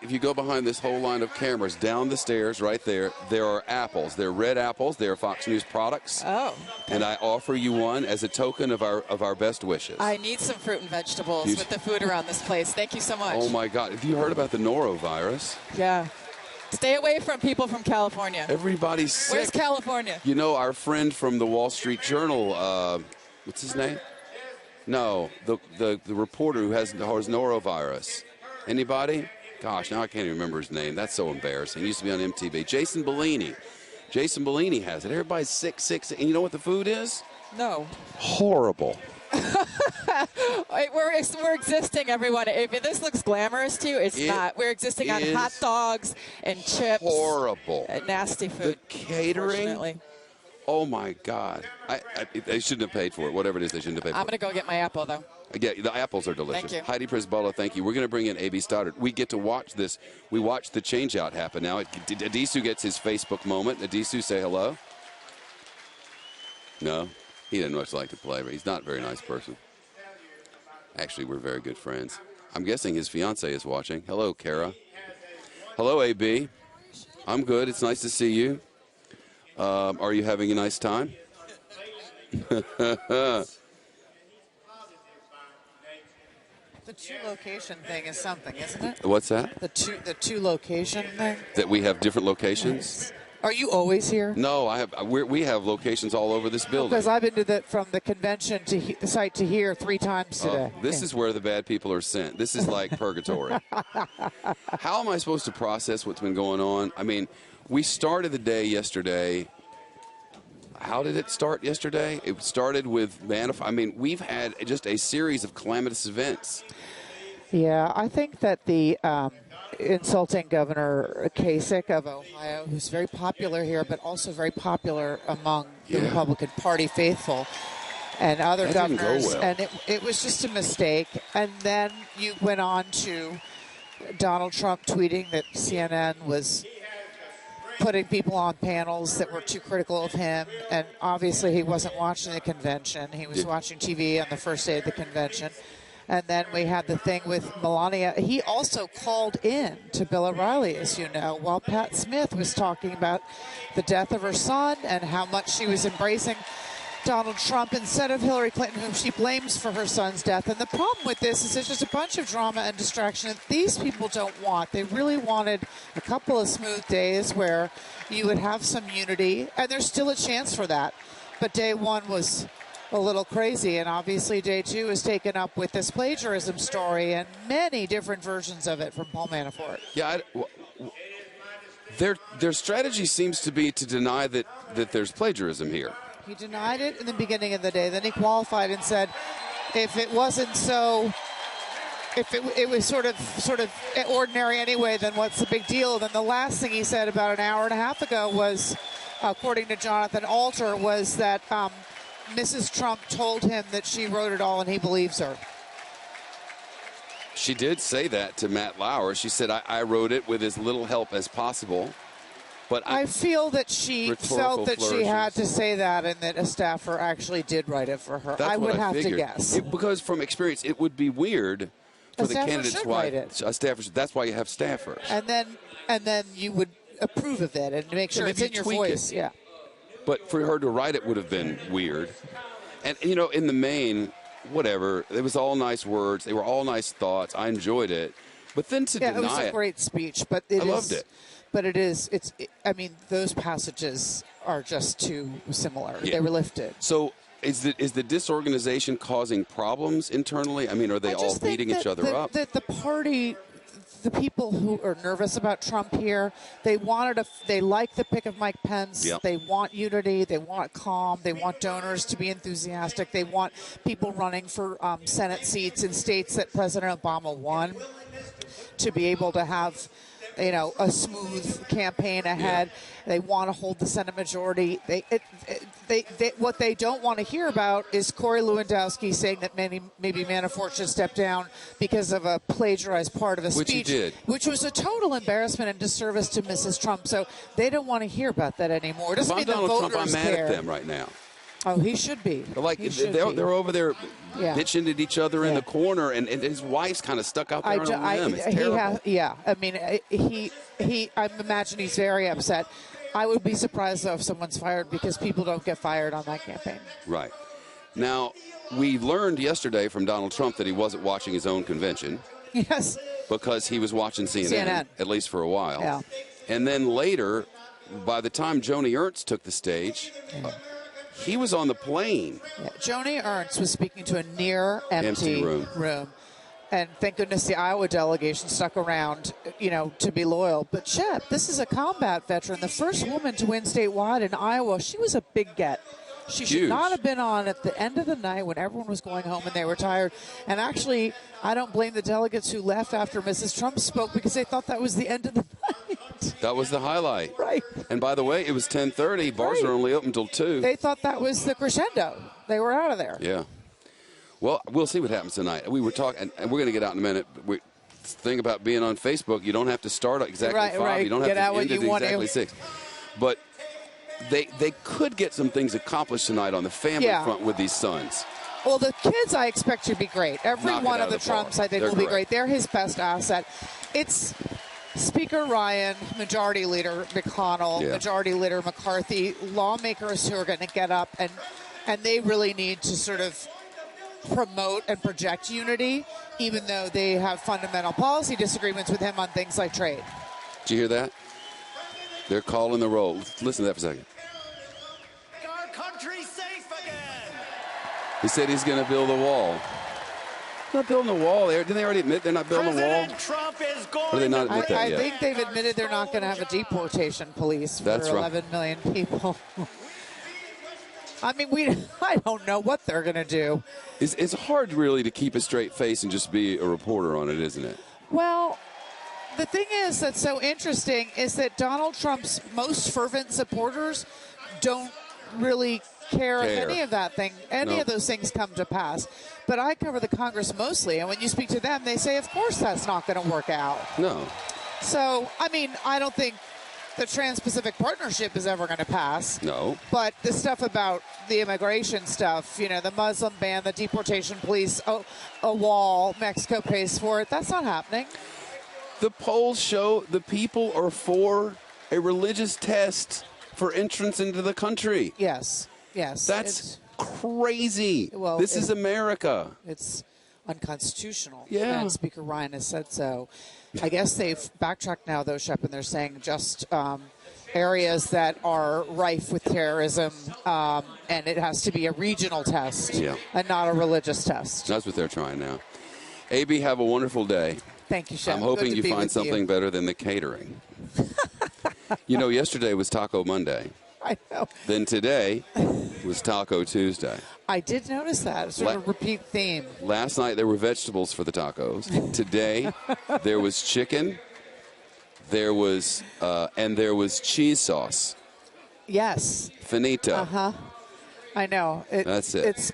if you go behind this whole line of cameras, down the stairs right there are apples. They're red apples. They're Fox News products. Oh. And I offer you one as a token of our best wishes. I need some fruit and vegetables with the food around this place. Thank you so much. Oh, my God. Have you heard about the norovirus? Yeah. Stay away from people from California. Everybody's sick. Where's California? Our friend from the Wall Street Journal, what's his name? No, the reporter who has norovirus. Anybody? Gosh, now I can't even remember his name. That's so embarrassing. He used to be on MTV. Jason Bellini. Jason Bellini has it. Everybody's sick. And you know what the food is? No. Horrible. We're existing, everyone. If this looks glamorous to you, it's not. We're existing on hot dogs and chips. Horrible. And nasty food. The catering. Oh, my God. They shouldn't have paid for it. Whatever it is, they shouldn't have paid for it. I'm going to go get my apple, though. Yeah, the apples are delicious. Thank you. Heidi Prisbala, thank you. We're going to bring in A.B. Stoddard. We get to watch this. We watch the change-out happen now. Adisu gets his Facebook moment. Adisu, say hello. No, he doesn't much like to play, but he's not a very nice person. Actually, we're very good friends. I'm guessing his fiancée is watching. Hello, Kara. Hello, A.B. I'm good. It's nice to see you. Are you having a nice time? The two-location thing is something, isn't it? What's that? The two-location thing? That we have different locations? Are you always here? No, we have locations all over this building. Because I've been from the convention to the site to here 3 times today. This is where the bad people are sent. This is like purgatory. How am I supposed to process what's been going on? I mean, we started the day yesterday. How did it start yesterday? It started with we've had just a series of calamitous events. Yeah, I think that the insulting Governor Kasich of Ohio, who's very popular here, but also very popular among the Republican Party faithful, and other governors. Didn't go well. And it was just a mistake. And then you went on to Donald Trump tweeting that CNN was putting people on panels that were too critical of him, and obviously he wasn't watching the convention. He was watching TV on the first day of the convention. And then we had the thing with Melania. He also called in to Bill O'Reilly, as you know, while Pat Smith was talking about the death of her son and how much she was embracing Donald Trump instead of Hillary Clinton, whom she blames for her son's death. And the problem with this is there's just a bunch of drama and distraction that these people don't want. They really wanted a couple of smooth days where you would have some unity, and there's still a chance for that. But day one was a little crazy, and obviously day two is taken up with this plagiarism story and many different versions of it from Paul Manafort. Yeah, their strategy seems to be to deny that there's plagiarism here. He denied it in the beginning of the day. Then he qualified and said, if it wasn't so, if it was sort of ordinary anyway, then what's the big deal? Then the last thing he said about an hour and a half ago was, according to Jonathan Alter, was that Mrs. Trump told him that she wrote it all and he believes her. She did say that to Matt Lauer. She said, I wrote it with as little help as possible. But I feel that she felt that she had to say that and that a staffer actually did write it for her. I would have to guess. Because from experience, it would be weird for the candidates. That's why you have staffers. And then you would approve of it and make sure it's in your voice. Yeah. But for her to write it would have been weird. And, you know, in the main, whatever, it was all nice words. They were all nice thoughts. I enjoyed it. But then to deny it. It was a great speech. But I loved it. But I mean, those passages are just too similar. Yeah. They were lifted. So is the disorganization causing problems internally? I mean, are they all beating each other up? That the party... The people who are nervous about Trump here, they like the pick of Mike Pence. Yep. They want unity. They want calm. They want donors to be enthusiastic. They want people running for Senate seats in states that President Obama won to be able to have, you know, a smooth campaign ahead. Yeah. They want to hold the Senate majority. What they don't want to hear about is Corey Lewandowski saying that maybe Manafort should step down because of a plagiarized part of a speech, which he did, which was a total embarrassment and disservice to Mrs. Trump. So they don't want to hear about that anymore. It doesn't mean Donald the voters Trump, I'm mad care. at them right now. Oh, he should be. Like they're over there bitching at each other in the corner, and his wife's kind of stuck out there on a limb. It's terrible. I mean, I imagine he's very upset. I would be surprised, though, if someone's fired because people don't get fired on that campaign. Right. Now, we learned yesterday from Donald Trump that he wasn't watching his own convention. Yes. Because he was watching CNN. At least for a while. Yeah. And then later, by the time Joni Ernst took the stage, he was on the plane. Yeah. Joni Ernst was speaking to a near empty room. And thank goodness the Iowa delegation stuck around, you know, to be loyal. But Shep, this is a combat veteran, the first woman to win statewide in Iowa. She was a big get. She should not have been on at the end of the night when everyone was going home and they were tired. And actually, I don't blame the delegates who left after Mrs. Trump spoke because they thought that was the end of the night. That was the highlight. Right. And by the way, it was 10:30. Bars are only open until 2. They thought that was the crescendo. They were out of there. Yeah. Well, we'll see what happens tonight. We were talking, and we're going to get out in a minute. The thing about being on Facebook, you don't have to start at exactly 5. Right. You don't have to end at exactly 6. But they could get some things accomplished tonight on the family front with these sons. Well, the kids I expect to be great. Every one of the Trumps I think will be great. They're his best asset. It's Speaker Ryan, Majority Leader McConnell, Majority Leader McCarthy, lawmakers who are going to get up and they really need to sort of promote and project unity, even though they have fundamental policy disagreements with him on things like trade. Did you hear that? They're calling the roll. Listen to that for a second. Our country's safe again. He said he's going to build a wall. Not building a wall. Didn't they already admit they're not building a wall? Trump is going. Or did they not admit that yet? I think they've admitted they're not going to have a deportation police for 11 million people. I mean, I don't know what they're going to do. It's hard, really, to keep a straight face and just be a reporter on it, isn't it? Well, the thing is that's so interesting is that Donald Trump's most fervent supporters don't really care if any of those things come to pass. But I cover the Congress mostly, and when you speak to them, they say, of course that's not going to work out. No. So, I mean, I don't think the Trans-Pacific Partnership is ever going to pass. No. But the stuff about the immigration stuff, you know, the Muslim ban, the deportation police, a wall, Mexico pays for it, that's not happening. The polls show the people are for a religious test for entrance into the country. Yes. That's crazy. Well, this is America. It's unconstitutional. Yeah. And Speaker Ryan has said so. I guess they've backtracked now, though, Shep, and they're saying just areas that are rife with terrorism, and it has to be a regional test and not a religious test. That's what they're trying now. AB, have a wonderful day. Thank you, Shep. I'm hoping you find something better than the catering. You know, yesterday was Taco Monday. I know. Then today was Taco Tuesday. I did notice that. It's sort of a repeat theme. Last night there were vegetables for the tacos. Today there was chicken. There was and there was cheese sauce. Yes. Finito. I know. That's it. It's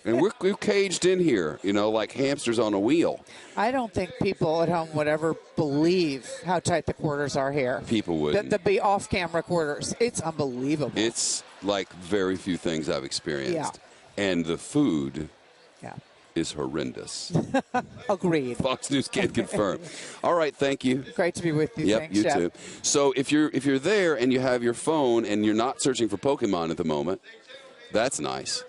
and we're caged in here, like hamsters on a wheel. I don't think people at home would ever believe how tight the quarters are here. People wouldn't. The off-camera quarters. It's unbelievable. It's like very few things I've experienced. Yeah. And the food is horrendous. Agreed. Fox News can confirm. All right, thank you. Great to be with you. Yep, Thanks, you Jeff. too. So if you're there and you have your phone and you're not searching for Pokemon at the moment, that's nice.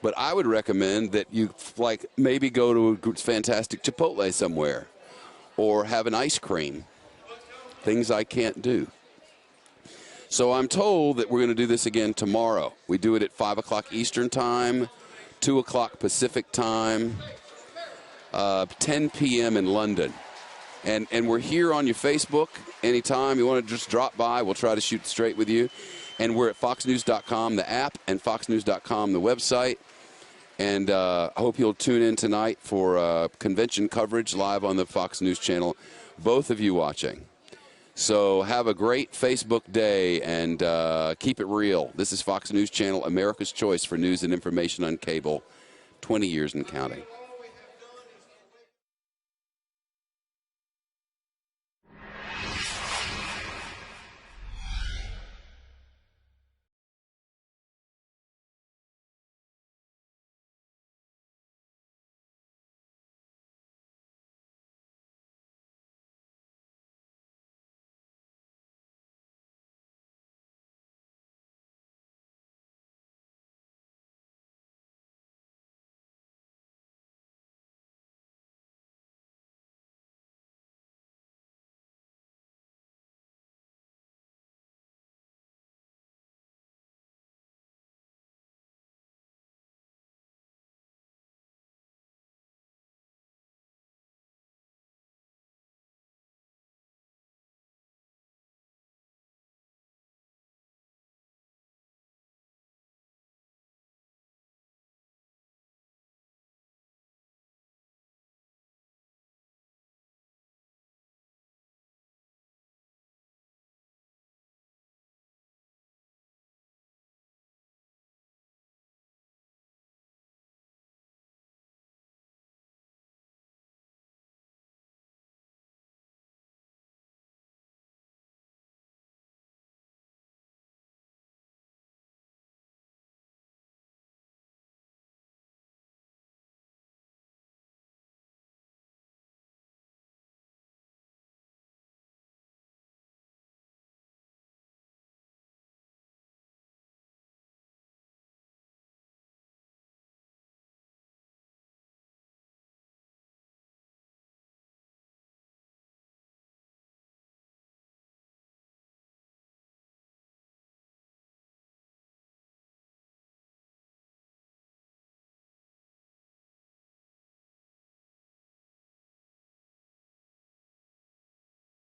But I would recommend that you maybe go to a fantastic Chipotle somewhere or have an ice cream. Things I can't do. So I'm told that we're going to do this again tomorrow. We do it at 5 o'clock Eastern Time, 2 o'clock Pacific Time, 10 p.m. in London. And we're here on your Facebook anytime. You want to just drop by, we'll try to shoot straight with you. And we're at foxnews.com, the app, and foxnews.com, the website. And I hope you'll tune in tonight for convention coverage live on the Fox News channel, both of you watching. So have a great Facebook day and keep it real. This is Fox News Channel, America's choice for news and information on cable, 20 years and counting.